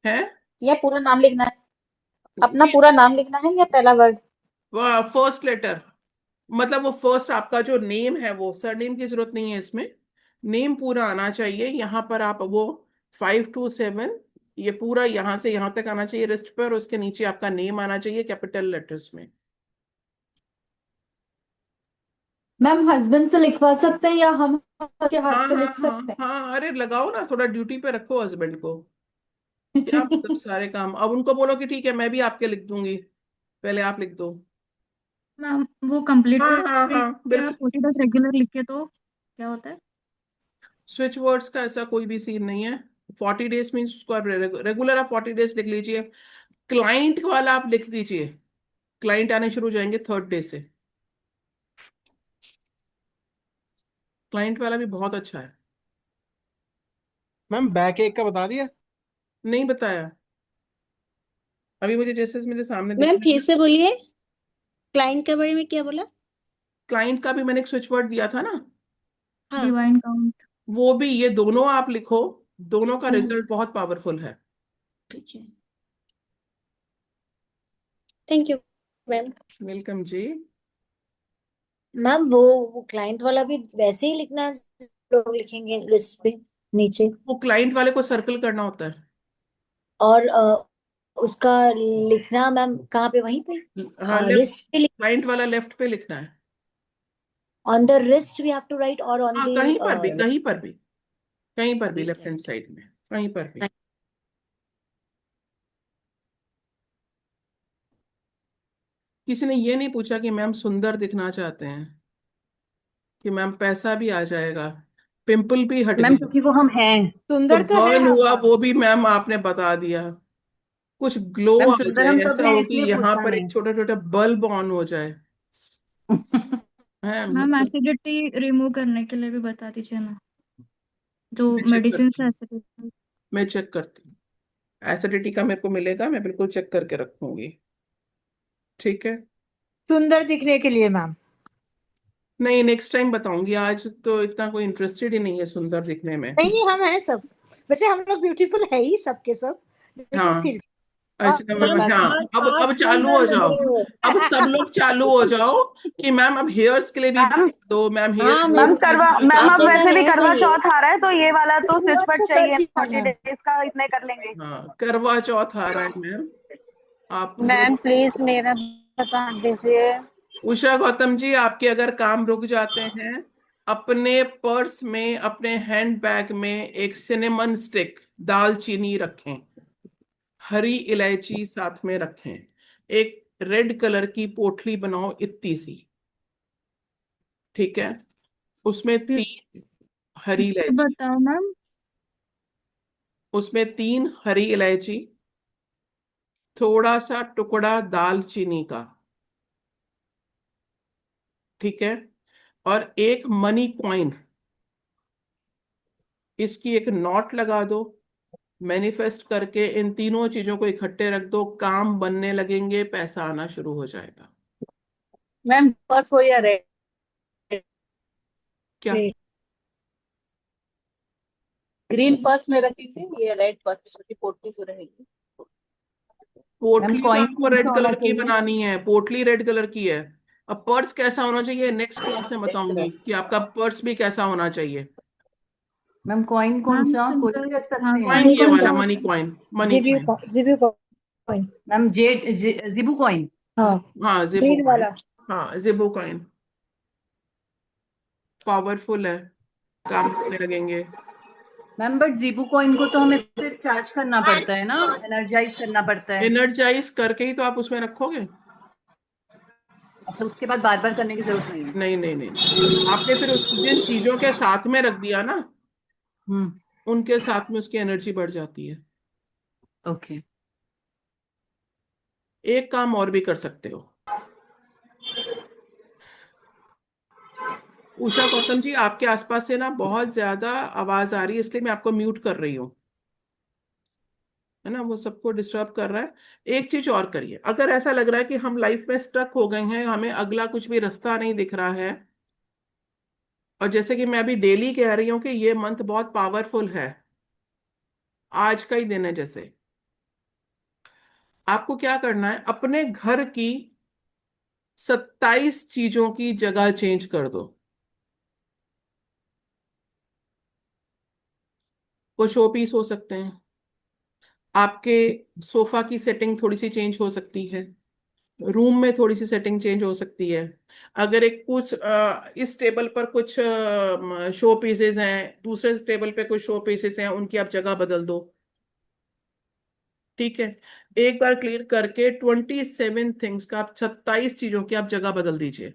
है या पूरा नाम लिखना है? अपना पूरा नाम लिखना है या पहला वर्ड? फर्स्ट लेटर, मतलब वो फर्स्ट आपका जो नेम है, वो सरनेम की जरूरत नहीं है इसमें, नेम पूरा आना चाहिए। यहाँ पर आप वो 5 to 7 ये पूरा यहाँ से यहाँ तक आना चाहिए रिस्ट पर, उसके नीचे आपका नेम आना चाहिए कैपिटल लेटर्स में। मैम हस्बैंड से लिखवा सकते हैं या हम के हाथ हाँ पे हाँ लिख सकते हैं? हाँ, अरे लगाओ ना, थोड़ा ड्यूटी पे रखो हस्बैंड को। क्या मतलब सारे काम, अब उनको बोलो कि ठीक है मैं भी आपके लिख दूंगी, पहले आप लिख दो। मैम वो कंप्लीट हाँ हाँ हाँ, बिल्कुल। 40 डेज रेगुलर लिख के तो क्या होता है? स्विच वर्ड्स का ऐसा कोई भी सीन नहीं है। 40 डेज मीन्स उसको आप रेगुलर आप 40 डेज लिख लीजिए। क्लाइंट वाला आप लिख दीजिए, क्लाइंट आने शुरू हो जाएंगे 3rd डे से। क्लाइंट वाला भी बहुत अच्छा है। मैम बैक एक का बता दिया? नहीं बताया अभी मुझे, जैसे मेरे सामने मैम दिख फिर से बोलिए, क्लाइंट के बारे में क्या बोला? क्लाइंट का भी मैंने एक स्विच वर्ड दिया था ना, हाँ डिवाइन काउंट। वो भी, ये दोनों आप लिखो, दोनों का रिजल्ट बहुत पावरफुल है। ठीक है, थैंक यू मैम। वेलकम जी। मैम वो क्लाइंट वाला भी वैसे ही लिखना है, लोग लिखेंगे लिस्ट पे नीचे, वो क्लाइंट वाले को सर्कल करना होता है। और उसका लिखना मैम कहाँ पे? वहीं पे हाँ, रिस्ट पे क्लाइंट वाला लेफ्ट पे लिखना है। On the wrist we have to write, और ऑन हाँ, द कहीं पर भी, कहीं पर भी, कहीं पर भी, लेफ्ट हैंड साइड में कहीं पर भी। किसी ने ये नहीं पूछा कि मैम सुंदर दिखना चाहते हैं, कि मैम पैसा भी आ जाएगा, पिंपल भी हट मैम गया, क्योंकि वो हम हैं तो बर्न हुआ वो भी मैम आपने बता दिया, कुछ ग्लो मैम आ सुंदर जाए, हम ऐसा कब हैं हो कि इसलिए यहाँ पूछा पर नहीं। एक छोटा छोटा बल्ब ऑन हो जाए। है मैम मतलब, एसिडिटी रिमूव करने के लिए भी बता दीजिए ना, जो मैं चेक मेडिसिन करती से हूँ, एसिडिटी। मैं चेक करती हूँ, एसिडिटी का मेरे को मिलेगा, मैं बिल्कुल चेक करके रखूंगी। ठीक है, सुंदर दिखने के लिए मैम। नहीं नेक्स्ट टाइम बताऊंगी, आज तो इतना कोई इंटरेस्टेड ही नहीं है सुंदर दिखने में। नहीं हम हैं सब, वैसे हम लोग ब्यूटीफुल है ही सबके सब, लेकिन हाँ फिर अच्छा मैम हाँ, अब चालू हो जाओ, अब सब लोग चालू हो जाओ कि मैम अब हेयर्स के लिए भी दो, मैम हेयर मैम करवा, मैम अब वैसे भी करवा चाहिए। चौथ आ रहा है तो ये वाला तो स्विच वर्ड तो चाहिए, कर दिया 40 मैम। डेज का इतने कर लेंगे। हाँ, करवा चौथ आ रहा है मैम, आप मैम प्लीज मेरा बता दीजिए। उषा गौतम जी, आपके अगर काम रुक जाते हैं, अपने पर्स में, अपने हैंड बैग में एक सिनेमन स्टिक, दालचीनी रखें, हरी इलायची साथ में रखें, एक रेड कलर की पोटली बनाओ इतनी सी, ठीक है, उसमें 3 हरी इलायची, बताओ मैम। उसमें 3 हरी इलायची, थोड़ा सा टुकड़ा दालचीनी का, ठीक है, और एक मनी कॉइन, इसकी एक नॉट लगा दो, मैनिफेस्ट करके इन तीनों चीजों को इकट्ठे रख दो, काम बनने लगेंगे, पैसा आना शुरू हो जाएगा। मैम पर्स हो या रेड? क्या ग्रीन पर्स में रखी थी, ये रेड पर्स में छोटी पोटली जो रहेगी। पोटली तो कॉइन आपको रेड कलर की बनानी है, पोटली रेड कलर की है। अब पर्स कैसा होना चाहिए नेक्स्ट क्लास में बताऊंगी कि आपका पर्स भी कैसा होना चाहिए। मैम कॉइन कौन मैम सा? कोई सिंपल, भी रख हाँ सकते कॉइन हैं? ये वाला money coin, money coin. Zibu coin ma'am Zibu coin. हाँ हाँ ग्रीन जिबो वाला। कॉइन, हाँ जिबो कॉइन पावरफुल है, काम में लगेंगे। मैम बट जीबू कॉइन को तो हमें फिर चार्ज करना पड़ता है ना, एनर्जाइज करना पड़ता है। एनर्जाइज करके ही तो आप उसमें रखोगे। अच्छा, उसके बाद बार बार करने की जरूरत नहीं है। नहीं नहीं नहीं नहीं, आपने फिर उस जिन चीजों के साथ में रख दिया ना, उनके साथ में उसकी एनर्जी बढ़ जाती है। ओके। एक काम और भी कर सकते हो। उषा गौतम जी, आपके आसपास से ना बहुत ज्यादा आवाज आ रही है, इसलिए मैं आपको म्यूट कर रही हूँ, है ना, वो सबको डिस्टर्ब कर रहा है। एक चीज और करिए, अगर ऐसा लग रहा है कि हम लाइफ में स्टक हो गए हैं, हमें अगला कुछ भी रास्ता नहीं दिख रहा है, और जैसे कि मैं अभी डेली कह रही हूँ कि ये मंथ बहुत पावरफुल है, आज का ही दिन है, जैसे आपको क्या करना है, अपने घर की 27 चीजों की जगह चेंज कर दो। वो शो पीस हो सकते हैं, आपके सोफा की सेटिंग थोड़ी सी चेंज हो सकती है, रूम में थोड़ी सी सेटिंग चेंज हो सकती है। अगर एक कुछ इस टेबल पर कुछ शो पीसेस हैं, दूसरे टेबल पे कुछ शो पीसेस हैं, उनकी आप जगह बदल दो। ठीक है, एक बार क्लियर करके 27 थिंग्स का, आप 27 चीजों की आप जगह बदल दीजिए।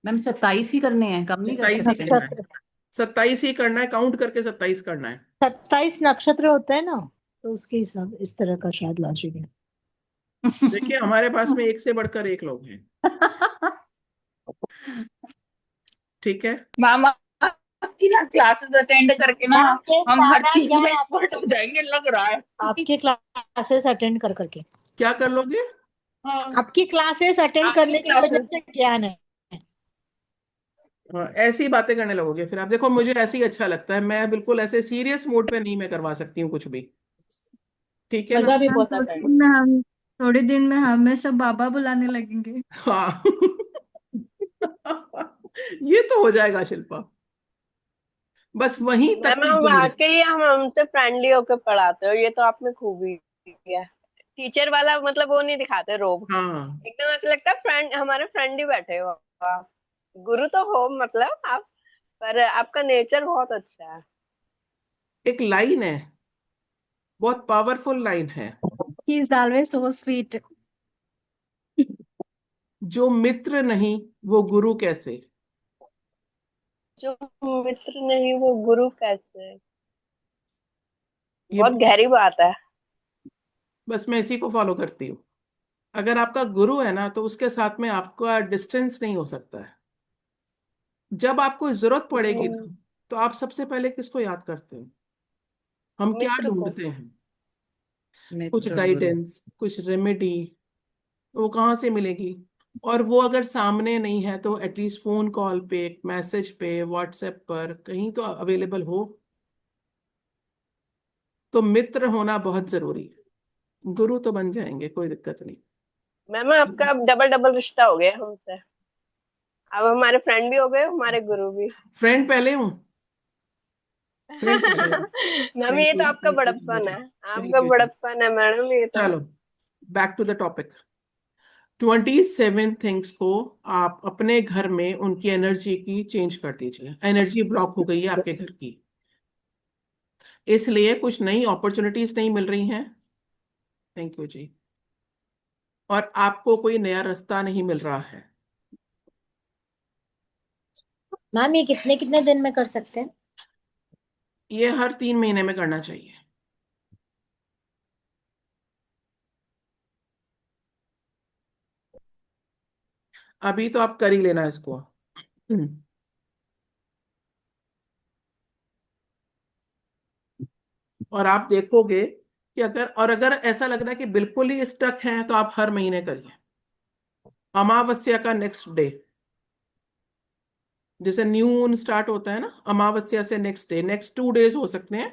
मैम 27 ही करने हैं, कम नहीं कर 27 ही सकते? करना है, 27 ही करना है, काउंट करके 27 करना है। 27 नक्षत्र होते हैं ना, तो उसके हिसाब इस तरह का शायद लॉजिक है। देखिए हमारे पास में एक से बढ़कर एक लोग हैं। ठीक है मैम, आपकी ना क्लासेस अटेंड करके ना हम हर चीज में एक्सपर्ट हो जाएंगे, लग रहा है। आपके क्लासेस अटेंड कर करके क्या कर लोगे? आपकी क्लासेस अटेंड करने की वजह से ज्ञान है। हाँ, ऐसी बातें करने लगोगे फिर आप, देखो मुझे ऐसे ही अच्छा लगता है, मैं बिल्कुल ऐसे सीरियस मोड पे नहीं मैं करवा सकती हूँ कुछ भी। ठीक है ना? मजा भी मैम बहुत आता है। थोड़े दिन में हमें सब बाबा बुलाने लगेंगे। हाँ ये तो हो जाएगा शिल्पा, बस वहीं तक मैम ध्यान रख। वाकई हम हमसे फ्रेंडली होकर पढ़ाते हो, ये तो आप में खूबी है। टीचर वाला मतलब वो नहीं दिखाते रोब, हाँ एकदम ऐसा लगता है फ्रेंड, हमारे फ्रेंड ही बैठे हो आप। गुरु तो हो मतलब आप, पर आपका नेचर बहुत अच्छा है। एक लाइन है, बहुत पावरफुल लाइन है, He is always so sweet. जो मित्र नहीं वो गुरु कैसे। जो मित्र नहीं वो गुरु कैसे, ये बहुत गहरी बात है। बस मैं इसी को फॉलो करती हूँ। अगर आपका गुरु है ना, तो उसके साथ में आपका डिस्टेंस नहीं हो सकता है। जब आपको जरूरत पड़ेगी ना, तो आप सबसे पहले किसको याद करते हैं? हम क्या मित्र को। ढूंढते हैं? कुछ मित्र गुरु। गाइडेंस, कुछ रेमेडी, वो कहाँ से मिलेगी? और वो अगर सामने नहीं है तो एटलीस्ट फोन कॉल पे, मैसेज पे, व्हाट्सएप पर कहीं तो अवेलेबल हो। तो मित्र होना बहुत जरूरी है, गुरु तो बन जाएंगे, कोई दिक्कत नहीं। मैम आपका अब डबल डबल रिश्ता हो गया हमसे, अब हमारे फ्रेंड भी हो गए, हमारे गुरु भी। फ्रेंड पहले हूँ, फ्रेंड पहले हूँ। मैम थैंक ये यू, तो आपका थैंक यू बड़प्पन है, थैंक आपका यू जी। बड़प्पन है मैडम ये तो। चलो back to the topic. 27 things को आप अपने घर में उनकी एनर्जी की चेंज कर दीजिए। एनर्जी ब्लॉक हो गई है आपके घर की, इसलिए कुछ नई अपॉर्चुनिटीज नहीं मिल रही हैं। थैंक यू जी। और आपको कोई नया रास्ता नहीं मिल रहा है। मैम ये कितने कितने दिन में कर सकते हैं? ये हर 3 महीने में करना चाहिए। अभी तो आप कर ही लेना इसको। और आप देखोगे कि अगर ऐसा लग रहा है कि बिल्कुल ही स्टक है, तो आप हर महीने करिए। अमावस्या का नेक्स्ट डे, जैसे न्यू मून स्टार्ट होता है ना, अमावस्या से नेक्स्ट डे, नेक्स्ट 2 डेज हो सकते हैं,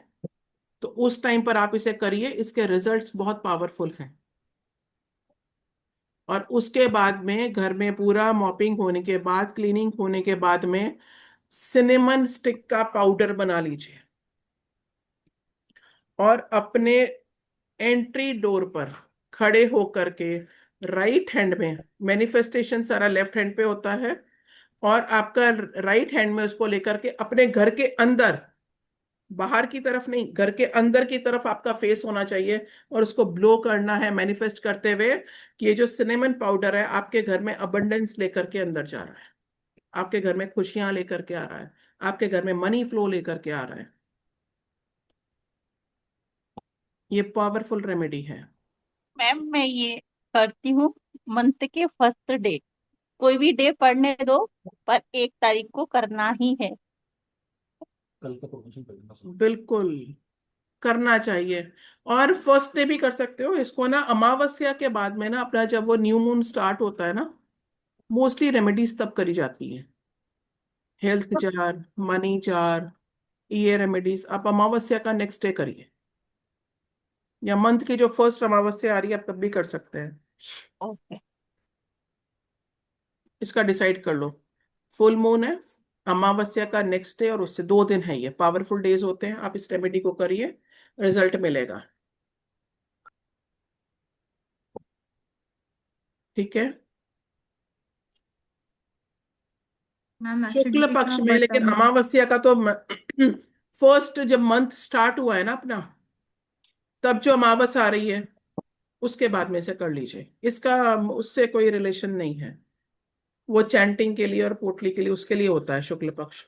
तो उस टाइम पर आप इसे करिए, इसके रिजल्ट्स बहुत पावरफुल हैं। और उसके बाद में घर में पूरा मॉपिंग होने के बाद, क्लीनिंग होने के बाद में सिनेमन स्टिक का पाउडर बना लीजिए, और अपने एंट्री डोर पर खड़े होकर के राइट हैंड में मैनिफेस्टेशन सारा लेफ्ट हैंड पे होता है, और आपका राइट हैंड में उसको लेकर के अपने घर के अंदर, बाहर की तरफ नहीं, घर के अंदर की तरफ आपका फेस होना चाहिए, और उसको ब्लो करना है मैनिफेस्ट करते हुए कि ये जो सिनेमन पाउडर है आपके घर में अबंडेंस लेकर के अंदर जा रहा है, आपके घर में खुशियां लेकर के आ रहा है, आपके घर में मनी फ्लो लेकर के आ रहा है। ये पावरफुल रेमेडी है। मैम मैं ये करती हूँ मंथ के फर्स्ट डे, कोई भी डे पढ़ने दो पर 1 तारीख को करना ही है। बिल्कुल करना चाहिए, और फर्स्ट डे भी कर सकते हो इसको ना। अमावस्या के बाद में ना अपना जब वो न्यू मून स्टार्ट होता है ना, मोस्टली रेमेडीज तब करी जाती है, हेल्थ जार, मनी जार, ये रेमेडीज आप अमावस्या का नेक्स्ट डे करिए, या मंथ की जो फर्स्ट अमावस्या आ रही है आप तब भी कर सकते हैं। ओके। इसका डिसाइड कर लो, फुल मून है, अमावस्या का नेक्स्ट डे, और उससे 2 दिन है, ये पावरफुल डेज होते हैं। आप इस रेमेडी को करिए, रिजल्ट मिलेगा। ठीक है, मैम शुक्ल एसिडिटी पक्ष का में, लेकिन बटन। अमावस्या का तो फर्स्ट जब मंथ स्टार्ट हुआ है ना अपना, तब जो अमावस आ रही है उसके बाद में से कर लीजिए। इसका उससे कोई रिलेशन नहीं है, वो चैंटिंग के लिए और पोटली के लिए, उसके लिए होता है शुक्ल पक्ष।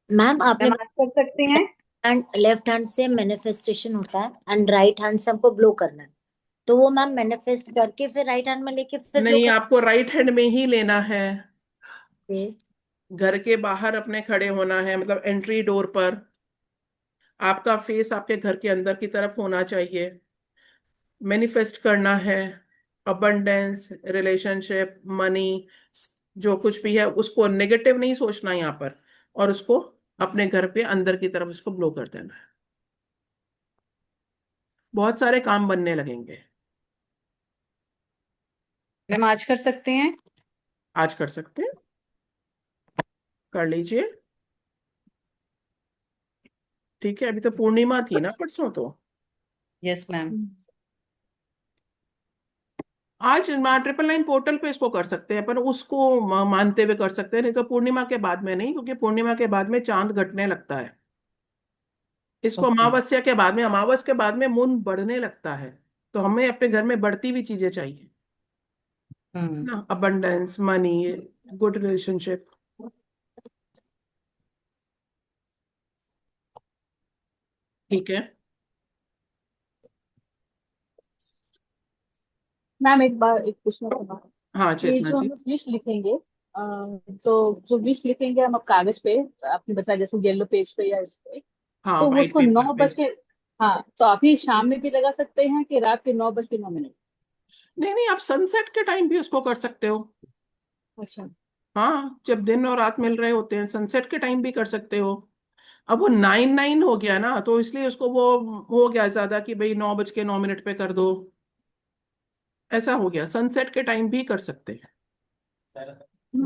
मैम आपने मैम आज कर सकते हैं। एंड लेफ्ट हैंड से मैनिफेस्टेशन होता है एंड राइट हैंड से हमको ब्लो करना है, तो वो मैम मैनिफेस्ट करके फिर राइट हैंड में लेके फिर ब्लो नहीं, आपको राइट हैंड में ही लेना है। कर। घर के बाहर अपने खड़े होना है, मतलब एंट्री डोर पर आपका फेस आपके घर के अंदर की तरफ होना चाहिए। मैनिफेस्ट करना है अबंडेंस, रिलेशनशिप, मनी, जो कुछ भी है उसको नेगेटिव नहीं सोचना यहाँ पर, और उसको अपने घर पे अंदर की तरफ उसको ब्लो कर देना है। बहुत सारे काम बनने लगेंगे। मैम आज कर सकते हैं? आज कर सकते हैं, कर लीजिए। ठीक है, अभी तो पूर्णिमा थी ना परसों, तो यस मैम। आज 999 पोर्टल पे इसको कर सकते हैं, पर उसको मानते हुए कर सकते हैं, नहीं तो पूर्णिमा के बाद में नहीं, क्योंकि पूर्णिमा के बाद में चांद घटने लगता है। इसको अमावस्या के बाद में, अमावस के बाद में मून बढ़ने लगता है, तो हमें अपने घर में बढ़ती हुई चीजें चाहिए ना, अबंडेंस, मनी, गुड रिलेशनशिप। ठीक है, मैम एक बार एक पूछना था। हाँ ये चेतना जो जी। हम विश लिखेंगे तो जो विश लिखेंगे हम अब कागज पे, आपने बताया जैसे येलो पेज पे या इस पे, हाँ तो वाइट उसको पेपर पे। 9 बज के, हाँ तो अभी शाम में भी लगा सकते हैं कि रात के 9:09? नहीं नहीं, आप सनसेट के टाइम भी उसको कर सकते हो। अच्छा। हाँ, जब दिन और रात मिल रहे होते हैं, सनसेट के टाइम भी कर सकते हो। अब वो 9:09 हो गया ना, तो इसलिए उसको वो हो गया ज्यादा कि भाई 9:09 पे कर दो, ऐसा हो गया। सनसेट के टाइम भी कर सकते हैं।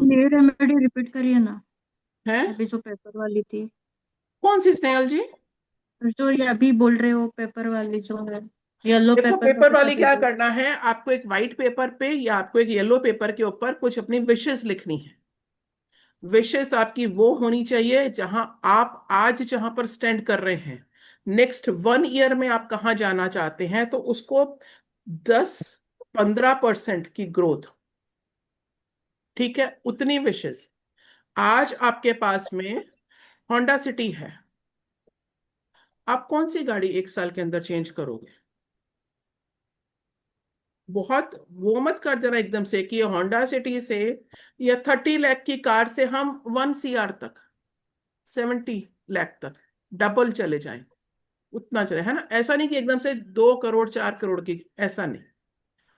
ये रेमेडी रिपीट करिए ना, है अभी जो पेपर वाली थी। कौन सी स्नेहल जी? जो ये अभी बोल रहे हो पेपर वाली जो है, येलो देखो, पेपर पे पेपर कुछ वाली अभी क्या बोल। करना है, आपको एक व्हाइट पेपर पे या आपको एक येलो पेपर के ऊपर कुछ अपनी विशेस लिखनी है। विशेस आपकी वो होनी चाहिए जहां आप आज जहां पर स्टैंड कर रहे हैं, नेक्स्ट 1 ईयर में आप कहाँ जाना चाहते हैं, तो उसको 10-15% की ग्रोथ, ठीक है, उतनी विशेस। आज आपके पास में होंडा सिटी है, आप कौन सी गाड़ी 1 साल के अंदर चेंज करोगे? बहुत वो मत कर देना एकदम से कि होंडा सिटी से या 30 लाख की कार से हम 1 CR तक, 70 लाख तक डबल चले जाएं, उतना चले, है ना। ऐसा नहीं कि एकदम से 2 करोड़ 4 करोड़ की, ऐसा नहीं।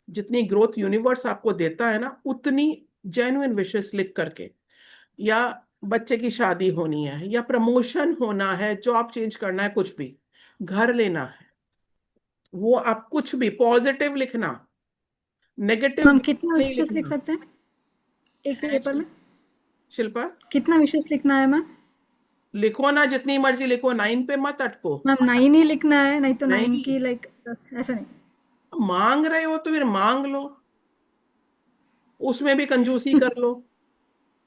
जितनी ग्रोथ यूनिवर्स आपको देता है ना, उतनी जेन्युइन विशेस लिख करके, या बच्चे की शादी होनी है, या प्रमोशन होना है, जॉब चेंज करना है, कुछ भी, घर लेना है, वो आप कुछ भी पॉजिटिव लिखना, नेगेटिव हम कितना नहीं विशेष लिख लिखना। सकते हैं एक पेपर में? शिल्पा, कितना विशेष लिखना है मैम? लिखो ना, जितनी मर्जी लिखो, 9 पे मत अटको। मैम 9 ही लिखना है, नहीं तो 9 नहीं, की लाइक ऐसा नहीं। मांग रहे हो तो फिर मांग लो। उसमें भी कंजूसी कर लो।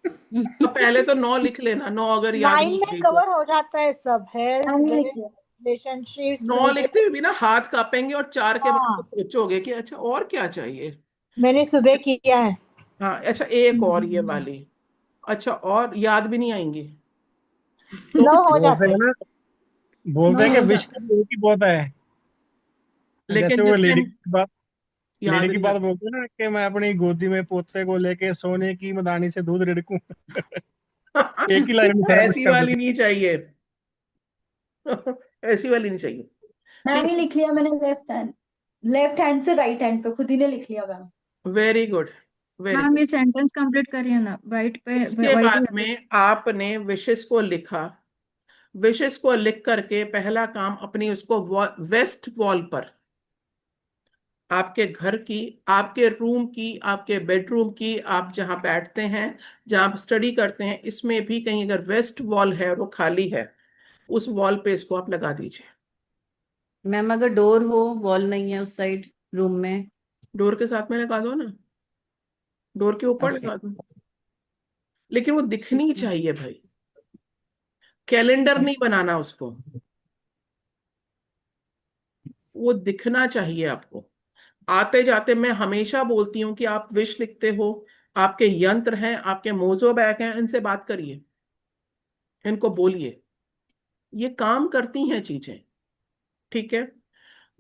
तो पहले तो 9 लिख लेना, 9 अगर याद 9 नहीं में रही तो। कवर हो जाता है सब, हेल्थ, हमने वेल्थ, लिखा। रिलेशनशिप्स, 9 लिखते हुए भी ना हाथ कांपेंगे, और 4 के बाद तो हाँ सोचोगे कि अच्छा और क्या चाहिए। मैंने सुबह किया है। हाँ अच्छा, एक और ये वाली, अच्छा और याद भी नहीं आएंगी तो 9 हो बोलते जाते हैं हैं। ना, बोलते 9 हैं कि हो विश जाते तो एक ही बहुत है। लेकिन जैसे वो जिस दिन याद लेडी की नहीं बात आता। बोलते हैं ना कि मैं अपनी गोदी में पोते को लेके सोने की मदानी से दूध रिड़कूं। एक ही लाइन में सारा कुछ ऐसी कर वाली देते नहीं चाहिए। ऐसी वाली नहीं चाहिए। मैम ठीक, ही लिख लिया मैंने, लेफ्ट हैंड से राइट हैंड पे खुद ही ने लिख लिया ma'am. Very good, very ma'am good. ये सेंटेंस कंप्लीट करिए ना, वाइट पे उसके वाइट बाद ही। में आपने विशेष को लिखा। विशेष को लिख करके पहला काम अपनी उसको वेस्ट वॉल पर, आपके घर की, आपके रूम की, आपके बेडरूम की, आप जहां बैठते हैं, जहां आप स्टडी करते हैं, इसमें भी कहीं अगर वेस्ट वॉल है और वो खाली है, उस वॉल पे इसको आप लगा दीजिए। मैम अगर डोर हो, वॉल नहीं है उस साइड रूम में? डोर के साथ में लगा दो ना, डोर के ऊपर ओके। लगा दो, लेकिन वो ठीक दिखनी है। चाहिए भाई। कैलेंडर नहीं बनाना उसको, वो दिखना चाहिए आपको। आते जाते मैं हमेशा बोलती हूँ कि आप विश लिखते हो, आपके यंत्र हैं, आपके मोजो बैग हैं, इनसे बात करिए, इनको बोलिए, ये काम करती हैं चीजें। ठीक है,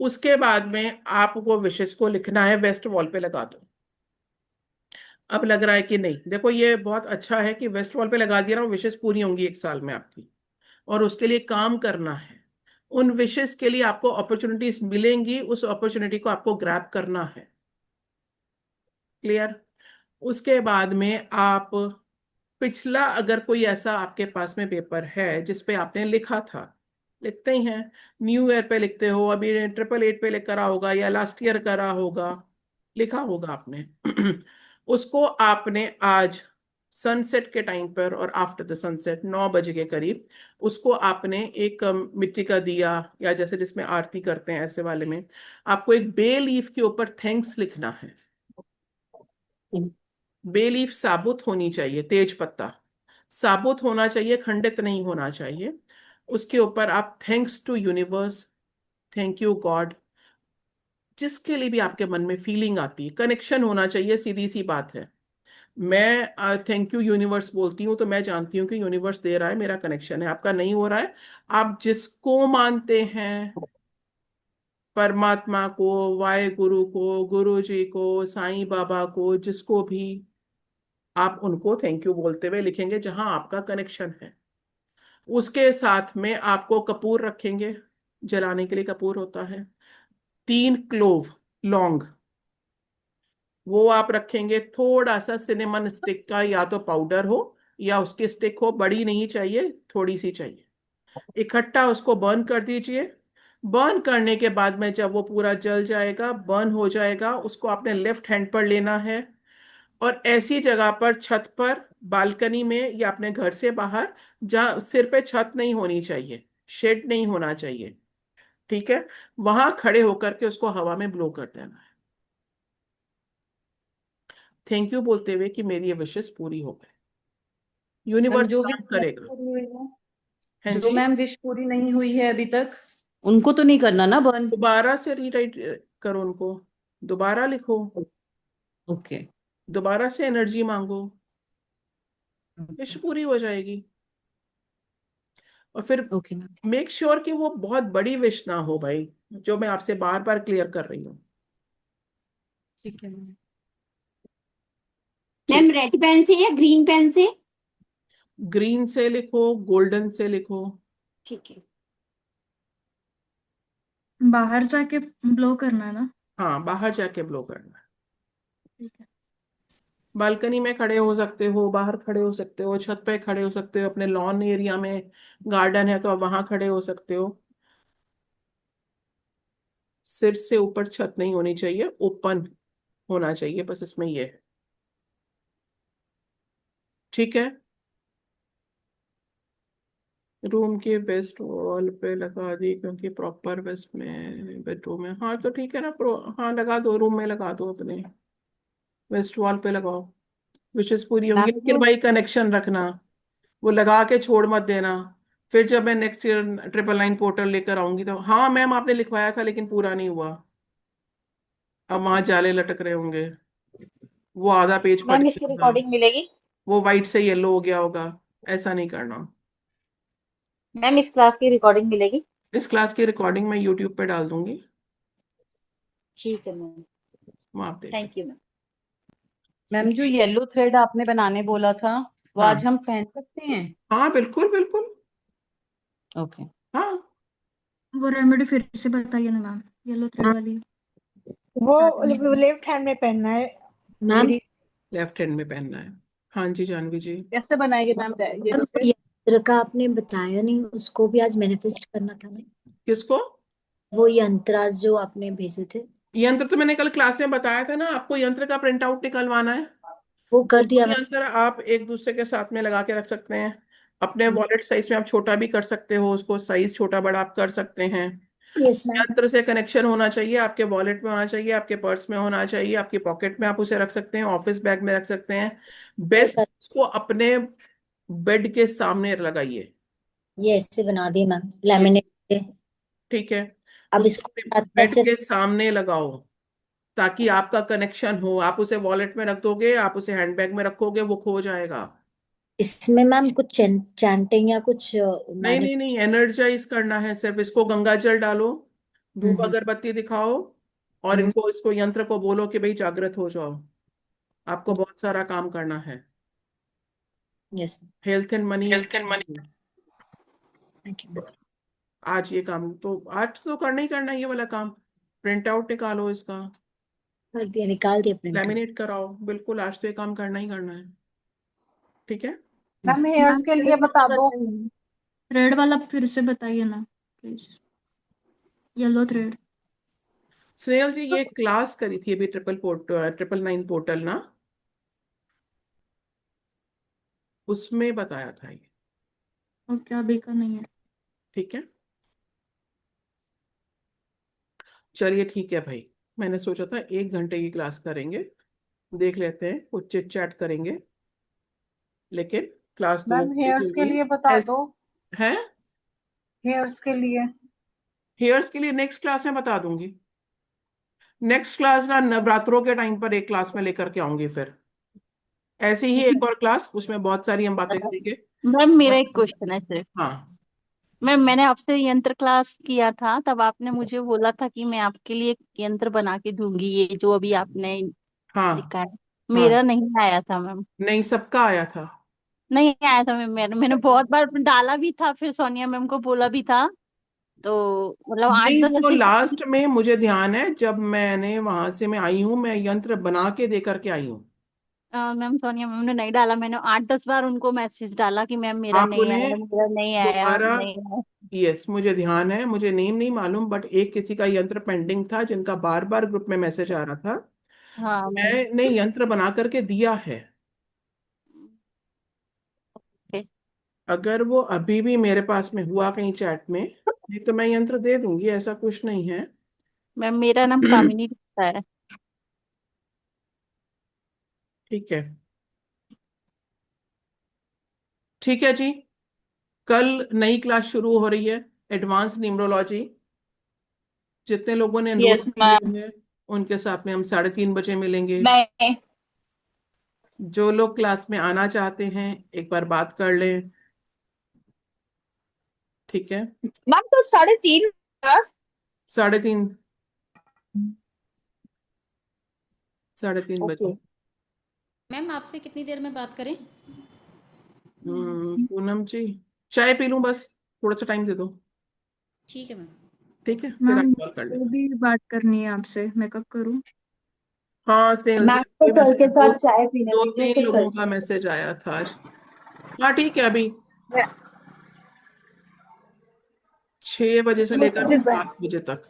उसके बाद में आपको विशेष को लिखना है, वेस्ट वॉल पे लगा दो। अब लग रहा है कि नहीं, देखो ये बहुत अच्छा है कि वेस्ट वॉल पे लगा दिया ना, विशेष पूरी होंगी 1 साल में आपकी, और उसके लिए काम करना है। उन विशेष के लिए आपको अपॉर्चुनिटीज मिलेंगी, उस अपॉर्चुनिटी को आपको ग्रैब करना है। क्लियर? उसके बाद में आप पिछला, अगर कोई ऐसा आपके पास में पेपर है जिसपे आपने लिखा था, लिखते ही हैं, न्यू ईयर पे लिखते हो, अभी 888 पे करा होगा या लास्ट ईयर करा होगा, लिखा होगा आपने। उसको आपने आज सनसेट के टाइम पर और आफ्टर द सनसेट 9 बजे के करीब, उसको आपने एक मिट्टी का दिया, या जैसे जिसमें आरती करते हैं ऐसे वाले में, आपको एक बे लीफ के ऊपर थैंक्स लिखना है। बे लीफ साबुत होनी चाहिए, तेज पत्ता साबुत होना चाहिए, खंडित नहीं होना चाहिए। उसके ऊपर आप thanks to universe, thank you God, जिसके लिए भी आपके मन में फीलिंग आती है, कनेक्शन होना चाहिए, सीधी सी बात है। मैं थैंक यू यूनिवर्स बोलती हूँ तो मैं जानती हूँ कि यूनिवर्स दे रहा है, मेरा कनेक्शन है, आपका नहीं हो रहा है। आप जिसको मानते हैं, परमात्मा को, वाहे गुरु को, गुरु जी को, साईं बाबा को, जिसको भी, आप उनको थैंक यू बोलते हुए लिखेंगे जहां आपका कनेक्शन है। उसके साथ में आपको कपूर रखेंगे, जलाने के लिए कपूर होता है, 3 क्लोव लौंग, वो आप रखेंगे। थोड़ा सा सिनेमन स्टिक का या तो पाउडर हो या उसकी स्टिक हो, बड़ी नहीं चाहिए, थोड़ी सी चाहिए। इकट्ठा उसको बर्न कर दीजिए। बर्न करने के बाद में जब वो पूरा जल जाएगा, बर्न हो जाएगा, उसको आपने लेफ्ट हैंड पर लेना है, और ऐसी जगह पर, छत पर, बालकनी में, या अपने घर से बाहर, जहां सिर पे छत नहीं होनी चाहिए, शेड नहीं होना चाहिए, ठीक है, वहां खड़े होकर के उसको हवा में ब्लो कर देना है, थैंक यू बोलते हुए कि मेरी ये विशेष पूरी हो गई। मैम यूनिवर्स जो विश काम नहीं करेगा। पूरी हुई है, हैं जो जी, मैम विश पूरी नहीं हुई है अभी तक, उनको तो नहीं करना ना बर्न? दोबारा से रीराइट करो उनको, दोबारा लिखो, ओके। दोबारा से एनर्जी मांगो, विश पूरी हो जाएगी। और फिर ओके मैम। मेक श्योर कि वो बहुत बड़ी विश ना हो भाई, जो मैं आपसे बार बार क्लियर कर रही हूँ। ठीक है मैम। मैम रेड पेन से या ग्रीन पेन से? ग्रीन से लिखो, गोल्डन से लिखो। ठीक है। बाहर जाके ब्लो करना है ना? हाँ, बाहर जाके ब्लो करना है। ठीक है। बालकनी में खड़े हो सकते हो, बाहर खड़े हो सकते हो, छत पे खड़े हो सकते हो, अपने लॉन एरिया में गार्डन है तो आप वहां खड़े हो सकते हो। सिर से ऊपर छत नहीं होनी चाहिए, ओपन होना चाहिए, बस इसमें ये है। ठीक है, रूम के वेस्ट वॉल पे लगा दी, क्योंकि प्रॉपर वेस्ट में बेडरूम है। हाँ तो ठीक है ना, हाँ लगा दो, रूम में लगा दो अपने। वेस्ट वॉल पे लगाओ, विशेष पूरी होंगी। मैम लेकिन जो भाई कनेक्शन रखना, वो लगा के छोड़ मत देना। फिर जब मैं नेक्स्ट ईयर 999 पोर्टल लेकर आऊंगी तो हाँ मैम आपने लिखवाया था लेकिन पूरा नहीं हुआ, अब वहां जाले लटक रहे होंगे, वो आधा पेज फट मैम इसकी गया था, रिकॉर्डिंग मिलेगी? वो वाइट से येलो हो गया होगा। ऐसा नहीं करना। मैम इस क्लास की रिकॉर्डिंग मिलेगी? इस क्लास की रिकॉर्डिंग मैं यूट्यूब पे डाल दूंगी, ठीक है मैम, वहाँ आप देख लें। Thank you ma'am. मैम जो येलो थ्रेड आपने बनाने बोला था वो हाँ आज हम पहन सकते हैं? हाँ बिल्कुल बिल्कुल। ओके। हाँ वो रेमेडी फिर से बताइए ना मैम, येलो थ्रेड वाली। वो लेफ्ट हैंड में पहनना है मैम मेरी। लेफ्ट हैंड में पहनना है। हाँ जी जानवी जी। कैसे बनाएंगे मैम येलो वो थ्रेड? यंत्र का आपने बताया नहीं, उसको भी आज मैनिफेस्ट करना था ना। किसको? वो यंत्र जो आपने भेजे थे। यंत्र तो मैंने कल क्लास में बताया था ना, आपको यंत्र का प्रिंट आउट निकलवाना है। वो कर वो दिया मैम। यंत्र आप एक दूसरे के साथ में लगा के रख सकते हैं, अपने वॉलेट साइज में आप छोटा भी कर सकते हो उसको, साइज छोटा बड़ा आप कर सकते हैं। Yes ma'am. यंत्र से कनेक्शन होना चाहिए, आपके वॉलेट में होना चाहिए, आपके पर्स में होना चाहिए, आपकी पॉकेट में आप उसे रख सकते हैं, ऑफिस बैग में रख सकते हैं। बेस्ट उसको अपने बेड के सामने लगाइए। ये इससे बना दिए मैम, लैमिनेट। ठीक है, अब उसको इसको बेड कैसे? के सामने लगाओ ताकि आपका कनेक्शन हो। आप उसे वॉलेट में रख दोगे, आप उसे हैंडबैग में रखोगे, वो खो जाएगा। इसमें मैम कुछ चैंटिंग या कुछ नहीं नहीं नहीं, एनर्जाइज करना है सिर्फ। इसको गंगा जल डालो, धूप अगरबत्ती दिखाओ, और इनको इसको यंत्र को बोलो कि भाई जागृत हो जाओ, आपको बहुत सारा काम करना है। Yes. Health and money. Thank you. आज ये काम तो आज तो करना ही करना है, ये वाला काम। प्रिंट आउट निकालो इसका, कर दिया, निकाल दिया प्रिंट। लैमिनेट कराओ, बिल्कुल आज तो ये काम करना ही करना है। ठीक है मैम हेयर्स के लिए बता दो। थ्रेड वाला फिर से बताइए ना प्लीज, येलो थ्रेड। स्नेहल जी, ये क्लास करी थी अभी 999 पोर्टल ना, उसमें बताया था ये। ओके, अभी का नहीं है। ठीक है चलिए ठीक है भाई, मैंने सोचा था 1 घंटे की क्लास करेंगे, देख लेते हैं कुछ चिट चैट करेंगे, लेकिन क्लास तो मैम हेयर्स के लिए बता दो। है हेयर्स के लिए? हेयर्स के लिए नेक्स्ट क्लास में बता दूंगी। नेक्स्ट क्लास ना नवरात्रों के टाइम पर एक क्लास में लेकर के आऊंगी, फिर ऐसी ही एक और क्लास, उसमें बहुत सारी हम बातें करेंगे। मैम मेरा एक क्वेश्चन है सिर्फ। हाँ मैम मैंने आपसे यंत्र क्लास किया था, तब आपने मुझे बोला था कि मैं आपके लिए एक यंत्र बना के दूंगी, ये जो अभी आपने हाँ लिखा है। हाँ, मेरा नहीं आया था मैम। नहीं सबका आया था। नहीं आया था मैम, मैंने बहुत बार डाला भी था, फिर सोनिया मैम को बोला भी था, तो मतलब नहीं 8-10 वो ऐसे। लास्ट में मुझे ध्यान है, जब मैंने वहां से मैं आई हूँ, मैं यंत्र बना के दे करके आई हूँ। मैम सोनिया मैम ने नहीं डाला, मैंने 8-10 बार उनको मैसेज डाला कि मैम मेरा आप नहीं उन्हें आया, मेरा नहीं आया, दोबारा, नहीं आया। यस मुझे ध्यान है, मुझे नेम नहीं मालूम, बट एक किसी का यंत्र पेंडिंग था जिनका बार बार ग्रुप में मैसेज आ रहा था, हाँ मैम। मैंने यंत्र बना करके दिया है। अगर वो अभी भी मेरे पास में हुआ कहीं चैट में, नहीं तो मैं यंत्र दे दूंगी, ऐसा कुछ नहीं है। मैम मेरा नाम कामिनी गुप्ता है। ठीक है ठीक है जी, कल नई क्लास शुरू हो रही है, एडवांस न्यूमरोलॉजी। जितने लोगों ने यस एनरोल मैम। किया है उनके साथ में हम 3:30 बजे मिलेंगे। नहीं जो लोग क्लास में आना चाहते हैं एक बार बात कर लें, ठीक है। मैम तो 3:30 क्लास? 3:30, 3:30 बजे। मैम आपसे कितनी देर में बात करें? पूनम जी चाय पी लूं बस, थोड़ा सा टाइम दे दो। ठीक है मैम। ठीक है फिर आप मैम कॉल कर मुझे लेना। भी बात करनी है आपसे, मैं कब करूँ? हाँ स्नेहल जी, मैम को सर के साथ चाय पीने दो दीजिए, 3 फिर लोगों करते का मैसेज आया था आज। हाँ ठीक है, अभी 6 बजे से लेकर के 7 बजे तक।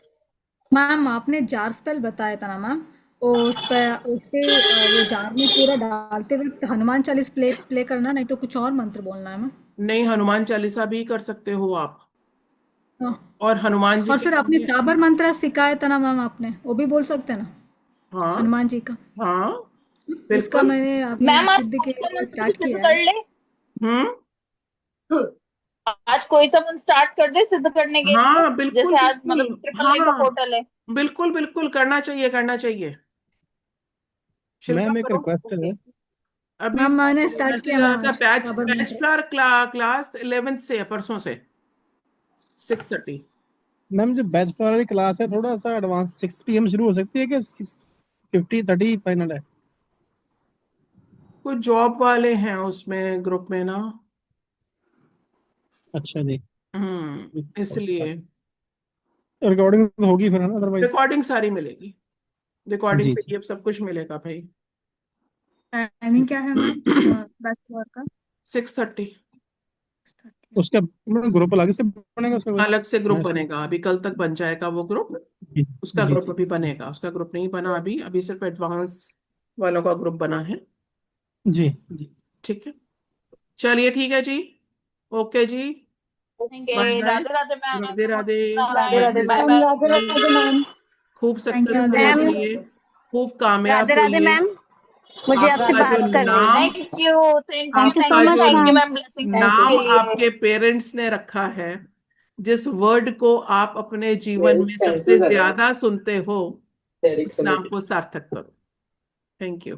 मैम आपने जार स्पेल बताया था ना मैम, उस पे वो जार में पूरा डालते वक्त हनुमान चालीस प्ले करना, नहीं तो कुछ और मंत्र बोलना है मैम। नहीं हनुमान चालीसा भी कर सकते हो आप, हाँ। और हनुमान जी और के फिर आपने लिए, साबर मंत्र सिखाया था ना मैम, आपने वो भी बोल सकते हैं ना हाँ हनुमान जी का। हाँ उसका मैंने अभी मैम आज सिद्ध के कोई सा मंत्र स्टार्ट सिद्ध किया कर है। ले, आज कोई सा मंत्र स्टार्ट कर दे सिद्ध करने के लिए, हाँ बिल्कुल जैसे आज मतलब बिल्कुल, ट्रिपल नाइन का हाँ पोर्टल है। बिल्कुल बिल्कुल, करना चाहिए करना चाहिए। शिल्पा मैम एक करो। रिक्वेस्ट है, अभी मैम मैंने स्टार्ट मैसेज किया आया मैम था, आज बैच साबर बैच मंत्र। फ्लावर क्लास 11th से है, परसों से 6:30। मैम जो बैच वाली क्लास है थोड़ा सा एडवांस 6 PM शुरू हो सकती है कि 6:50-30 फाइनल है? कुछ जॉब वाले हैं उसमें ग्रुप में ना, अच्छा जी, इसलिए रिकॉर्डिंग होगी फिर, है ना? अदरवाइज रिकॉर्डिंग सारी मिलेगी, रिकॉर्डिंग जी जी। PDF सब कुछ मिलेगा भाई। टाइमिंग क्या है मैम बेस्ट वर्क का? 6:30 उसका ग्रुप अलग से बनेगा उसका? अलग से ग्रुप बनेगा, अभी कल तक बन जाएगा वो ग्रुप। उसका जी ग्रुप जी अभी बनेगा, उसका ग्रुप नहीं बना अभी, अभी सिर्फ एडवांस वालों का ग्रुप बना है। जी। ठीक है, चलिए ठीक है जी, ओके जी, okay, bye bye, Radhe Radhe ma'am, Radhe Radhe, Radhe Radhe, bye ma'am, bye. Radhe Radhe ma'am. खूब थैंक यू सक्सेसफुल मैम। होइए, खूब कामयाब राधे राधे होइए। मैम, मुझे आपसे आपका जो बात करनी है। नाम, thank you, thank you, thank you thank so आपका यू, मच जो thank you ma'am. Ma'am, blessings के नाम लिए। आपके पेरेंट्स ने रखा है, जिस वर्ड को आप अपने जीवन में सबसे ज्यादा सुनते हो, उस नाम को सार्थक करो। Thank you.